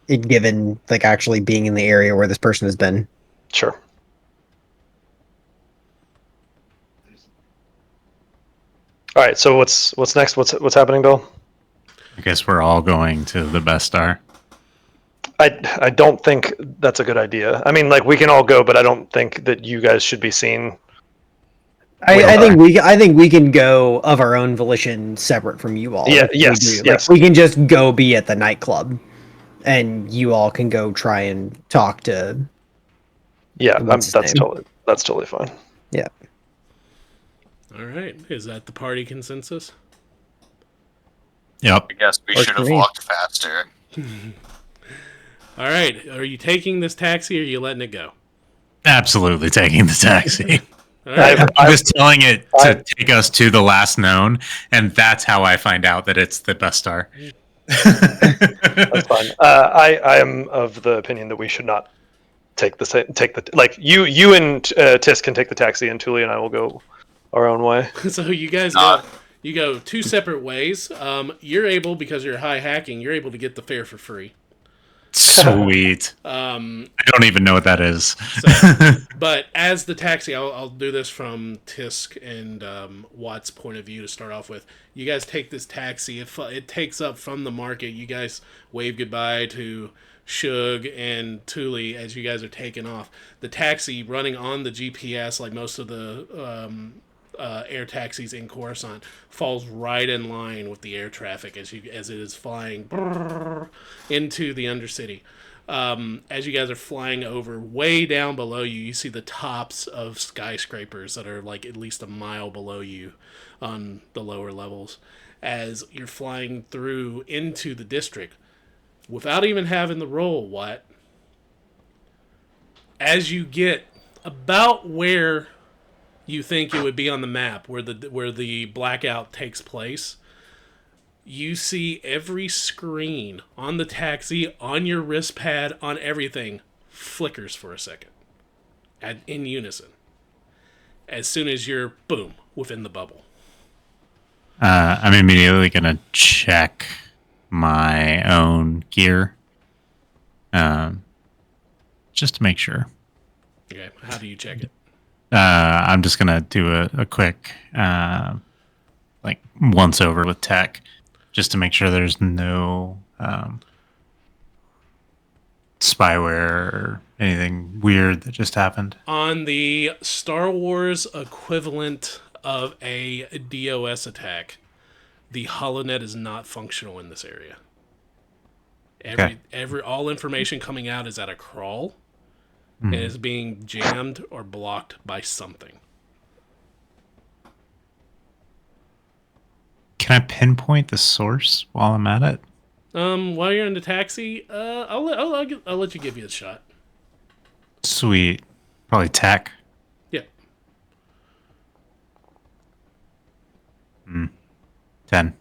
Given like actually being in the area where this person has been. Sure. All right. So what's next? What's happening, Bill? I guess we're all going to the best star. I don't think that's a good idea. I mean, like we can all go, but I don't think that you guys should be seen. I think we can go of our own volition, separate from you all. Yeah. If we Yes. do. Yes. Like we can just go be at the nightclub, and you all can go try and talk to. Yeah. What's his name? That's totally fine. Yeah. All right, is that the party consensus? Yep. I guess we Works should for have me. walked faster. All right, are you taking this taxi or are you letting it go? Absolutely taking the taxi. All right, I'm just telling it to take us to the last known, and that's how I find out that it's the best star. That's fine. I am of the opinion that we should not take the like you and Tisk can take the taxi, and Tuli and I will go our own way. so you guys Not- go two separate ways. You're able, because you're high hacking, you're able to get the fare for free. Sweet. I don't even know what that is. But as the taxi, I'll do this from Tisk and Watt's point of view to start off with. You guys take this taxi. It takes up from the market. You guys wave goodbye to Shug and Tuli as you guys are taking off. The taxi running on the GPS, like most of the air taxis in Coruscant, falls right in line with the air traffic as it is flying into the undercity. As you guys are flying over, way down below you, you see the tops of skyscrapers that are like at least a mile below you on the lower levels. As you're flying through into the district, without even having the roll, what? As you get about where you think it would be on the map, where the blackout takes place, you see every screen on the taxi, on your wrist pad, on everything, flickers for a second, in unison. As soon as you're, boom, within the bubble. I'm immediately going to check my own gear, just to make sure. Okay, how do you check it? I'm just going to do a quick like once over with tech, just to make sure there's no spyware or anything weird that just happened. On the Star Wars equivalent of a DOS attack, the HoloNet is not functional in this area. All information coming out is at a crawl and is being jammed or blocked by something. Can I pinpoint the source while I'm at it? While you're in the taxi, I'll let you give you a shot. Sweet. Probably tech. Yeah. 10.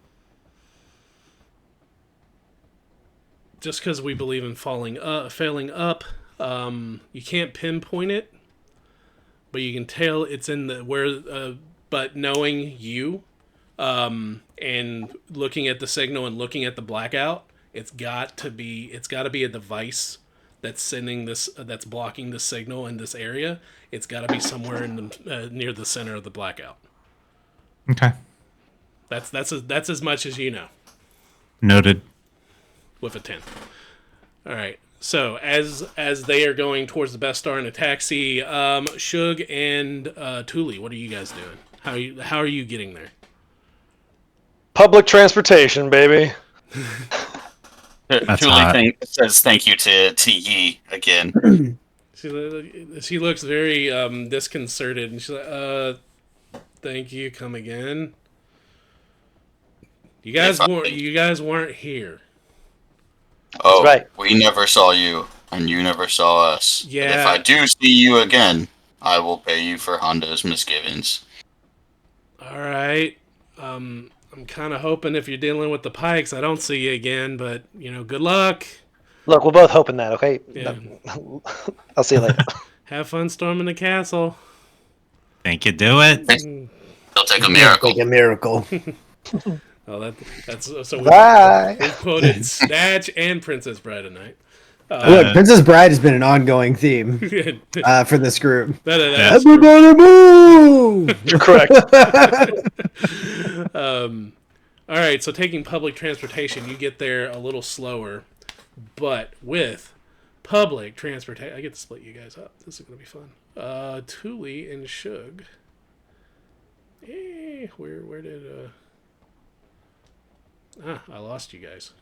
Just because we believe in failing up, you can't pinpoint it, but you can tell it's in the where. But knowing you, and looking at the signal and looking at the blackout, it's got to be a device that's sending this, that's blocking the signal in this area. It's got to be somewhere in the near the center of the blackout. Okay. That's as much as you know. Noted. With a 10. All right. So as they are going towards the best star in a taxi, Shug and Tuli, what are you guys doing? How are you getting there? Public transportation, baby. That's Julie hot. says thank you to Yi again. She looks very disconcerted, and she's like, thank you. Come again. You guys weren't here. Oh, right. we never saw you, and you never saw us. But if Yeah. I do see you again, I will pay you for Honda's misgivings. All right. I'm kind of hoping if you're dealing with the Pykes, I don't see you again. But good luck. Look, we're both hoping that. Okay. Yeah. I'll see you later. Have fun storming the castle. Think you do it? It'll take a It's miracle. like a miracle. Oh, that's so. Bye. We've quoted Snatch and Princess Bride tonight. Look, Princess Bride has been an ongoing theme for this group. That's true. Everybody move! You're correct. All right, so taking public transportation, you get there a little slower, but with public transportation, I get to split you guys up. This is gonna be fun. Thule and Shug. Where did I lost you guys.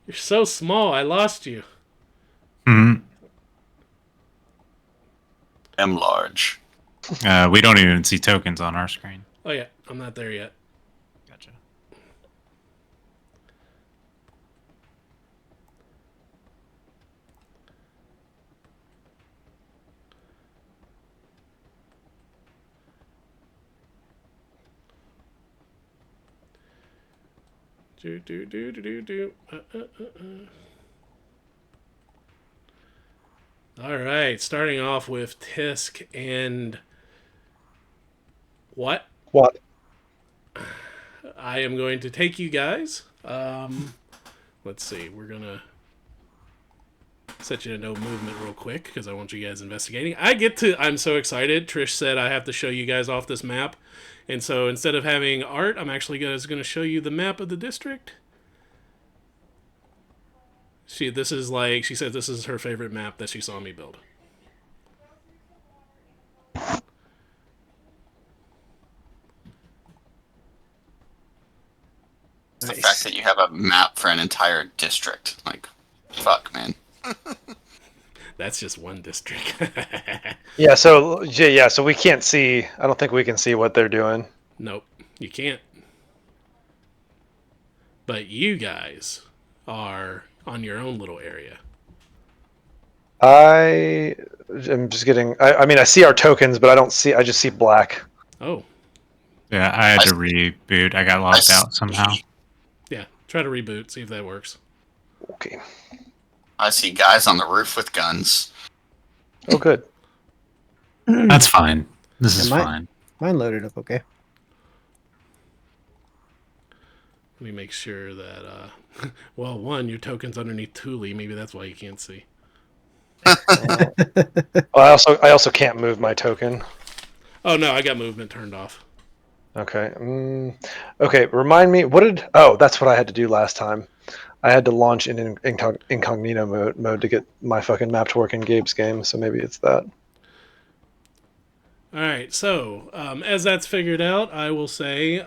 You're so small. I lost you. Mhm. I'm large. We don't even see tokens on our screen. Oh yeah, I'm not there yet. Gotcha. Do. All right, starting off with Tisk and what? What? I am going to take you guys. Let's see. We're gonna set you to no movement real quick because I want you guys investigating. I'm so excited. Trish said I have to show you guys off this map. And so instead of having art, I'm actually going to show you the map of the district. She said this is her favorite map that she saw me build. The fact that you have a map for an entire district. Like, fuck, man. That's just one district. So we can't see. I don't think we can see what they're doing. Nope, you can't. But you guys are on your own little area. I am just getting. I mean, I see our tokens, but I don't see. I just see black. Oh, Yeah, I had to reboot. I got logged out somehow. yeah. Try to reboot, see if that works. Okay. I see guys on the roof with guns. Oh, good. That's fine. This is Am I- fine. Mine loaded up okay. Let me make sure that, well, one, your token's underneath Thule. Maybe that's why you can't see. I also can't move my token. Oh, no, I got movement turned off. Okay. Okay. Remind me. What did? Oh, that's what I had to do last time. I had to launch in incognito mode to get my fucking map to work in Gabe's game. So maybe it's that. All right, so as that's figured out, I will say,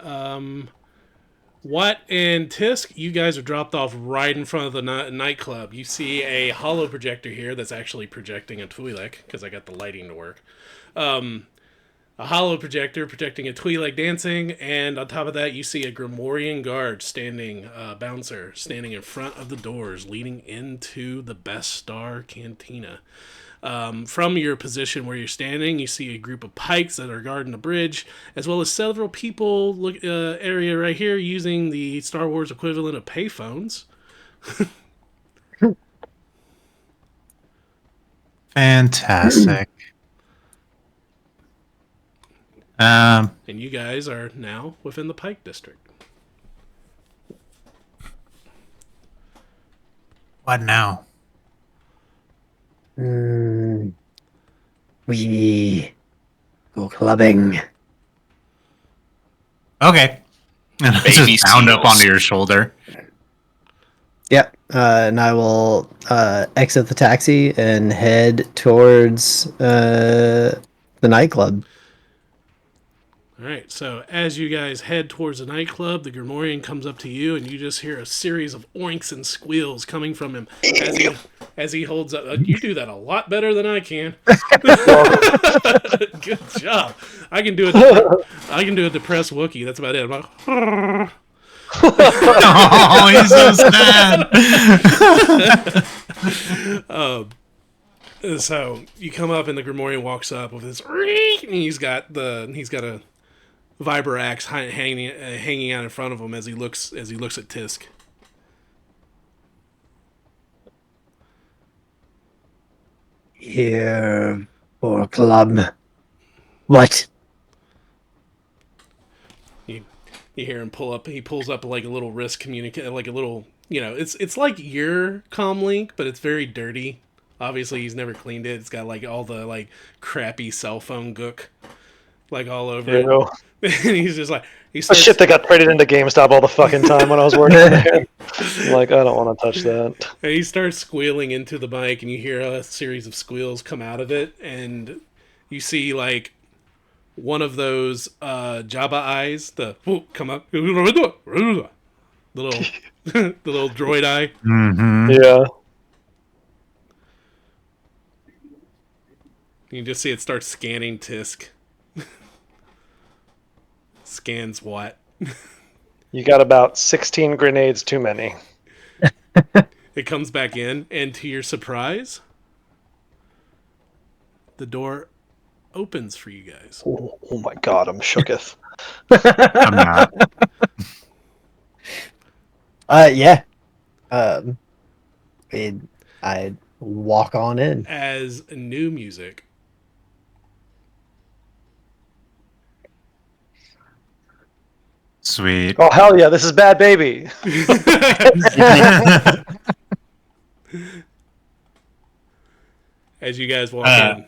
Watt and Tisk, you guys are dropped off right in front of the nightclub. You see a hollow projector here that's actually projecting a Twi'lek, because I got the lighting to work. A hollow projector projecting a Twi'lek dancing, and on top of that, you see a Grimoirian guard bouncer, standing in front of the doors leading into the Best Star Cantina. From your position where you're standing, you see a group of Pykes that are guarding the bridge, as well as several people area right here using the Star Wars equivalent of payphones. Fantastic. And you guys are now within the Pike District. What now? We go clubbing. Okay. And I Baby just bound up seals. onto your shoulder. Yep. And I will exit the taxi and head towards the nightclub. All All right, so as you guys head towards the nightclub, the Grimorian comes up to you, and you just hear a series of oinks and squeals coming from him as he holds up. You do that a lot better than I can. Good job. I can do it. I can do a depressed Wookiee. That's about it. I'm like, Oh, he's so sad. so you come up, and the Grimorian walks up with his, and he's got a vibra axe hanging out in front of him as he looks at Tisk. Here for club. What? You hear him pull up. He pulls up like a little wrist like a little. It's like your comlink, but it's very dirty. Obviously, he's never cleaned it. It's got like all the like crappy cell phone gook, like all over it. And he's just like The shit that got traded into GameStop all the fucking time when I was working there. I'm like, I don't want to touch that. And he starts squealing into the mic, and you hear a series of squeals come out of it, and you see like one of those Jabba eyes, come up, the little the little droid eye. Mm-hmm. Yeah. You can just see it start scanning Tisk. Scans what? You got about 16 grenades too many. It comes back in, and to your surprise, the door opens for you guys. Oh my god, I'm shooketh. I'm not. Yeah. I'd walk on in. As new music. Sweet. Oh hell yeah, this is Bad Baby. As you guys walk in.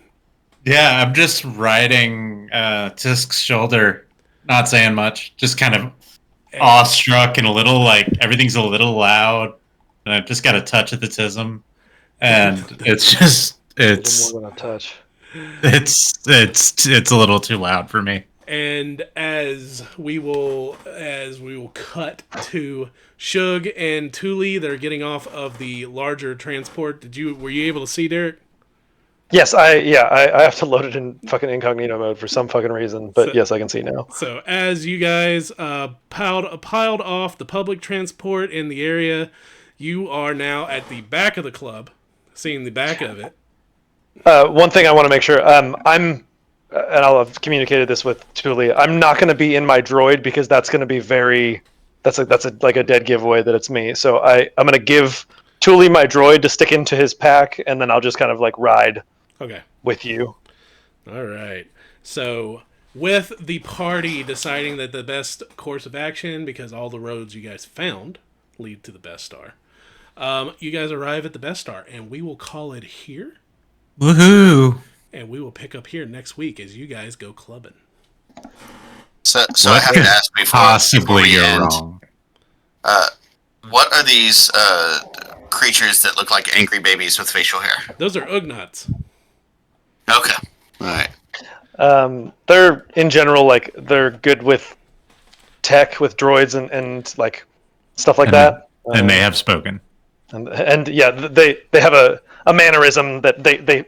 Yeah, I'm just riding Tisk's shoulder, not saying much, just kind of awestruck and a little like everything's a little loud, and I've just got a touch of the tism, and it's More than a touch. it's a little too loud for me. And as we will cut to Shug and Thule, they're getting off of the larger transport. Were you able to see Derek? Yes, I have to load it in fucking incognito mode for some fucking reason, but yes, I can see now. So as you guys piled off the public transport in the area, you are now at the back of the club, seeing the back of it. One thing I want to make sure, and I'll have communicated this with Thule. I'm not going to be in my droid because that's going to be that's like a dead giveaway that it's me. So I'm going to give Thule my droid to stick into his pack, and then I'll just kind of like ride with you. All right. So with the party deciding that the best course of action, because all the roads you guys found lead to the Best Star, you guys arrive at the Best Star, and we will call it here. Woohoo! And we will pick up here next week as you guys go clubbing. So I have to ask before Possibly we you're end, wrong. what are these creatures that look like angry babies with facial hair? Those are Ugnots. Okay. All right. They're in general like they're good with tech, with droids and like stuff like that. And they have spoken. And yeah, they have a mannerism that they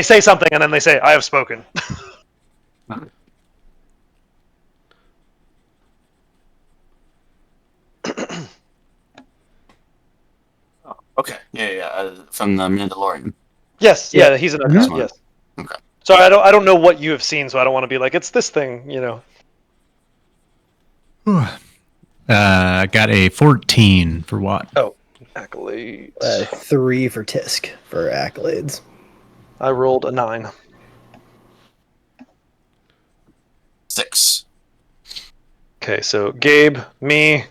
say something and then they say, "I have spoken." Okay. Yeah. From the Mandalorian. Yes, yeah, he's an Ugnaut, Mhm. yes. Okay. So I don't know what you have seen, so I don't want to be like it's this thing, you know. I got a 14 for what? Oh, accolades. 3 for Tisk for accolades. I rolled a 9. 6. Okay, so Gabe, me,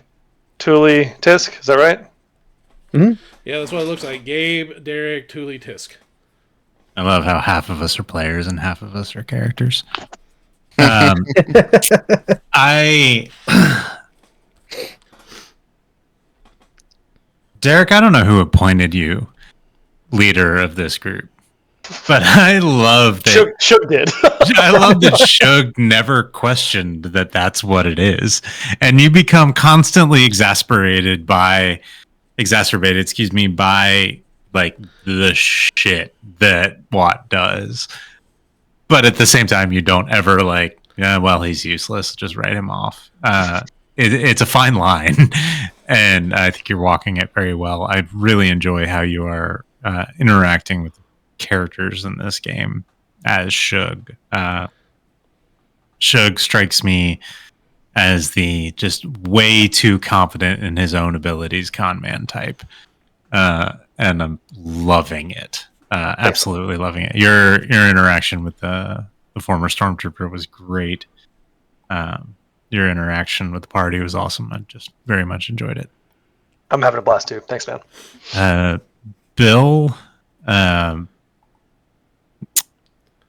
Thule, Tisk, is that right? Yeah, that's what it looks like. Gabe, Derek, Thule, Tisk. I love how half of us are players and half of us are characters. Derek, I don't know who appointed you leader of this group. But I love that. Shug did. I love that Shug never questioned that that's what it is, and you become constantly exacerbated, excuse me, by like the shit that Watt does. But at the same time, you don't ever like, yeah, well, he's useless. Just write him off. It's a fine line, and I think you're walking it very well. I really enjoy how you are interacting with characters in this game as Shug. Shug strikes me as the just way too confident in his own abilities con man type, and I'm loving it. Absolutely loving it. Your interaction with the former stormtrooper was great. Your interaction with the party was awesome. I just very much enjoyed it. I'm having a blast too. Thanks, man. Bill,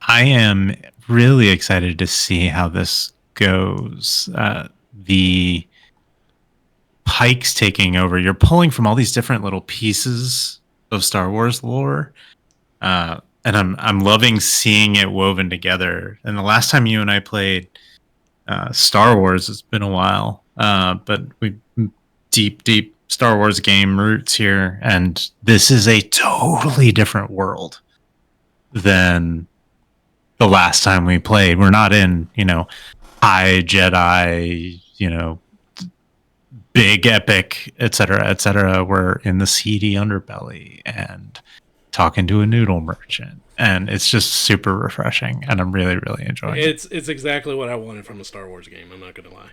I am really excited to see how this goes. The Pykes taking over. You're pulling from all these different little pieces of Star Wars lore, and I'm loving seeing it woven together. And the last time you and I played Star Wars, it's been a while, but we deep Star Wars game roots here, and this is a totally different world than the last time we played. We're not in, high Jedi, big epic, etc. We're in the seedy underbelly and talking to a noodle merchant, and it's just super refreshing, and I'm really enjoying it. It's exactly what I wanted from a Star Wars game. I'm not gonna lie.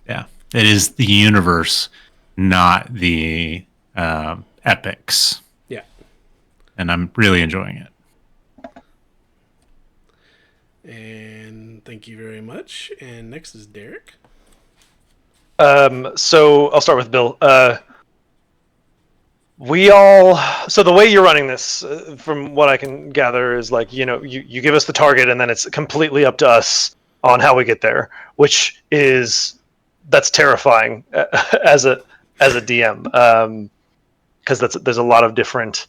Yeah, it is the universe, not the epics. Yeah, and I'm really enjoying it. And thank you very much. And next is Derek. So I'll start with Bill. So the way you're running this, from what I can gather, is like, you give us the target and then it's completely up to us on how we get there, that's terrifying as a DM, because there's a lot of different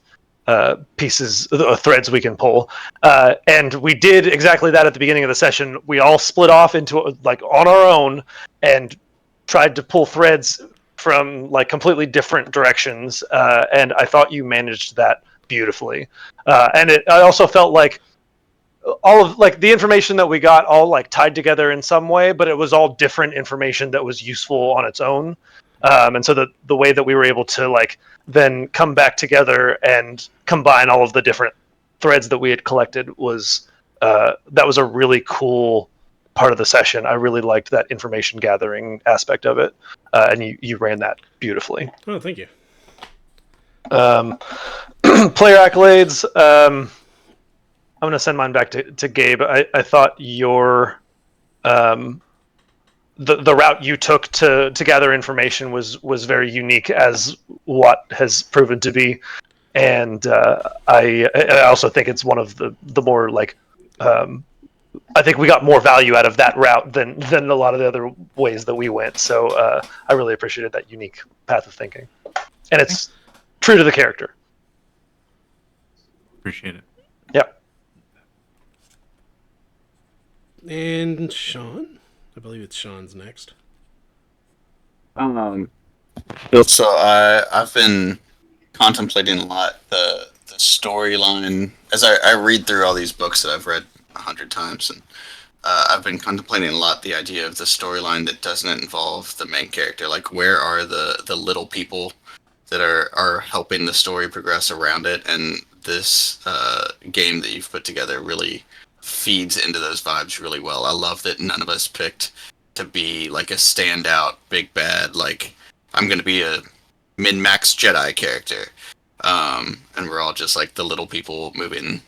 pieces, threads we can pull, and we did exactly that at the beginning of the session. We all split off into like on our own and tried to pull threads from like completely different directions, and I thought you managed that beautifully. And I also felt like all of like the information that we got all like tied together in some way, but it was all different information that was useful on its own. And so the way that we were able to like then come back together and combine all of the different threads that we had collected was that was a really cool part of the session. I really liked that information gathering aspect of it, and you ran that beautifully. Oh, thank you. Player accolades. I'm going to send mine back to Gabe. I thought your the route you took to gather information was very unique, as what has proven to be, and I also think it's one of the more like I think we got more value out of that route than a lot of the other ways that we went. So I really appreciated that unique path of thinking, and it's true to the character. Appreciate it. Yep. And Sean, I believe it's Sean's next. So I've been contemplating a lot the storyline as I read through all these books that I've read 100 times, and I've been contemplating a lot the idea of the storyline that doesn't involve the main character. Like, where are the little people that are helping the story progress around it? And this game that you've put together really feeds into those vibes really well. I love that none of us picked to be like a standout big bad, like I'm gonna be a min-max Jedi character, and we're all just like the little people moving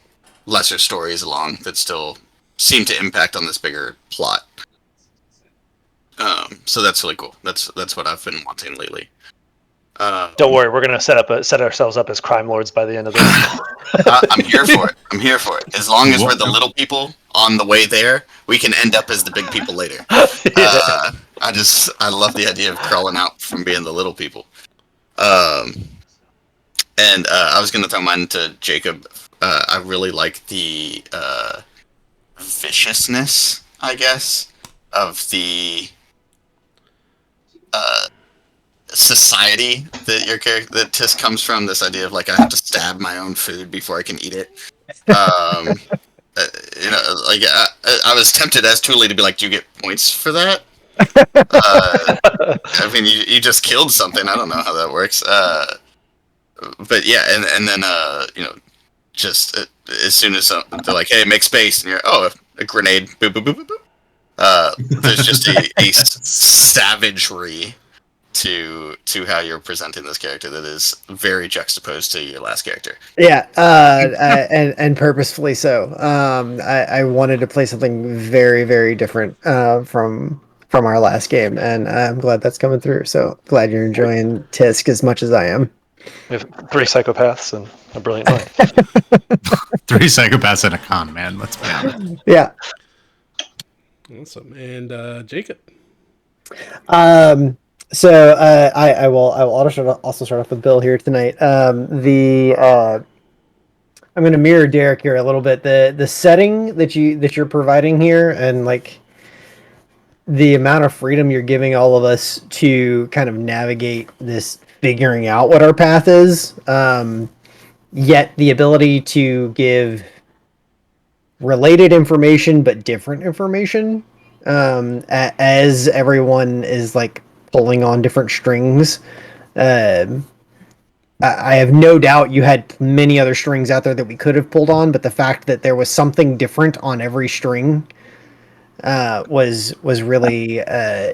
lesser stories along that still seem to impact on this bigger plot. So that's really cool. That's what I've been wanting lately. Don't worry, we're gonna set ourselves up as crime lords by the end of this. I'm here for it. As long as we're the little people on the way there, we can end up as the big people later. I love the idea of crawling out from being the little people. And I was gonna throw mine to Jacob I really like the viciousness, I guess, of the society that your character that Tisk comes from. This idea of like I have to stab my own food before I can eat it. Um, like I was tempted as Thule to be like, "Do you get points for that?" I mean, you just killed something. I don't know how that works. But yeah, and then just as soon as they're like, "Hey, make space," and you're, "Oh, a grenade!" Boop boop boop boop. Boop. There's just a savagery to how you're presenting this character that is very juxtaposed to your last character. Yeah, and purposefully so. I wanted to play something very, very different from our last game, and I'm glad that's coming through. So glad you're enjoying Tisk as much as I am. We have 3 psychopaths and a brilliant mind. 3 psychopaths and a con man. Let's be honest. Yeah. Awesome. And Jacob. So I will also start off with Bill here tonight. I'm going to mirror Derek here a little bit. The setting that you're providing here, and like the amount of freedom you're giving all of us to kind of navigate this, figuring out what our path is. Yet the ability to give related information but different information, as everyone is like pulling on different strings. I have no doubt you had many other strings out there that we could have pulled on, but the fact that there was something different on every string was really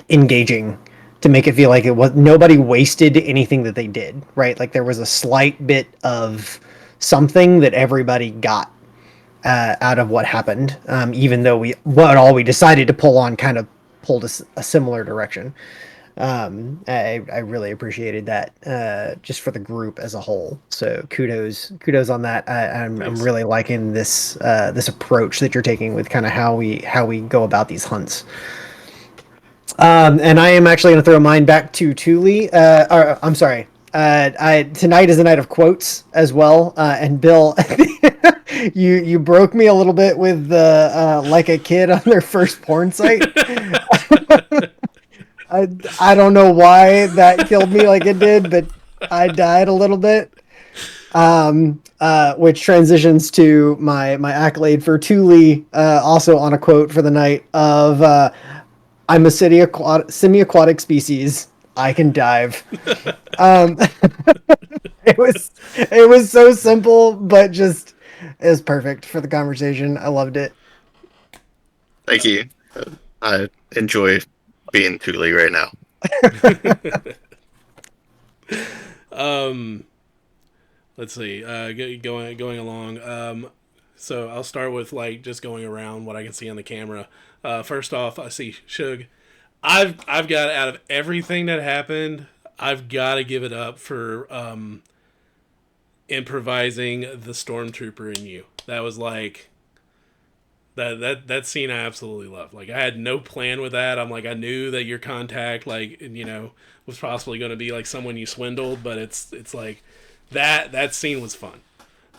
engaging, to make it feel like it was nobody wasted anything that they did, right? Like there was a slight bit of something that everybody got out of what happened, even though all we decided to pull on kind of pulled a similar direction. I really appreciated that, just for the group as a whole. So kudos on that. I'm really liking this approach that you're taking with kind of how we go about these hunts. And I am actually going to throw mine back to Thule. I'm sorry. Tonight is a night of quotes as well. And Bill, you broke me a little bit with the like a kid on their first porn site. I don't know why that killed me like it did, but I died a little bit. Which transitions to my accolade for Thule, also on a quote for the night of I'm a semi-aquatic species. I can dive. It was so simple, but just it was perfect for the conversation. I loved it. Thank you. I enjoy being Thule right now. Let's see. Going along. So I'll start with like just going around what I can see on the camera. First off, I see Shug. I've got, out of everything that happened, I've got to give it up for improvising the stormtrooper in you. That was like that scene I absolutely loved. Like I had no plan with that. I'm like, I knew that your contact, like, was possibly going to be like someone you swindled, but it's like that scene was fun.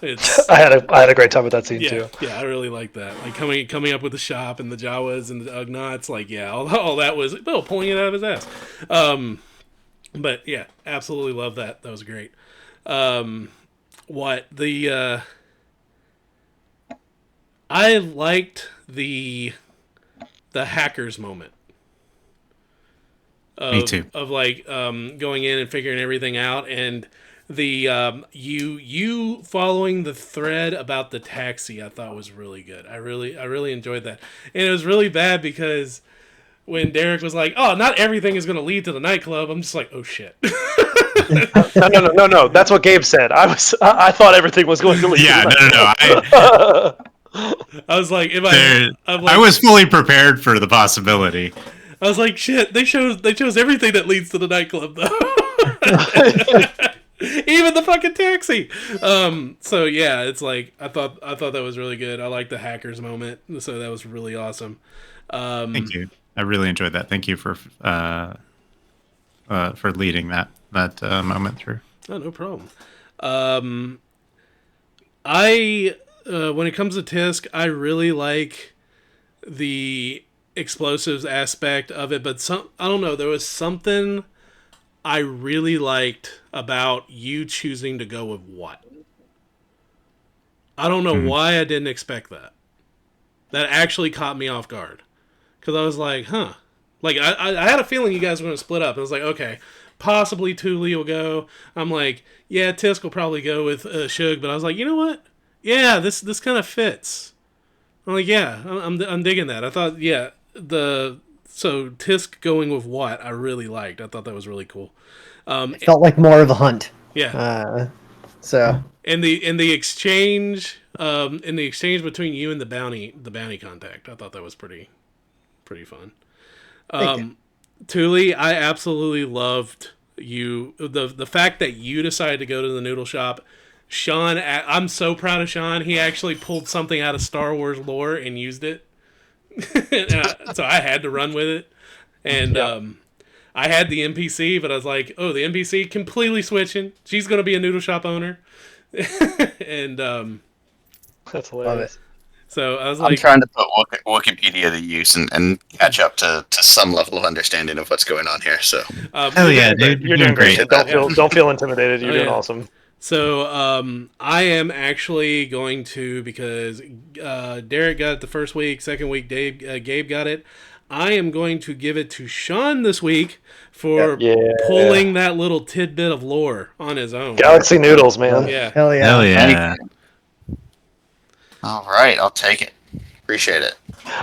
I had a great time with that scene too. Yeah, I really like that. Like coming up with the shop and the Jawas and the Ugnaughts, like all that was Bill pulling it out of his ass. But yeah, absolutely love that. That was great. I liked the hackers moment. Me too. Of like going in and figuring everything out, and the you following the thread about the taxi, I thought was really good. I really enjoyed that, and it was really bad because when Derek was like, "Oh, not everything is going to lead to the nightclub," I'm just like, "Oh shit." No. That's what Gabe said. I thought everything was going to lead. Yeah, no. I was like, I was fully prepared for the possibility. I was like, shit, they chose everything that leads to the nightclub though. Even the fucking taxi. So yeah, it's like I thought that was really good. I like the hackers moment, so that was really awesome. Thank you. I really enjoyed that. Thank you for leading that moment through. Oh, no problem. I when it comes to Tisk, I really like the explosives aspect of it, but I don't know, there was something I really liked about you choosing to go with what. I don't know why I didn't expect that. That actually caught me off guard. Because I was like, huh. Like, I had a feeling you guys were going to split up. I was like, okay, possibly Thule will go. I'm like, yeah, Tisk will probably go with Shug. But I was like, you know what? Yeah, this kind of fits. I'm like, yeah, I'm digging that. I thought, yeah, so Tisk going with what I really liked. I thought that was really cool. It felt like more of a hunt. Yeah. So In the exchange, in the exchange between you and the bounty contact, I thought that was pretty fun. thank you. Thule, I absolutely loved you. The fact that you decided to go to the noodle shop. Sean, I'm so proud of Sean. He actually pulled something out of Star Wars lore and used it. So I had to run with it. And I had the NPC, but I was like, oh, the NPC completely switching. She's going to be a noodle shop owner. And That's hilarious. so I was I'm like, trying to put Wikipedia to use and catch up to some level of understanding of what's going on here. So Hell yeah, dude. You're doing great. Appreciate Don't feel intimidated. You're Oh, doing yeah. awesome. So I am actually going to, because Derek got it the first week, second week Gabe got it. I am going to give it to Sean this week for Yeah. pulling that little tidbit of lore on his own. Galaxy noodles, man. Yeah. Hell yeah. Hell yeah. all right, I'll take it. Appreciate it.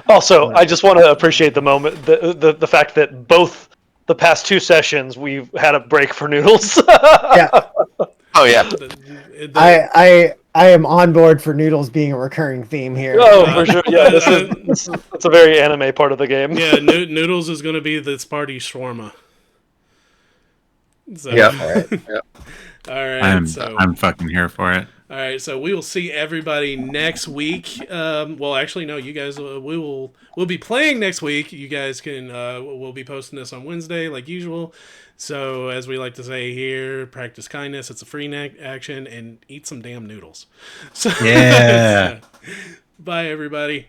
Also, I just want to appreciate the moment, the fact that both the past 2 sessions we've had a break for noodles. Yeah. Oh yeah, I am on board for noodles being a recurring theme here. Oh, for sure. Yeah, it's a very anime part of the game. Yeah, Noodles is going to be this party shawarma. So, yeah. all right. I'm fucking here for it. All right, so we will see everybody next week. Well, actually, no, you guys, we'll be playing next week. You guys can, we'll be posting this on Wednesday like usual. So, as we like to say here, practice kindness. It's a free action, and eat some damn noodles. So, Yeah. bye, everybody.